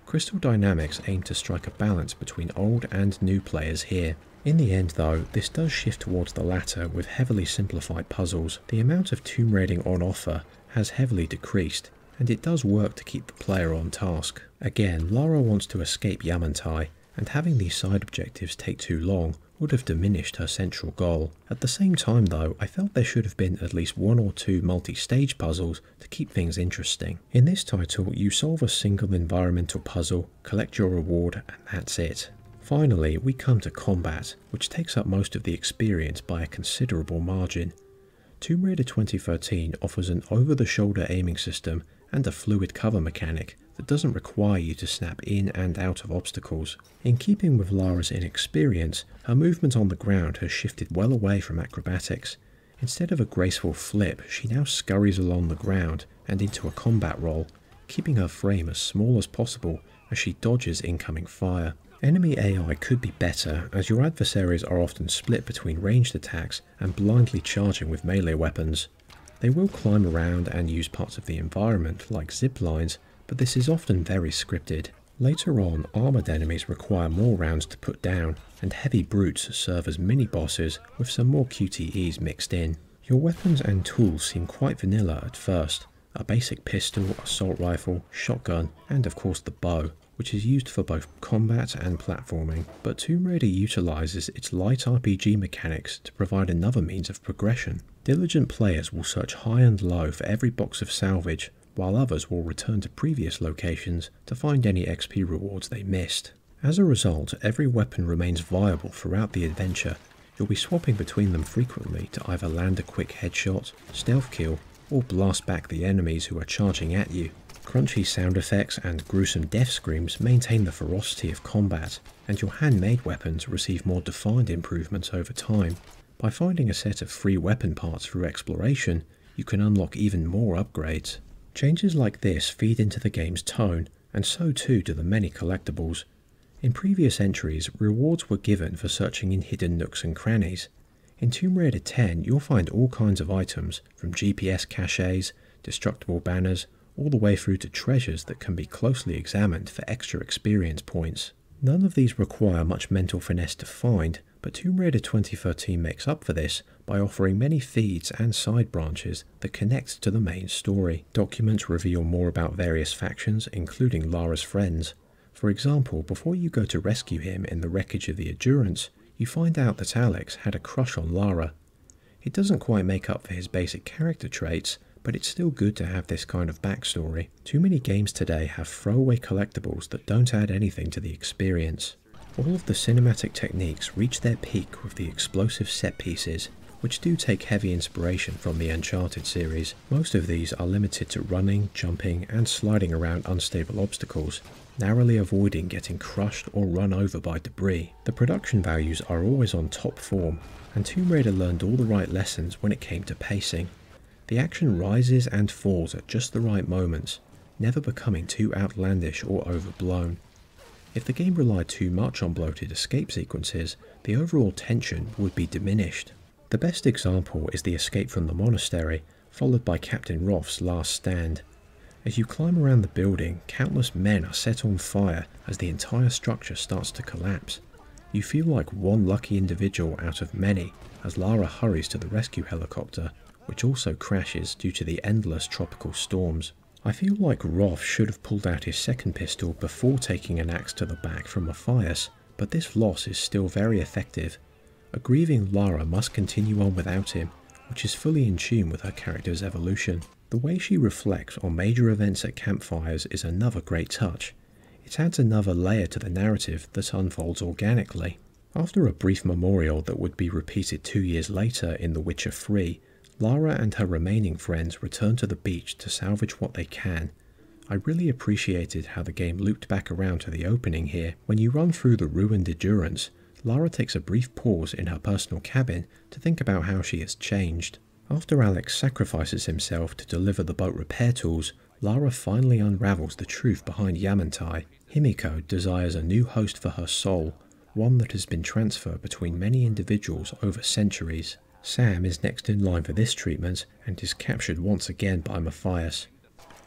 Crystal Dynamics aim to strike a balance between old and new players here. In the end though, this does shift towards the latter with heavily simplified puzzles. The amount of tomb raiding on offer has heavily decreased, and it does work to keep the player on task. Again, Lara wants to escape Yamantau, and having these side objectives take too long would have diminished her central goal. At the same time though, I felt there should have been at least one or two multi-stage puzzles to keep things interesting. In this title, you solve a single environmental puzzle, collect your reward, and that's it. Finally, we come to combat, which takes up most of the experience by a considerable margin. Tomb Raider 2013 offers an over-the-shoulder aiming system and a fluid cover mechanic that doesn't require you to snap in and out of obstacles. In keeping with Lara's inexperience, her movement on the ground has shifted well away from acrobatics. Instead of a graceful flip, she now scurries along the ground and into a combat roll, keeping her frame as small as possible as she dodges incoming fire. Enemy AI could be better, as your adversaries are often split between ranged attacks and blindly charging with melee weapons. They will climb around and use parts of the environment like zip lines, but this is often very scripted. Later on, armoured enemies require more rounds to put down, and heavy brutes serve as mini-bosses with some more QTEs mixed in. Your weapons and tools seem quite vanilla at first. A basic pistol, assault rifle, shotgun, and of course the bow, which is used for both combat and platforming. But Tomb Raider utilises its light RPG mechanics to provide another means of progression. Diligent players will search high and low for every box of salvage, while others will return to previous locations to find any XP rewards they missed. As a result, every weapon remains viable throughout the adventure. You'll be swapping between them frequently to either land a quick headshot, stealth kill, or blast back the enemies who are charging at you. Crunchy sound effects and gruesome death screams maintain the ferocity of combat, and your handmade weapons receive more defined improvements over time. By finding a set of free weapon parts through exploration, you can unlock even more upgrades. Changes like this feed into the game's tone, and so too do the many collectibles. In previous entries, rewards were given for searching in hidden nooks and crannies. In Tomb Raider 10, you'll find all kinds of items, from GPS caches, destructible banners, all the way through to treasures that can be closely examined for extra experience points. None of these require much mental finesse to find, but Tomb Raider 2013 makes up for this by offering many feeds and side branches that connect to the main story. Documents reveal more about various factions, including Lara's friends. For example, before you go to rescue him in the wreckage of the Endurance, you find out that Alex had a crush on Lara. It doesn't quite make up for his basic character traits, but it's still good to have this kind of backstory. Too many games today have throwaway collectibles that don't add anything to the experience. All of the cinematic techniques reach their peak with the explosive set pieces, which do take heavy inspiration from the Uncharted series. Most of these are limited to running, jumping, and sliding around unstable obstacles, narrowly avoiding getting crushed or run over by debris. The production values are always on top form, and Tomb Raider learned all the right lessons when it came to pacing. The action rises and falls at just the right moments, never becoming too outlandish or overblown. If the game relied too much on bloated escape sequences, the overall tension would be diminished. The best example is the escape from the monastery, followed by Captain Roth's last stand. As you climb around the building, countless men are set on fire as the entire structure starts to collapse. You feel like one lucky individual out of many as Lara hurries to the rescue helicopter, which also crashes due to the endless tropical storms. I feel like Roth should have pulled out his second pistol before taking an axe to the back from Matthias, but this loss is still very effective. A grieving Lara must continue on without him, which is fully in tune with her character's evolution. The way she reflects on major events at campfires is another great touch. It adds another layer to the narrative that unfolds organically. After a brief memorial that would be repeated 2 years later in The Witcher 3, Lara and her remaining friends return to the beach to salvage what they can. I really appreciated how the game looped back around to the opening here. When you run through the ruined Endurance, Lara takes a brief pause in her personal cabin to think about how she has changed. After Alex sacrifices himself to deliver the boat repair tools, Lara finally unravels the truth behind Yamantei. Himiko desires a new host for her soul, one that has been transferred between many individuals over centuries. Sam is next in line for this treatment and is captured once again by Matthias.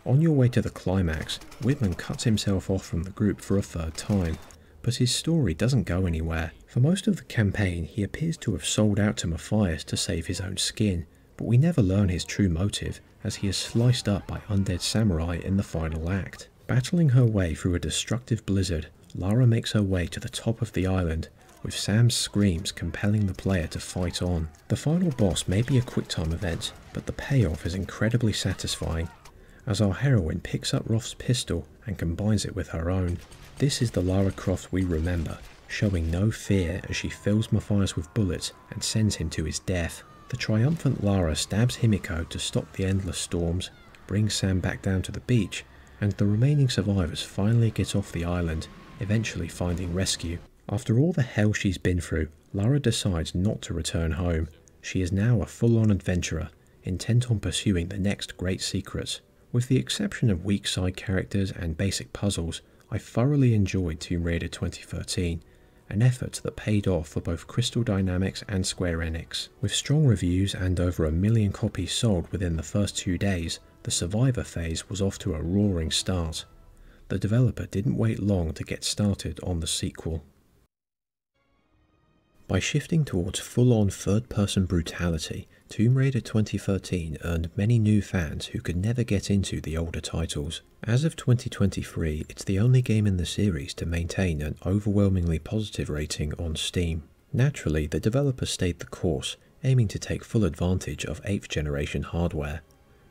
On your way to the climax, Whitman cuts himself off from the group for a third time, but his story doesn't go anywhere. For most of the campaign, he appears to have sold out to Matthias to save his own skin, but we never learn his true motive as he is sliced up by undead samurai in the final act. Battling her way through a destructive blizzard, Lara makes her way to the top of the island, with Sam's screams compelling the player to fight on. The final boss may be a quick-time event, but the payoff is incredibly satisfying, as our heroine picks up Roth's pistol and combines it with her own. This is the Lara Croft we remember, showing no fear as she fills Matthias with bullets and sends him to his death. The triumphant Lara stabs Himiko to stop the endless storms, brings Sam back down to the beach, and the remaining survivors finally get off the island, eventually finding rescue. After all the hell she's been through, Lara decides not to return home. She is now a full-on adventurer, intent on pursuing the next great secrets. With the exception of weak side characters and basic puzzles, I thoroughly enjoyed Tomb Raider 2013, an effort that paid off for both Crystal Dynamics and Square Enix. With strong reviews and over 1 million copies sold within the first 2 days, the Survivor phase was off to a roaring start. The developer didn't wait long to get started on the sequel. By shifting towards full-on third-person brutality, Tomb Raider 2013 earned many new fans who could never get into the older titles. As of 2023, it's the only game in the series to maintain an overwhelmingly positive rating on Steam. Naturally, the developer stayed the course, aiming to take full advantage of 8th generation hardware.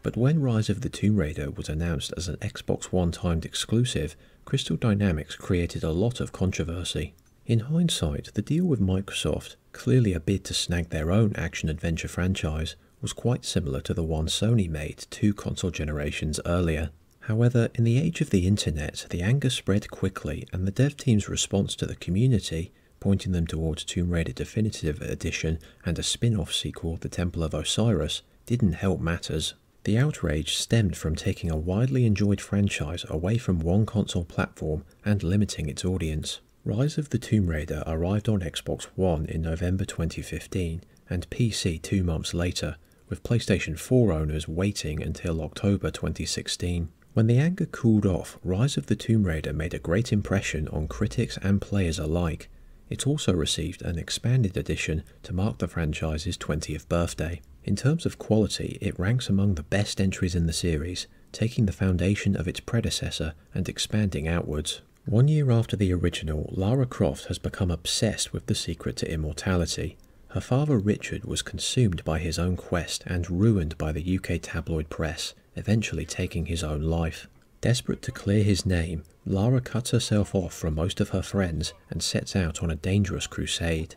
But when Rise of the Tomb Raider was announced as an Xbox One timed exclusive, Crystal Dynamics created a lot of controversy. In hindsight, the deal with Microsoft, clearly a bid to snag their own action-adventure franchise, was quite similar to the one Sony made 2 console generations earlier. However, in the age of the internet, the anger spread quickly, and the dev team's response to the community, pointing them towards Tomb Raider Definitive Edition and a spin-off sequel, The Temple of Osiris, didn't help matters. The outrage stemmed from taking a widely enjoyed franchise away from one console platform and limiting its audience. Rise of the Tomb Raider arrived on Xbox One in November 2015 and PC 2 months later, with PlayStation 4 owners waiting until October 2016. When the anger cooled off, Rise of the Tomb Raider made a great impression on critics and players alike. It also received an expanded edition to mark the franchise's 20th birthday. In terms of quality, it ranks among the best entries in the series, taking the foundation of its predecessor and expanding outwards. 1 year after the original, Lara Croft has become obsessed with the secret to immortality. Her father Richard was consumed by his own quest and ruined by the UK tabloid press, eventually taking his own life. Desperate to clear his name, Lara cuts herself off from most of her friends and sets out on a dangerous crusade.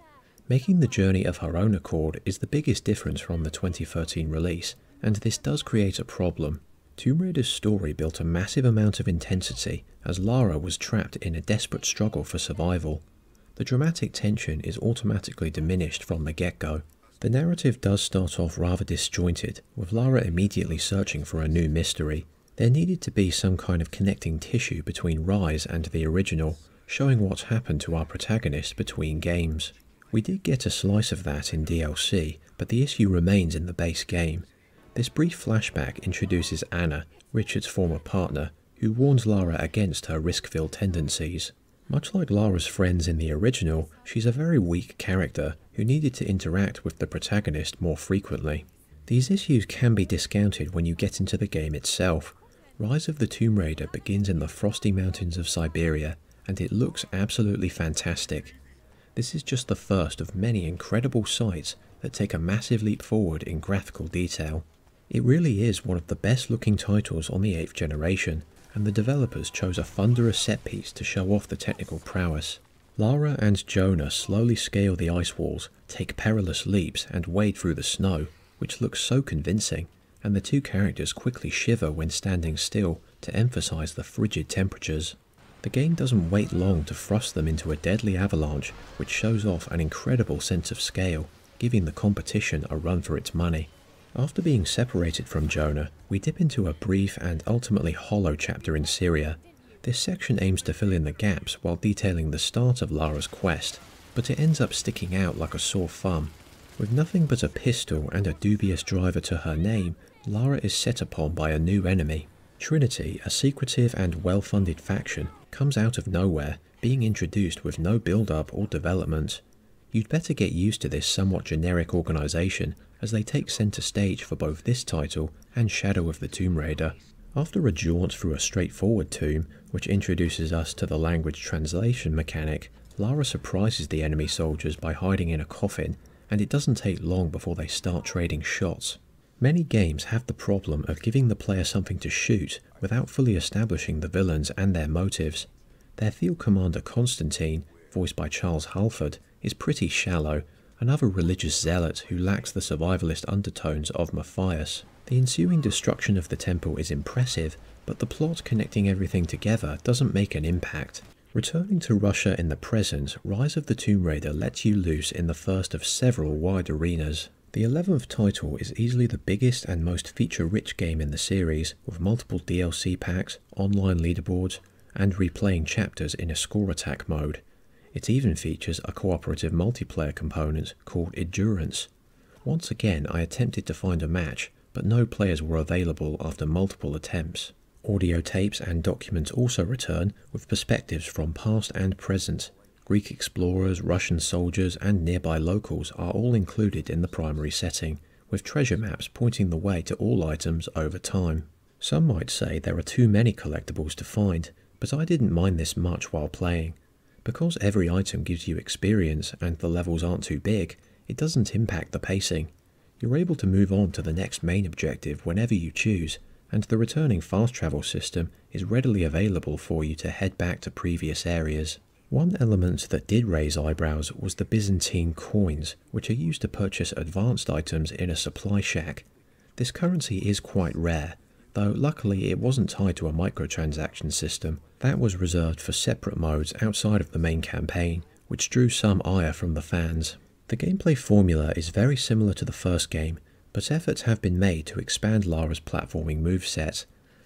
Making the journey of her own accord is the biggest difference from the 2013 release, and this does create a problem. Tomb Raider's story built a massive amount of intensity as Lara was trapped in a desperate struggle for survival. The dramatic tension is automatically diminished from the get-go. The narrative does start off rather disjointed, with Lara immediately searching for a new mystery. There needed to be some kind of connecting tissue between Rise and the original, showing what's happened to our protagonist between games. We did get a slice of that in DLC, but the issue remains in the base game. This brief flashback introduces Anna, Richard's former partner, who warns Lara against her risk-filled tendencies. Much like Lara's friends in the original, she's a very weak character who needed to interact with the protagonist more frequently. These issues can be discounted when you get into the game itself. Rise of the Tomb Raider begins in the frosty mountains of Siberia, and it looks absolutely fantastic. This is just the first of many incredible sights that take a massive leap forward in graphical detail. It really is one of the best looking titles on the 8th generation, and the developers chose a thunderous set piece to show off the technical prowess. Lara and Jonah slowly scale the ice walls, take perilous leaps and wade through the snow, which looks so convincing, and the two characters quickly shiver when standing still to emphasize the frigid temperatures. The game doesn't wait long to thrust them into a deadly avalanche, which shows off an incredible sense of scale, giving the competition a run for its money. After being separated from Jonah, we dip into a brief and ultimately hollow chapter in Syria. This section aims to fill in the gaps while detailing the start of Lara's quest, but it ends up sticking out like a sore thumb. With nothing but a pistol and a dubious driver to her name, Lara is set upon by a new enemy. Trinity, a secretive and well-funded faction, comes out of nowhere, being introduced with no build-up or development. You'd better get used to this somewhat generic organisation, as they take centre stage for both this title and Shadow of the Tomb Raider. After a jaunt through a straightforward tomb, which introduces us to the language translation mechanic, Lara surprises the enemy soldiers by hiding in a coffin, and it doesn't take long before they start trading shots. Many games have the problem of giving the player something to shoot without fully establishing the villains and their motives. Their field commander Constantine, voiced by Charles Halford, is pretty shallow, another religious zealot who lacks the survivalist undertones of Matthias. The ensuing destruction of the temple is impressive, but the plot connecting everything together doesn't make an impact. Returning to Russia in the present, Rise of the Tomb Raider lets you loose in the first of several wide arenas. The 11th title is easily the biggest and most feature-rich game in the series, with multiple DLC packs, online leaderboards, and replaying chapters in a score attack mode. It even features a cooperative multiplayer component called Endurance. Once again, I attempted to find a match, but no players were available after multiple attempts. Audio tapes and documents also return, with perspectives from past and present. Greek explorers, Russian soldiers, and nearby locals are all included in the primary setting, with treasure maps pointing the way to all items over time. Some might say there are too many collectibles to find, but I didn't mind this much while playing. Because every item gives you experience and the levels aren't too big, it doesn't impact the pacing. You're able to move on to the next main objective whenever you choose, and the returning fast travel system is readily available for you to head back to previous areas. One element that did raise eyebrows was the Byzantine coins, which are used to purchase advanced items in a supply shack. This currency is quite rare, though luckily it wasn't tied to a microtransaction system. That was reserved for separate modes outside of the main campaign, which drew some ire from the fans. The gameplay formula is very similar to the first game, but efforts have been made to expand Lara's platforming moveset.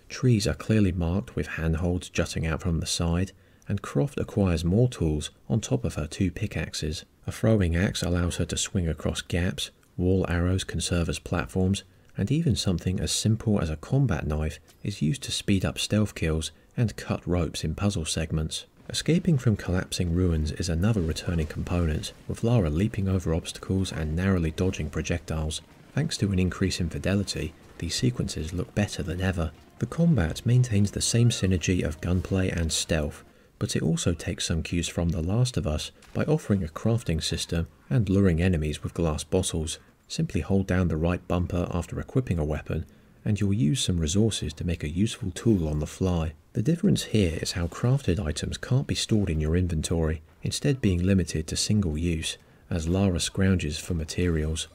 Trees are clearly marked with handholds jutting out from the side, and Croft acquires more tools on top of her 2 pickaxes. A throwing axe allows her to swing across gaps, wall arrows can serve as platforms, and even something as simple as a combat knife is used to speed up stealth kills and cut ropes in puzzle segments. Escaping from collapsing ruins is another returning component, with Lara leaping over obstacles and narrowly dodging projectiles. Thanks to an increase in fidelity, these sequences look better than ever. The combat maintains the same synergy of gunplay and stealth, but it also takes some cues from The Last of Us by offering a crafting system and luring enemies with glass bottles. Simply hold down the right bumper after equipping a weapon, and you'll use some resources to make a useful tool on the fly. The difference here is how crafted items can't be stored in your inventory, instead being limited to single use, as Lara scrounges for materials.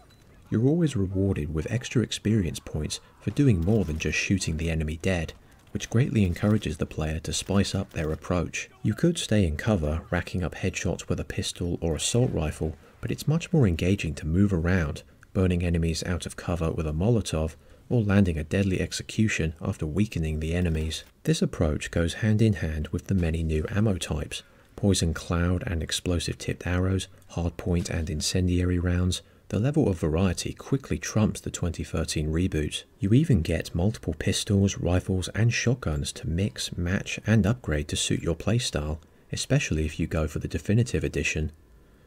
You're always rewarded with extra experience points for doing more than just shooting the enemy dead, which greatly encourages the player to spice up their approach. You could stay in cover, racking up headshots with a pistol or assault rifle, but it's much more engaging to move around, burning enemies out of cover with a Molotov, or landing a deadly execution after weakening the enemies. This approach goes hand in hand with the many new ammo types: poison cloud and explosive tipped arrows, hardpoint and incendiary rounds. The level of variety quickly trumps the 2013 reboot. You even get multiple pistols, rifles and shotguns to mix, match and upgrade to suit your playstyle, especially if you go for the definitive edition.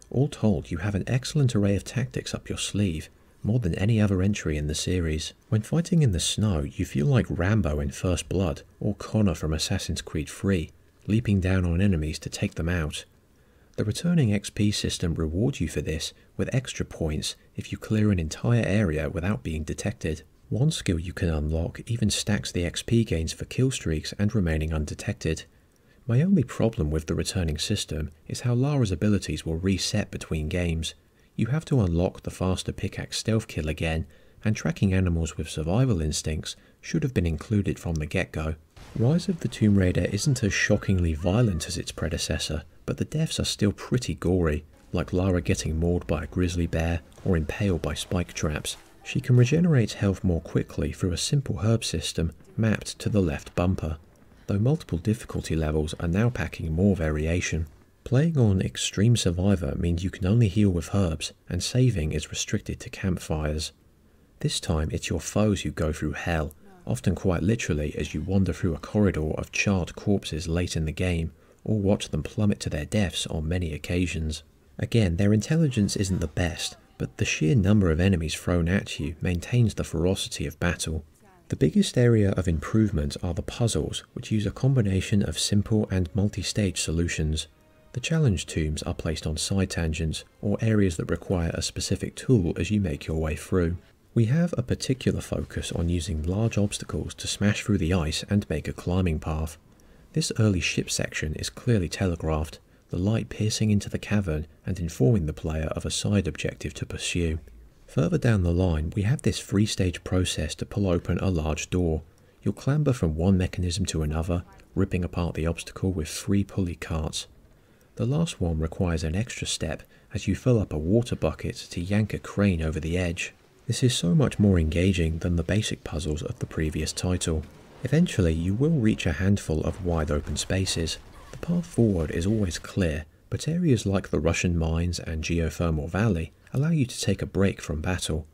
All told, you have an excellent array of tactics up your sleeve, more than any other entry in the series. When fighting in the snow, you feel like Rambo in First Blood or Connor from Assassin's Creed 3, leaping down on enemies to take them out. The returning XP system rewards you for this with extra points if you clear an entire area without being detected. One skill you can unlock even stacks the XP gains for kill streaks and remaining undetected. My only problem with the returning system is how Lara's abilities will reset between games. You have to unlock the faster pickaxe stealth kill again, and tracking animals with survival instincts should have been included from the get-go. Rise of the Tomb Raider isn't as shockingly violent as its predecessor, but the deaths are still pretty gory, like Lara getting mauled by a grizzly bear or impaled by spike traps. She can regenerate health more quickly through a simple herb system mapped to the left bumper, though multiple difficulty levels are now packing more variation. Playing on Extreme Survivor means you can only heal with herbs, and saving is restricted to campfires. This time it's your foes who go through hell, often quite literally as you wander through a corridor of charred corpses late in the game, or watch them plummet to their deaths on many occasions. Again, their intelligence isn't the best, but the sheer number of enemies thrown at you maintains the ferocity of battle. The biggest area of improvement are the puzzles, which use a combination of simple and multi-stage solutions. The challenge tombs are placed on side tangents, or areas that require a specific tool as you make your way through. We have a particular focus on using large obstacles to smash through the ice and make a climbing path. This early ship section is clearly telegraphed, the light piercing into the cavern and informing the player of a side objective to pursue. Further down the line, we have this 3-stage process to pull open a large door. You'll clamber from one mechanism to another, ripping apart the obstacle with 3 pulley carts. The last one requires an extra step as you fill up a water bucket to yank a crane over the edge. This is so much more engaging than the basic puzzles of the previous title. Eventually, you will reach a handful of wide open spaces. The path forward is always clear, but areas like the Russian mines and geothermal valley allow you to take a break from battle.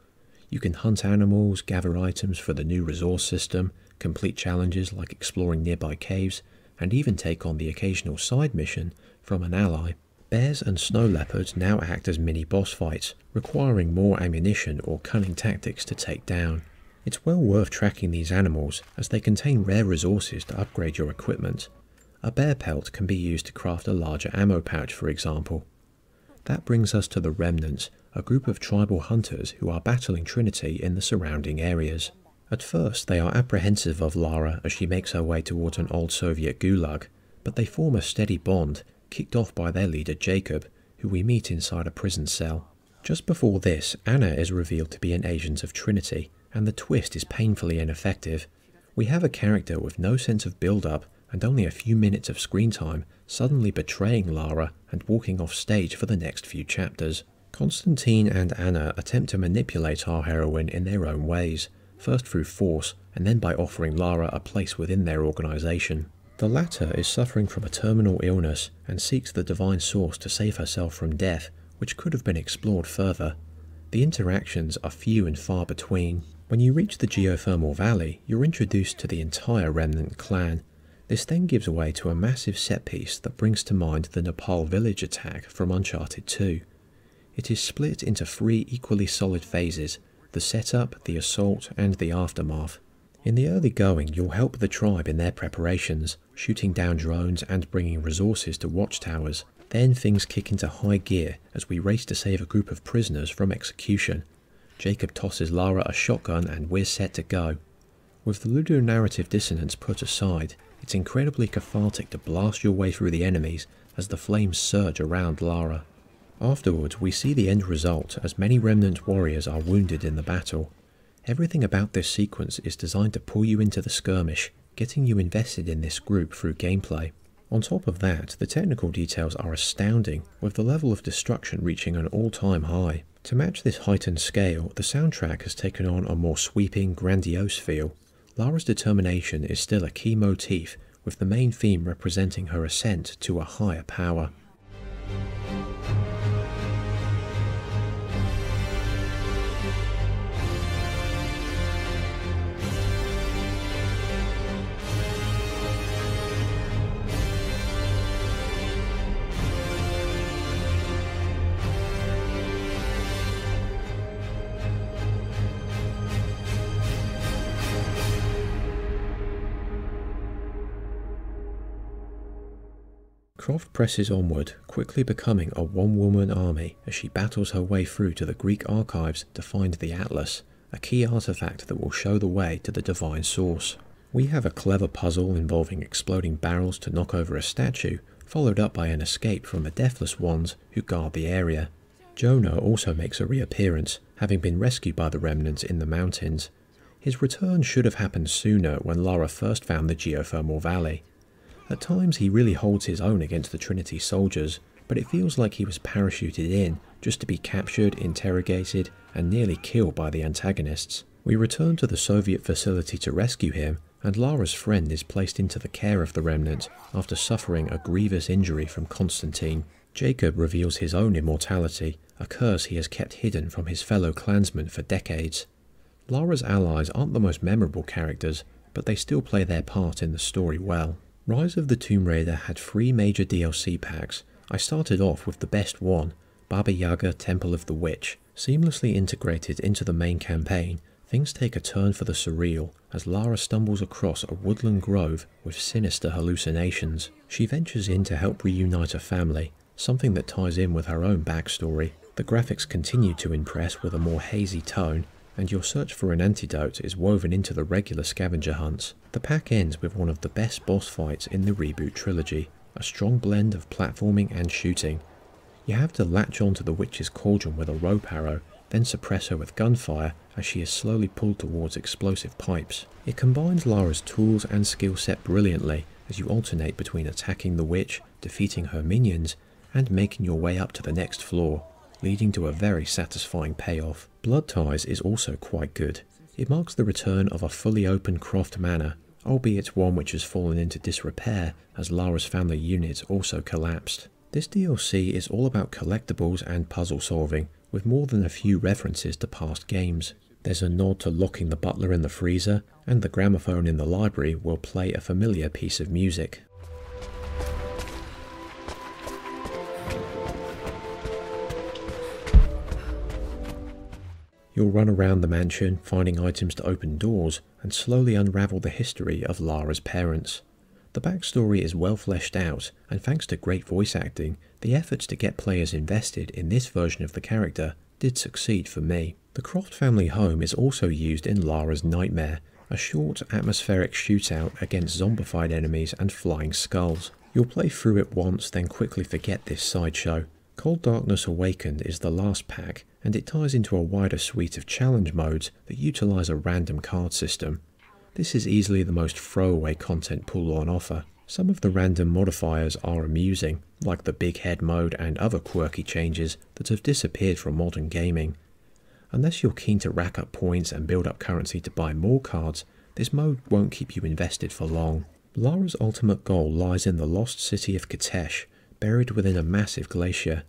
You can hunt animals, gather items for the new resource system, complete challenges like exploring nearby caves, and even take on the occasional side mission from an ally. Bears and snow leopards now act as mini boss fights, requiring more ammunition or cunning tactics to take down. It's well worth tracking these animals as they contain rare resources to upgrade your equipment. A bear pelt can be used to craft a larger ammo pouch, for example. That brings us to the Remnants, a group of tribal hunters who are battling Trinity in the surrounding areas. At first they are apprehensive of Lara as she makes her way towards an old Soviet gulag, but they form a steady bond, kicked off by their leader Jacob, who we meet inside a prison cell. Just before this, Anna is revealed to be an agent of Trinity, and the twist is painfully ineffective. We have a character with no sense of build-up and only a few minutes of screen time suddenly betraying Lara and walking off stage for the next few chapters. Constantine and Anna attempt to manipulate our heroine in their own ways, first through force and then by offering Lara a place within their organisation. The latter is suffering from a terminal illness and seeks the divine source to save herself from death, which could have been explored further. The interactions are few and far between. When you reach the geothermal valley, you're introduced to the entire Remnant clan. This then gives way to a massive set piece that brings to mind the Nepal village attack from Uncharted 2. It is split into 3 equally solid phases: the setup, the assault, and the aftermath. In the early going, you'll help the tribe in their preparations, shooting down drones and bringing resources to watchtowers. Then things kick into high gear as we race to save a group of prisoners from execution. Jacob tosses Lara a shotgun and we're set to go. With the ludonarrative dissonance put aside, it's incredibly cathartic to blast your way through the enemies as the flames surge around Lara. Afterwards, we see the end result as many Remnant warriors are wounded in the battle. Everything about this sequence is designed to pull you into the skirmish, getting you invested in this group through gameplay. On top of that, the technical details are astounding, with the level of destruction reaching an all-time high. To match this heightened scale, the soundtrack has taken on a more sweeping, grandiose feel. Lara's determination is still a key motif, with the main theme representing her ascent to a higher power. Croft presses onward, quickly becoming a one-woman army as she battles her way through to the Greek archives to find the Atlas, a key artifact that will show the way to the divine source. We have a clever puzzle involving exploding barrels to knock over a statue, followed up by an escape from the Deathless Ones who guard the area. Jonah also makes a reappearance, having been rescued by the Remnants in the mountains. His return should have happened sooner when Lara first found the geothermal valley. At times he really holds his own against the Trinity soldiers, but it feels like he was parachuted in just to be captured, interrogated, and nearly killed by the antagonists. We return to the Soviet facility to rescue him, and Lara's friend is placed into the care of the Remnant after suffering a grievous injury from Constantine. Jacob reveals his own immortality, a curse he has kept hidden from his fellow clansmen for decades. Lara's allies aren't the most memorable characters, but they still play their part in the story well. Rise of the Tomb Raider had 3 major DLC packs. I started off with the best one, Baba Yaga Temple of the Witch. Seamlessly integrated into the main campaign, things take a turn for the surreal as Lara stumbles across a woodland grove with sinister hallucinations. She ventures in to help reunite a family, something that ties in with her own backstory. The graphics continue to impress with a more hazy tone, and your search for an antidote is woven into the regular scavenger hunts. The pack ends with one of the best boss fights in the Reboot trilogy, a strong blend of platforming and shooting. You have to latch onto the witch's cauldron with a rope arrow, then suppress her with gunfire as she is slowly pulled towards explosive pipes. It combines Lara's tools and skill set brilliantly as you alternate between attacking the witch, defeating her minions, and making your way up to the next floor, leading to a very satisfying payoff. Blood Ties is also quite good. It marks the return of a fully open Croft manor, albeit one which has fallen into disrepair as Lara's family unit also collapsed. This DLC is all about collectibles and puzzle solving, with more than a few references to past games. There's a nod to locking the butler in the freezer, and the gramophone in the library will play a familiar piece of music. You'll run around the mansion, finding items to open doors, and slowly unravel the history of Lara's parents. The backstory is well fleshed out, and thanks to great voice acting, the efforts to get players invested in this version of the character did succeed for me. The Croft family home is also used in Lara's Nightmare, a short atmospheric shootout against zombified enemies and flying skulls. You'll play through it once, then quickly forget this sideshow. Cold Darkness Awakened is the last pack, and it ties into a wider suite of challenge modes that utilise a random card system. This is easily the most throwaway content pool on offer. Some of the random modifiers are amusing, like the big head mode and other quirky changes that have disappeared from modern gaming. Unless you're keen to rack up points and build up currency to buy more cards, this mode won't keep you invested for long. Lara's ultimate goal lies in the lost city of Katesh, buried within a massive glacier.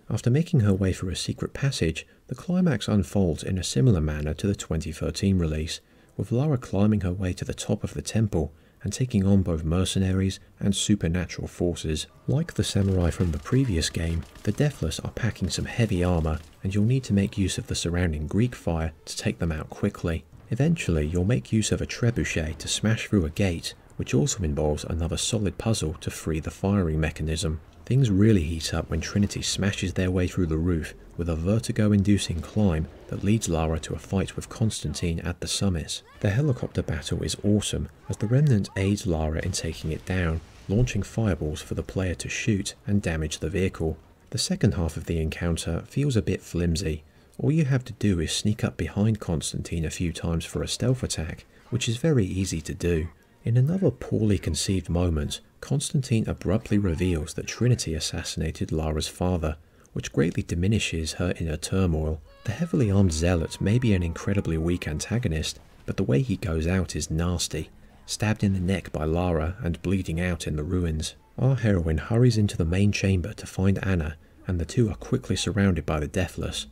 After making her way through a secret passage, the climax unfolds in a similar manner to the 2013 release, with Lara climbing her way to the top of the temple and taking on both mercenaries and supernatural forces. Like the samurai from the previous game, the Deathless are packing some heavy armour, and you'll need to make use of the surrounding Greek fire to take them out quickly. Eventually, you'll make use of a trebuchet to smash through a gate, which also involves another solid puzzle to free the firing mechanism. Things really heat up when Trinity smashes their way through the roof with a vertigo-inducing climb that leads Lara to a fight with Constantine at the summit. The helicopter battle is awesome as the Remnant aids Lara in taking it down, launching fireballs for the player to shoot and damage the vehicle. The second half of the encounter feels a bit flimsy. All you have to do is sneak up behind Constantine a few times for a stealth attack, which is very easy to do. In another poorly conceived moment, Constantine abruptly reveals that Trinity assassinated Lara's father, which greatly diminishes her inner turmoil. The heavily armed zealot may be an incredibly weak antagonist, but the way he goes out is nasty, stabbed in the neck by Lara and bleeding out in the ruins. Our heroine hurries into the main chamber to find Anna, and the two are quickly surrounded by the Deathless.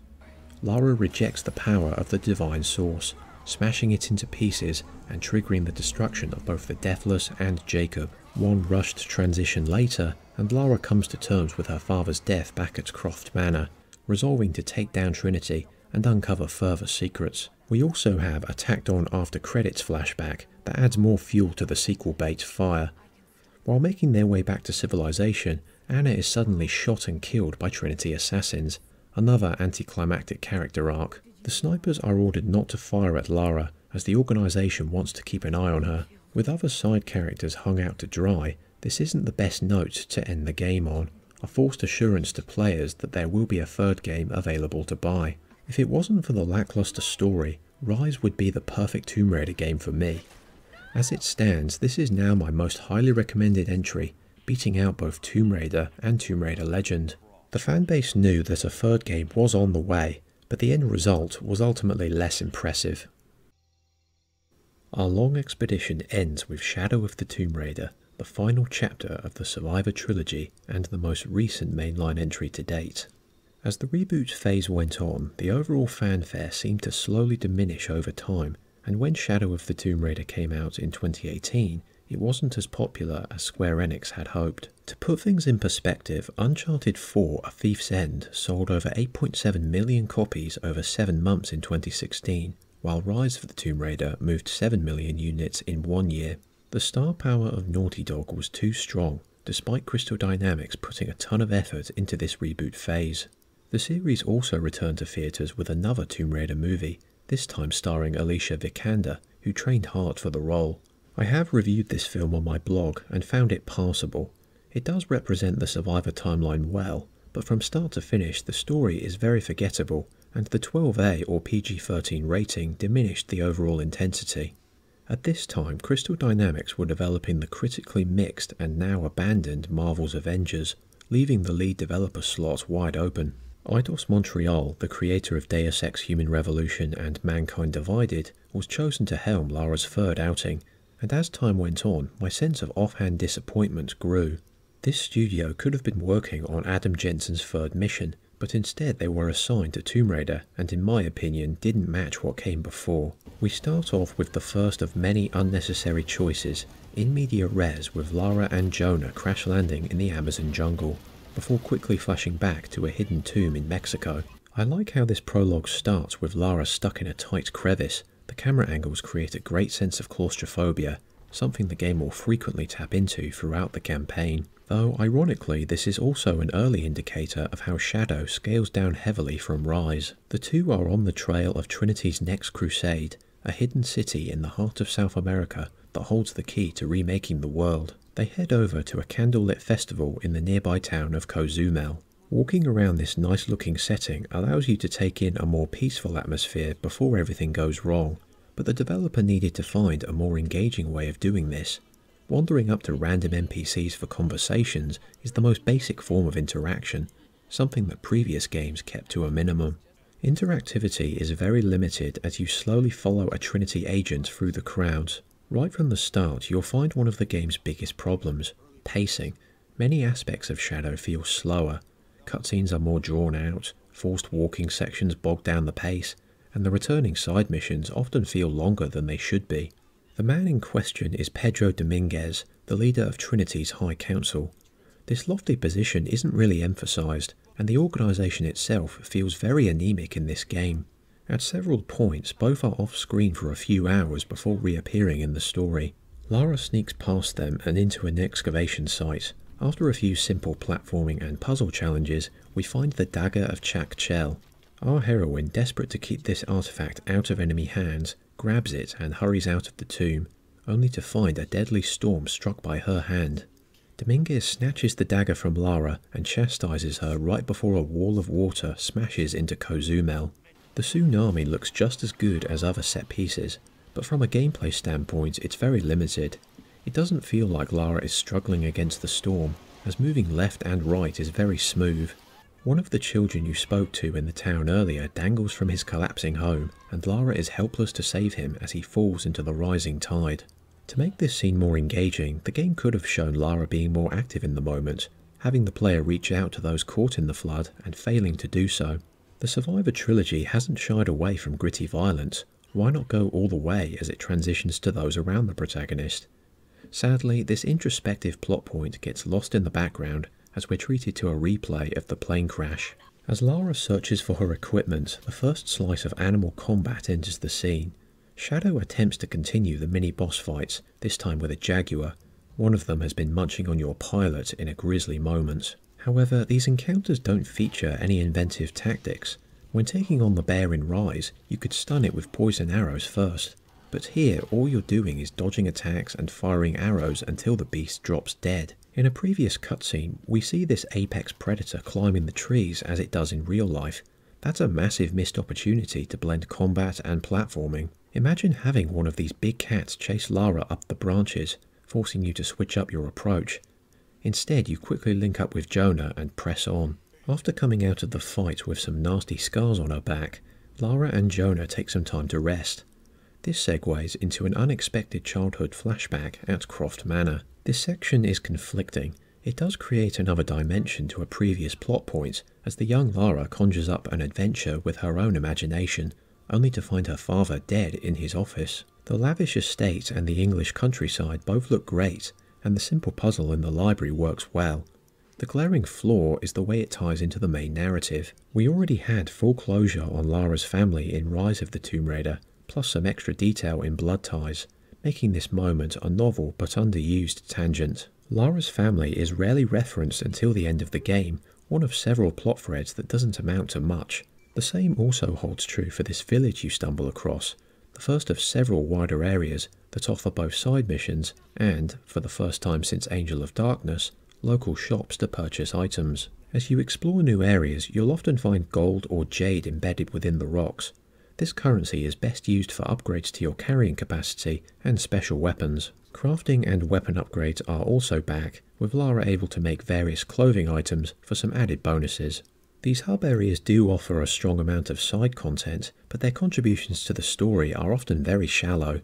Lara rejects the power of the divine source, smashing it into pieces and triggering the destruction of both the Deathless and Jacob. One rushed transition later, and Lara comes to terms with her father's death back at Croft Manor, resolving to take down Trinity and uncover further secrets. We also have a tacked on after credits flashback that adds more fuel to the sequel bait fire. While making their way back to civilization, Anna is suddenly shot and killed by Trinity assassins, another anticlimactic character arc. The snipers are ordered not to fire at Lara, as the organisation wants to keep an eye on her. With other side characters hung out to dry, this isn't the best note to end the game on, a forced assurance to players that there will be a third game available to buy. If it wasn't for the lackluster story, Rise would be the perfect Tomb Raider game for me. As it stands, this is now my most highly recommended entry, beating out both Tomb Raider and Tomb Raider Legend. The fanbase knew that a third game was on the way, but the end result was ultimately less impressive. Our long expedition ends with Shadow of the Tomb Raider, the final chapter of the Survivor Trilogy and the most recent mainline entry to date. As the reboot phase went on, the overall fanfare seemed to slowly diminish over time, and when Shadow of the Tomb Raider came out in 2018, it wasn't as popular as Square Enix had hoped. To put things in perspective, Uncharted 4: A Thief's End sold over 8.7 million copies over 7 months in 2016, while Rise of the Tomb Raider moved 7 million units in 1 year. The star power of Naughty Dog was too strong, despite Crystal Dynamics putting a ton of effort into this reboot phase. The series also returned to theatres with another Tomb Raider movie, this time starring Alicia Vikander, who trained hard for the role. I have reviewed this film on my blog and found it passable. It does represent the Survivor timeline well, but from start to finish the story is very forgettable and the 12A or PG-13 rating diminished the overall intensity. At this time, Crystal Dynamics were developing the critically mixed and now abandoned Marvel's Avengers, leaving the lead developer slot wide open. Eidos Montreal, the creator of Deus Ex Human Revolution and Mankind Divided, was chosen to helm Lara's third outing, and as time went on, my sense of offhand disappointment grew. This studio could have been working on Adam Jensen's third mission, but instead they were assigned to Tomb Raider, and in my opinion didn't match what came before. We start off with the first of many unnecessary choices, in media res, with Lara and Jonah crash landing in the Amazon jungle, before quickly flashing back to a hidden tomb in Mexico. I like how this prologue starts with Lara stuck in a tight crevice. The camera angles create a great sense of claustrophobia, something the game will frequently tap into throughout the campaign. Though, ironically, this is also an early indicator of how Shadow scales down heavily from Rise. The two are on the trail of Trinity's next crusade, a hidden city in the heart of South America that holds the key to remaking the world. They head over to a candlelit festival in the nearby town of Cozumel. Walking around this nice-looking setting allows you to take in a more peaceful atmosphere before everything goes wrong, but the developer needed to find a more engaging way of doing this. Wandering up to random NPCs for conversations is the most basic form of interaction, something that previous games kept to a minimum. Interactivity is very limited as you slowly follow a Trinity agent through the crowds. Right from the start, you'll find one of the game's biggest problems: pacing. Many aspects of Shadow feel slower. Cutscenes are more drawn out, forced walking sections bog down the pace, and the returning side missions often feel longer than they should be. The man in question is Pedro Dominguez, the leader of Trinity's High Council. This lofty position isn't really emphasised, and the organisation itself feels very anemic in this game. At several points, both are off-screen for a few hours before reappearing in the story. Lara sneaks past them and into an excavation site. After a few simple platforming and puzzle challenges, we find the Dagger of Chak Chel. Our heroine, desperate to keep this artifact out of enemy hands, grabs it and hurries out of the tomb, only to find a deadly storm struck by her hand. Dominguez snatches the dagger from Lara and chastises her right before a wall of water smashes into Cozumel. The tsunami looks just as good as other set pieces, but from a gameplay standpoint it's very limited. It doesn't feel like Lara is struggling against the storm, as moving left and right is very smooth. One of the children you spoke to in the town earlier dangles from his collapsing home, and Lara is helpless to save him as he falls into the rising tide. To make this scene more engaging, the game could have shown Lara being more active in the moment, having the player reach out to those caught in the flood and failing to do so. The Survivor trilogy hasn't shied away from gritty violence. Why not go all the way as it transitions to those around the protagonist? Sadly, this introspective plot point gets lost in the background as we're treated to a replay of the plane crash. As Lara searches for her equipment, the first slice of animal combat enters the scene. Shadow attempts to continue the mini-boss fights, this time with a jaguar. One of them has been munching on your pilot in a grisly moment. However, these encounters don't feature any inventive tactics. When taking on the bear in Rise, you could stun it with poison arrows first. But here, all you're doing is dodging attacks and firing arrows until the beast drops dead. In a previous cutscene, we see this apex predator climbing the trees as it does in real life. That's a massive missed opportunity to blend combat and platforming. Imagine having one of these big cats chase Lara up the branches, forcing you to switch up your approach. Instead, you quickly link up with Jonah and press on. After coming out of the fight with some nasty scars on her back, Lara and Jonah take some time to rest. This segues into an unexpected childhood flashback at Croft Manor. This section is conflicting. It does create another dimension to a previous plot point, as the young Lara conjures up an adventure with her own imagination, only to find her father dead in his office. The lavish estate and the English countryside both look great, and the simple puzzle in the library works well. The glaring flaw is the way it ties into the main narrative. We already had full closure on Lara's family in Rise of the Tomb Raider, plus some extra detail in Blood Ties, making this moment a novel but underused tangent. Lara's family is rarely referenced until the end of the game, one of several plot threads that doesn't amount to much. The same also holds true for this village you stumble across, the first of several wider areas that offer both side missions and, for the first time since Angel of Darkness, local shops to purchase items. As you explore new areas, you'll often find gold or jade embedded within the rocks. This currency is best used for upgrades to your carrying capacity and special weapons. Crafting and weapon upgrades are also back, with Lara able to make various clothing items for some added bonuses. These hub areas do offer a strong amount of side content, but their contributions to the story are often very shallow.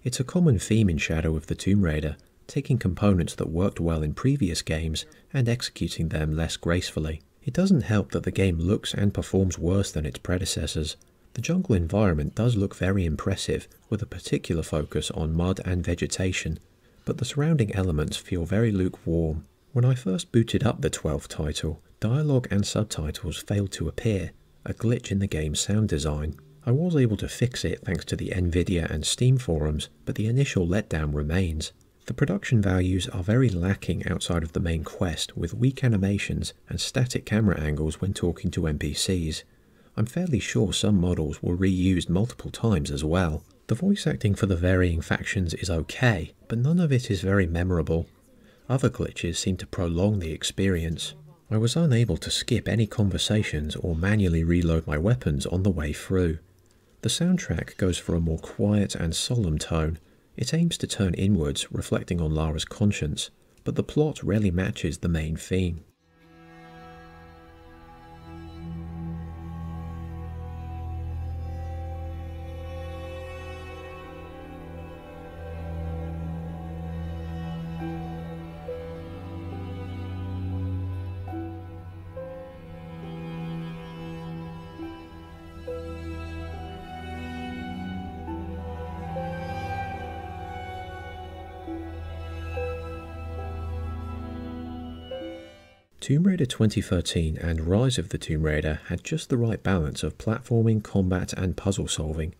It's a common theme in Shadow of the Tomb Raider, taking components that worked well in previous games and executing them less gracefully. It doesn't help that the game looks and performs worse than its predecessors. The jungle environment does look very impressive, with a particular focus on mud and vegetation, but the surrounding elements feel very lukewarm. When I first booted up the 12th title, dialogue and subtitles failed to appear, a glitch in the game's sound design. I was able to fix it thanks to the Nvidia and Steam forums, but the initial letdown remains. The production values are very lacking outside of the main quest, with weak animations and static camera angles when talking to NPCs. I'm fairly sure some models were reused multiple times as well. The voice acting for the varying factions is okay, but none of it is very memorable. Other glitches seem to prolong the experience. I was unable to skip any conversations or manually reload my weapons on the way through. The soundtrack goes for a more quiet and solemn tone. It aims to turn inwards, reflecting on Lara's conscience, but the plot rarely matches the main theme. Tomb Raider 2013 and Rise of the Tomb Raider had just the right balance of platforming, combat and puzzle solving.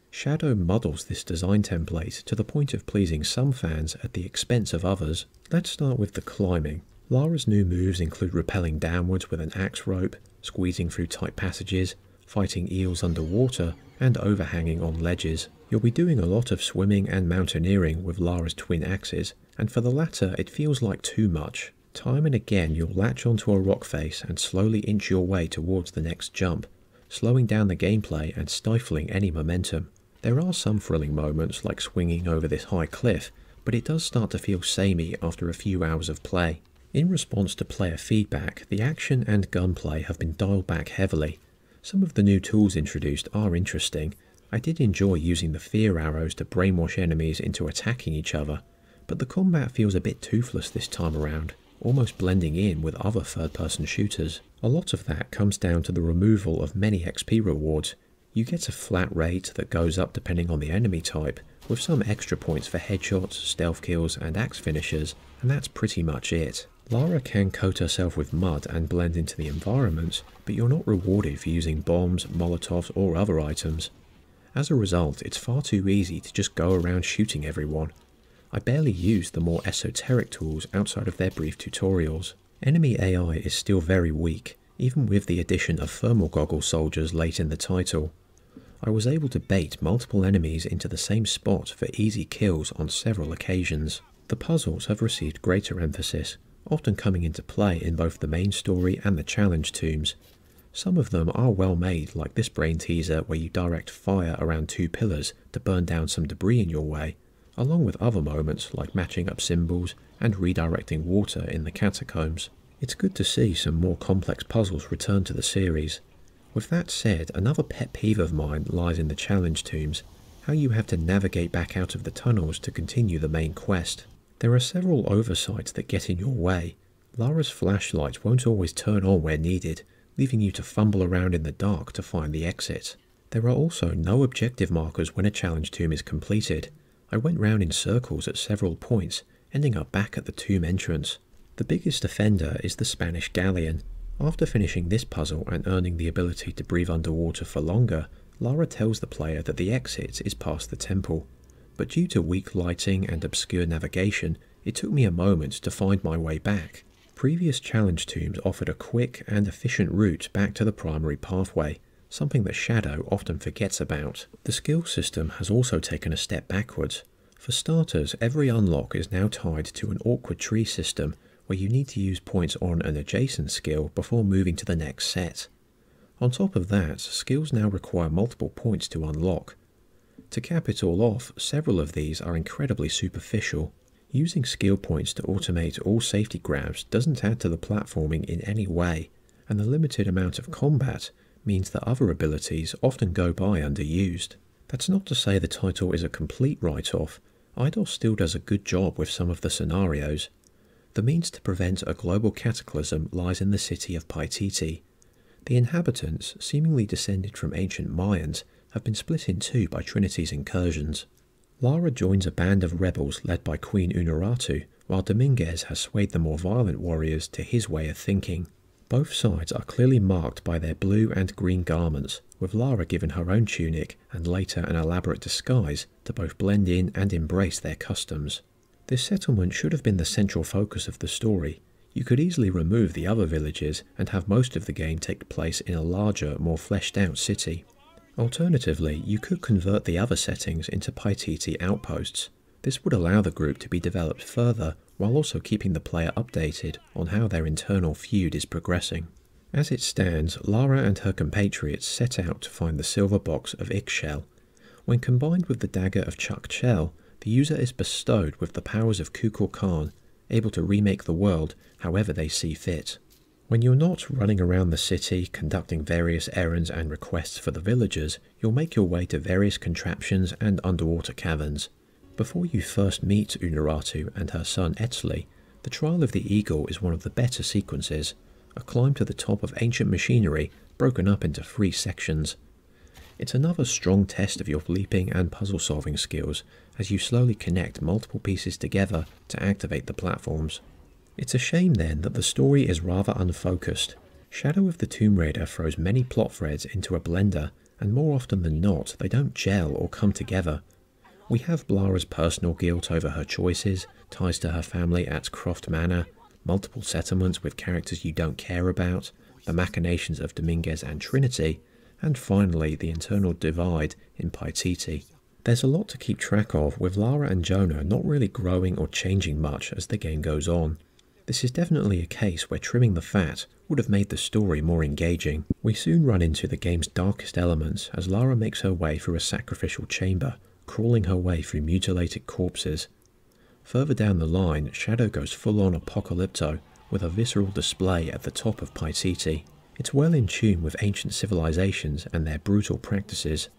Shadow muddles this design template to the point of pleasing some fans at the expense of others. Let's start with the climbing. Lara's new moves include rappelling downwards with an axe rope, squeezing through tight passages, fighting eels underwater, and overhanging on ledges. You'll be doing a lot of swimming and mountaineering with Lara's twin axes, and for the latter it feels like too much. Time and again you'll latch onto a rock face and slowly inch your way towards the next jump, slowing down the gameplay and stifling any momentum. There are some thrilling moments like swinging over this high cliff, but it does start to feel samey after a few hours of play. In response to player feedback, the action and gunplay have been dialed back heavily. Some of the new tools introduced are interesting. I did enjoy using the fear arrows to brainwash enemies into attacking each other, but the combat feels a bit toothless this time around, almost blending in with other third-person shooters. A lot of that comes down to the removal of many XP rewards. You get a flat rate that goes up depending on the enemy type, with some extra points for headshots, stealth kills and axe finishers, and that's pretty much it. Lara can coat herself with mud and blend into the environment, but you're not rewarded for using bombs, molotovs or other items. As a result, it's far too easy to just go around shooting everyone. I barely used the more esoteric tools outside of their brief tutorials. Enemy AI is still very weak, even with the addition of thermal goggle soldiers late in the title. I was able to bait multiple enemies into the same spot for easy kills on several occasions. The puzzles have received greater emphasis, often coming into play in both the main story and the challenge tombs. Some of them are well made, like this brain teaser where you direct fire around two pillars to burn down some debris in your way, along with other moments like matching up symbols and redirecting water in the catacombs. It's good to see some more complex puzzles return to the series. With that said, another pet peeve of mine lies in the challenge tombs, how you have to navigate back out of the tunnels to continue the main quest. There are several oversights that get in your way. Lara's flashlight won't always turn on where needed, leaving you to fumble around in the dark to find the exit. There are also no objective markers when a challenge tomb is completed. I went round in circles at several points, ending up back at the tomb entrance. The biggest offender is the Spanish galleon. After finishing this puzzle and earning the ability to breathe underwater for longer, Lara tells the player that the exit is past the temple. But due to weak lighting and obscure navigation, it took me a moment to find my way back. Previous challenge tombs offered a quick and efficient route back to the primary pathway, something that Shadow often forgets about. The skill system has also taken a step backwards. For starters, every unlock is now tied to an awkward tree system, where you need to use points on an adjacent skill before moving to the next set. On top of that, skills now require multiple points to unlock. To cap it all off, several of these are incredibly superficial. Using skill points to automate all safety grabs doesn't add to the platforming in any way, and the limited amount of combat means that other abilities often go by underused. That's not to say the title is a complete write-off. Eidos still does a good job with some of the scenarios. The means to prevent a global cataclysm lies in the city of Paititi. The inhabitants, seemingly descended from ancient Mayans, have been split in two by Trinity's incursions. Lara joins a band of rebels led by Queen Unuratu, while Dominguez has swayed the more violent warriors to his way of thinking. Both sides are clearly marked by their blue and green garments, with Lara given her own tunic and later an elaborate disguise to both blend in and embrace their customs. This settlement should have been the central focus of the story. You could easily remove the other villages and have most of the game take place in a larger, more fleshed out city. Alternatively, you could convert the other settings into Paititi outposts. This would allow the group to be developed further while also keeping the player updated on how their internal feud is progressing. As it stands, Lara and her compatriots set out to find the silver box of Ixchel. When combined with the dagger of Chukchel, the user is bestowed with the powers of Kukul Khan, able to remake the world however they see fit. When you're not running around the city conducting various errands and requests for the villagers, you'll make your way to various contraptions and underwater caverns. Before you first meet Unuratu and her son Etzli, the Trial of the Eagle is one of the better sequences, a climb to the top of ancient machinery broken up into 3 sections. It's another strong test of your leaping and puzzle solving skills as you slowly connect multiple pieces together to activate the platforms. It's a shame then that the story is rather unfocused. Shadow of the Tomb Raider throws many plot threads into a blender, and more often than not they don't gel or come together. We have Lara's personal guilt over her choices, ties to her family at Croft Manor, multiple settlements with characters you don't care about, the machinations of Dominguez and Trinity, and finally the internal divide in Paititi. There's a lot to keep track of, with Lara and Jonah not really growing or changing much as the game goes on. This is definitely a case where trimming the fat would have made the story more engaging. We soon run into the game's darkest elements as Lara makes her way through a sacrificial chamber, crawling her way through mutilated corpses. Further down the line, Shadow goes full-on apocalypto with a visceral display at the top of Paititi. It's well in tune with ancient civilizations and their brutal practices.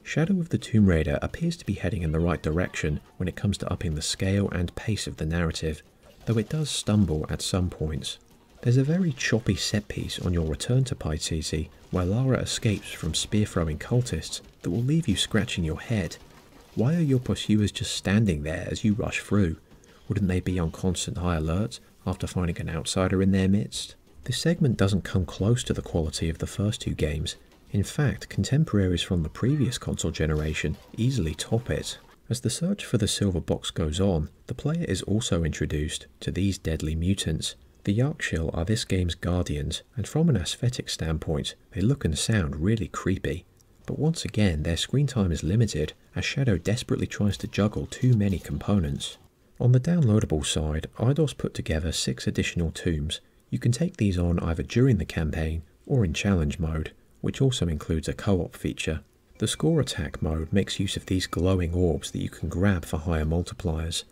Shadow of the Tomb Raider appears to be heading in the right direction when it comes to upping the scale and pace of the narrative, though it does stumble at some points. There's a very choppy set piece on your return to Paititi where Lara escapes from spear-throwing cultists that will leave you scratching your head. Why are your pursuers just standing there as you rush through? Wouldn't they be on constant high alert after finding an outsider in their midst? This segment doesn't come close to the quality of the first 2 games. In fact, contemporaries from the previous console generation easily top it. As the search for the silver box goes on, the player is also introduced to these deadly mutants. The Yarkshil are this game's guardians, and from an aesthetic standpoint, they look and sound really creepy. But once again, their screen time is limited, as Shadow desperately tries to juggle too many components. On the downloadable side, Eidos put together 6 additional tombs. You can take these on either during the campaign or in challenge mode, which also includes a co-op feature. The score attack mode makes use of these glowing orbs that you can grab for higher multipliers,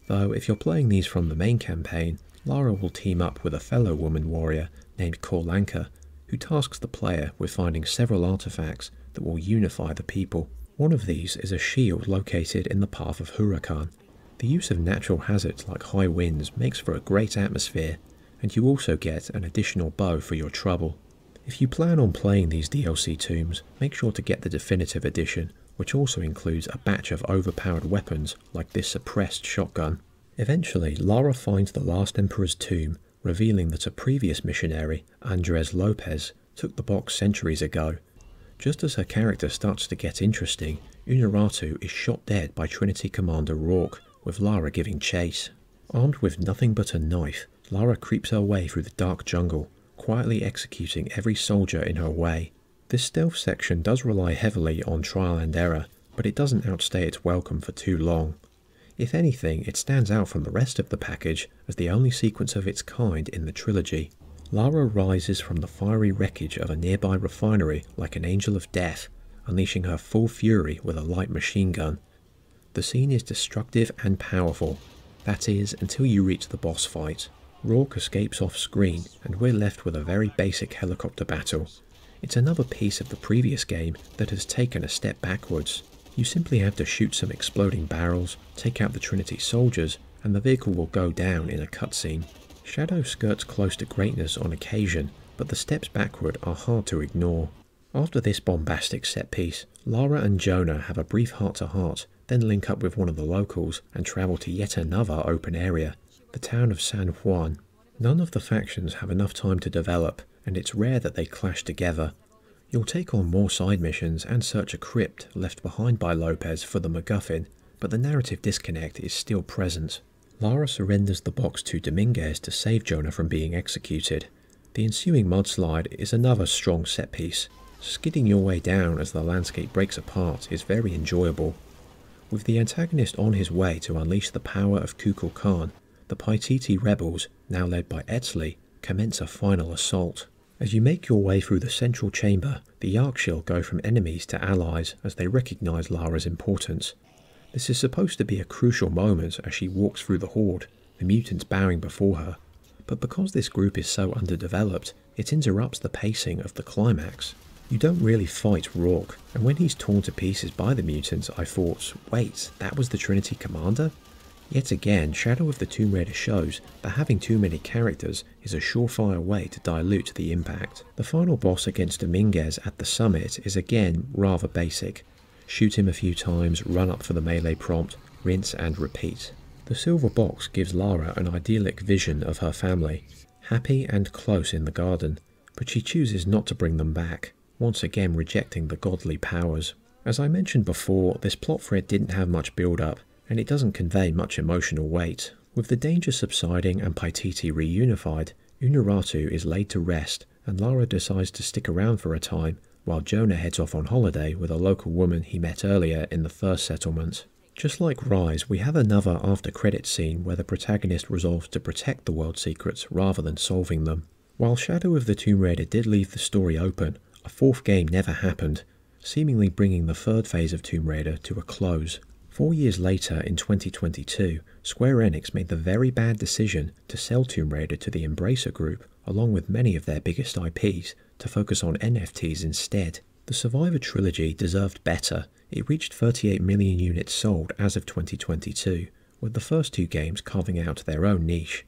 though if you're playing these from the main campaign, Lara will team up with a fellow woman warrior named Korlanka, who tasks the player with finding several artifacts that will unify the people. One of these is a shield located in the path of Huracan. The use of natural hazards like high winds makes for a great atmosphere, and you also get an additional bow for your trouble. If you plan on playing these DLC tombs, make sure to get the definitive edition, which also includes a batch of overpowered weapons like this suppressed shotgun. Eventually, Lara finds the last Emperor's tomb, revealing that a previous missionary, Andres Lopez, took the box centuries ago. Just as her character starts to get interesting, Unuratu is shot dead by Trinity Commander Rourke, with Lara giving chase. Armed with nothing but a knife, Lara creeps her way through the dark jungle, quietly executing every soldier in her way. This stealth section does rely heavily on trial and error, but it doesn't outstay its welcome for too long. If anything, it stands out from the rest of the package as the only sequence of its kind in the trilogy. Lara rises from the fiery wreckage of a nearby refinery like an angel of death, unleashing her full fury with a light machine gun. The scene is destructive and powerful, that is, until you reach the boss fight. Rourke escapes off screen, and we're left with a very basic helicopter battle. It's another piece of the previous game that has taken a step backwards. You simply have to shoot some exploding barrels, take out the Trinity soldiers, and the vehicle will go down in a cutscene. Shadow skirts close to greatness on occasion, but the steps backward are hard to ignore. After this bombastic set piece, Lara and Jonah have a brief heart-to-heart, then link up with one of the locals and travel to yet another open area, the town of San Juan. None of the factions have enough time to develop, and it's rare that they clash together. You'll take on more side missions and search a crypt left behind by Lopez for the MacGuffin, but the narrative disconnect is still present. Lara surrenders the box to Dominguez to save Jonah from being executed. The ensuing mudslide is another strong set piece. Skidding your way down as the landscape breaks apart is very enjoyable. With the antagonist on his way to unleash the power of Kukulkan, the Paititi rebels, now led by Etzli, commence a final assault. As you make your way through the central chamber, the Yarkshil go from enemies to allies as they recognise Lara's importance. This is supposed to be a crucial moment as she walks through the horde, the mutants bowing before her, but because this group is so underdeveloped, it interrupts the pacing of the climax. You don't really fight Rourke, and when he's torn to pieces by the mutants, I thought, wait, that was the Trinity Commander? Yet again, Shadow of the Tomb Raider shows that having too many characters is a surefire way to dilute the impact. The final boss against Dominguez at the summit is again rather basic. Shoot him a few times, run up for the melee prompt, rinse and repeat. The silver box gives Lara an idyllic vision of her family, happy and close in the garden, but she chooses not to bring them back, once again rejecting the godly powers. As I mentioned before, this plot thread didn't have much build-up, and it doesn't convey much emotional weight. With the danger subsiding and Paititi reunified, Unuratu is laid to rest, and Lara decides to stick around for a time, while Jonah heads off on holiday with a local woman he met earlier in the first settlement. Just like Rise, we have another after-credits scene where the protagonist resolves to protect the world secrets rather than solving them. While Shadow of the Tomb Raider did leave the story open, a fourth game never happened, seemingly bringing the third phase of Tomb Raider to a close. 4 years later, in 2022, Square Enix made the very bad decision to sell Tomb Raider to the Embracer Group, along with many of their biggest IPs, to focus on NFTs instead. The Survivor trilogy deserved better. It reached 38 million units sold as of 2022, with the first two games carving out their own niche.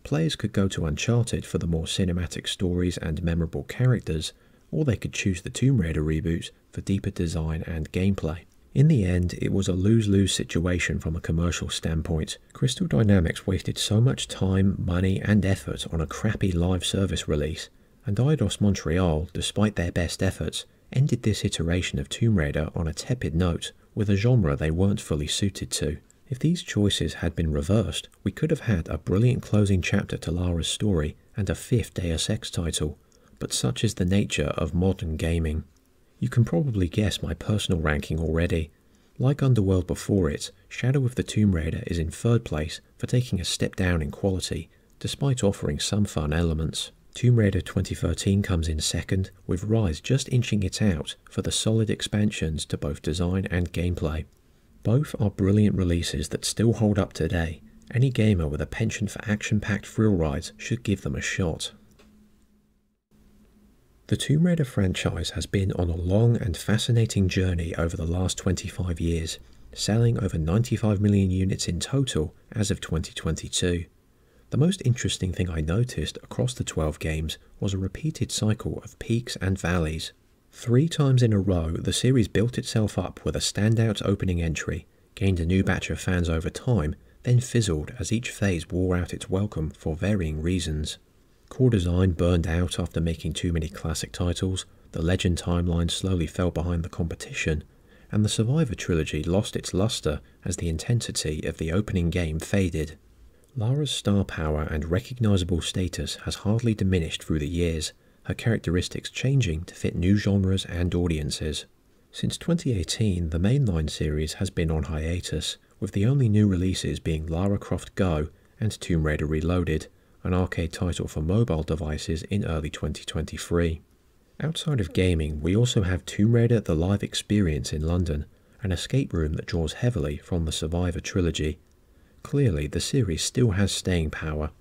Players could go to Uncharted for the more cinematic stories and memorable characters, or they could choose the Tomb Raider reboots for deeper design and gameplay. In the end, it was a lose-lose situation from a commercial standpoint. Crystal Dynamics wasted so much time, money and effort on a crappy live service release, and Eidos Montreal, despite their best efforts, ended this iteration of Tomb Raider on a tepid note, with a genre they weren't fully suited to. If these choices had been reversed, we could have had a brilliant closing chapter to Lara's story and a fifth Deus Ex title, but such is the nature of modern gaming. You can probably guess my personal ranking already. Like Underworld before it, Shadow of the Tomb Raider is in third place for taking a step down in quality, despite offering some fun elements. Tomb Raider 2013 comes in second, with Rise just inching it out for the solid expansions to both design and gameplay. Both are brilliant releases that still hold up today. Any gamer with a penchant for action-packed thrill rides should give them a shot. The Tomb Raider franchise has been on a long and fascinating journey over the last 25 years, selling over 95 million units in total as of 2022. The most interesting thing I noticed across the 12 games was a repeated cycle of peaks and valleys. 3 times in a row, the series built itself up with a standout opening entry, gained a new batch of fans over time, then fizzled as each phase wore out its welcome for varying reasons. Core design burned out after making too many classic titles, the Legend timeline slowly fell behind the competition, and the Survivor trilogy lost its luster as the intensity of the opening game faded. Lara's star power and recognisable status has hardly diminished through the years, her characteristics changing to fit new genres and audiences. Since 2018, the mainline series has been on hiatus, with the only new releases being Lara Croft Go and Tomb Raider Reloaded, an arcade title for mobile devices in early 2023. Outside of gaming, we also have Tomb Raider The Live Experience in London, an escape room that draws heavily from the Survivor trilogy. Clearly, the series still has staying power.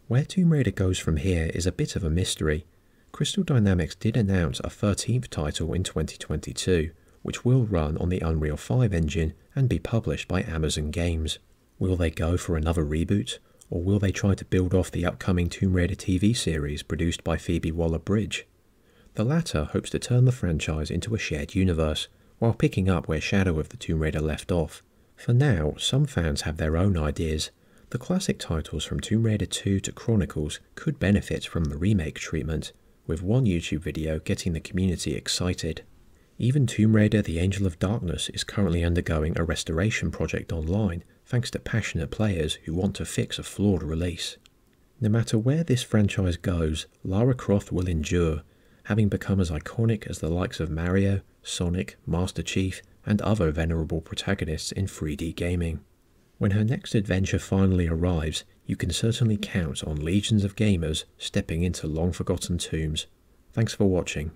Where Tomb Raider goes from here is a bit of a mystery. Crystal Dynamics did announce a 13th title in 2022, which will run on the Unreal 5 engine and be published by Amazon Games. Will they go for another reboot, or will they try to build off the upcoming Tomb Raider TV series produced by Phoebe Waller-Bridge? The latter hopes to turn the franchise into a shared universe, while picking up where Shadow of the Tomb Raider left off. For now, some fans have their own ideas. The classic titles from Tomb Raider 2 to Chronicles could benefit from the remake treatment, with one YouTube video getting the community excited. Even Tomb Raider The Angel of Darkness is currently undergoing a restoration project online thanks to passionate players who want to fix a flawed release. No matter where this franchise goes, Lara Croft will endure, having become as iconic as the likes of Mario, Sonic, Master Chief, and other venerable protagonists in 3D gaming. When her next adventure finally arrives, you can certainly count on legions of gamers stepping into long-forgotten tombs. Thanks for watching.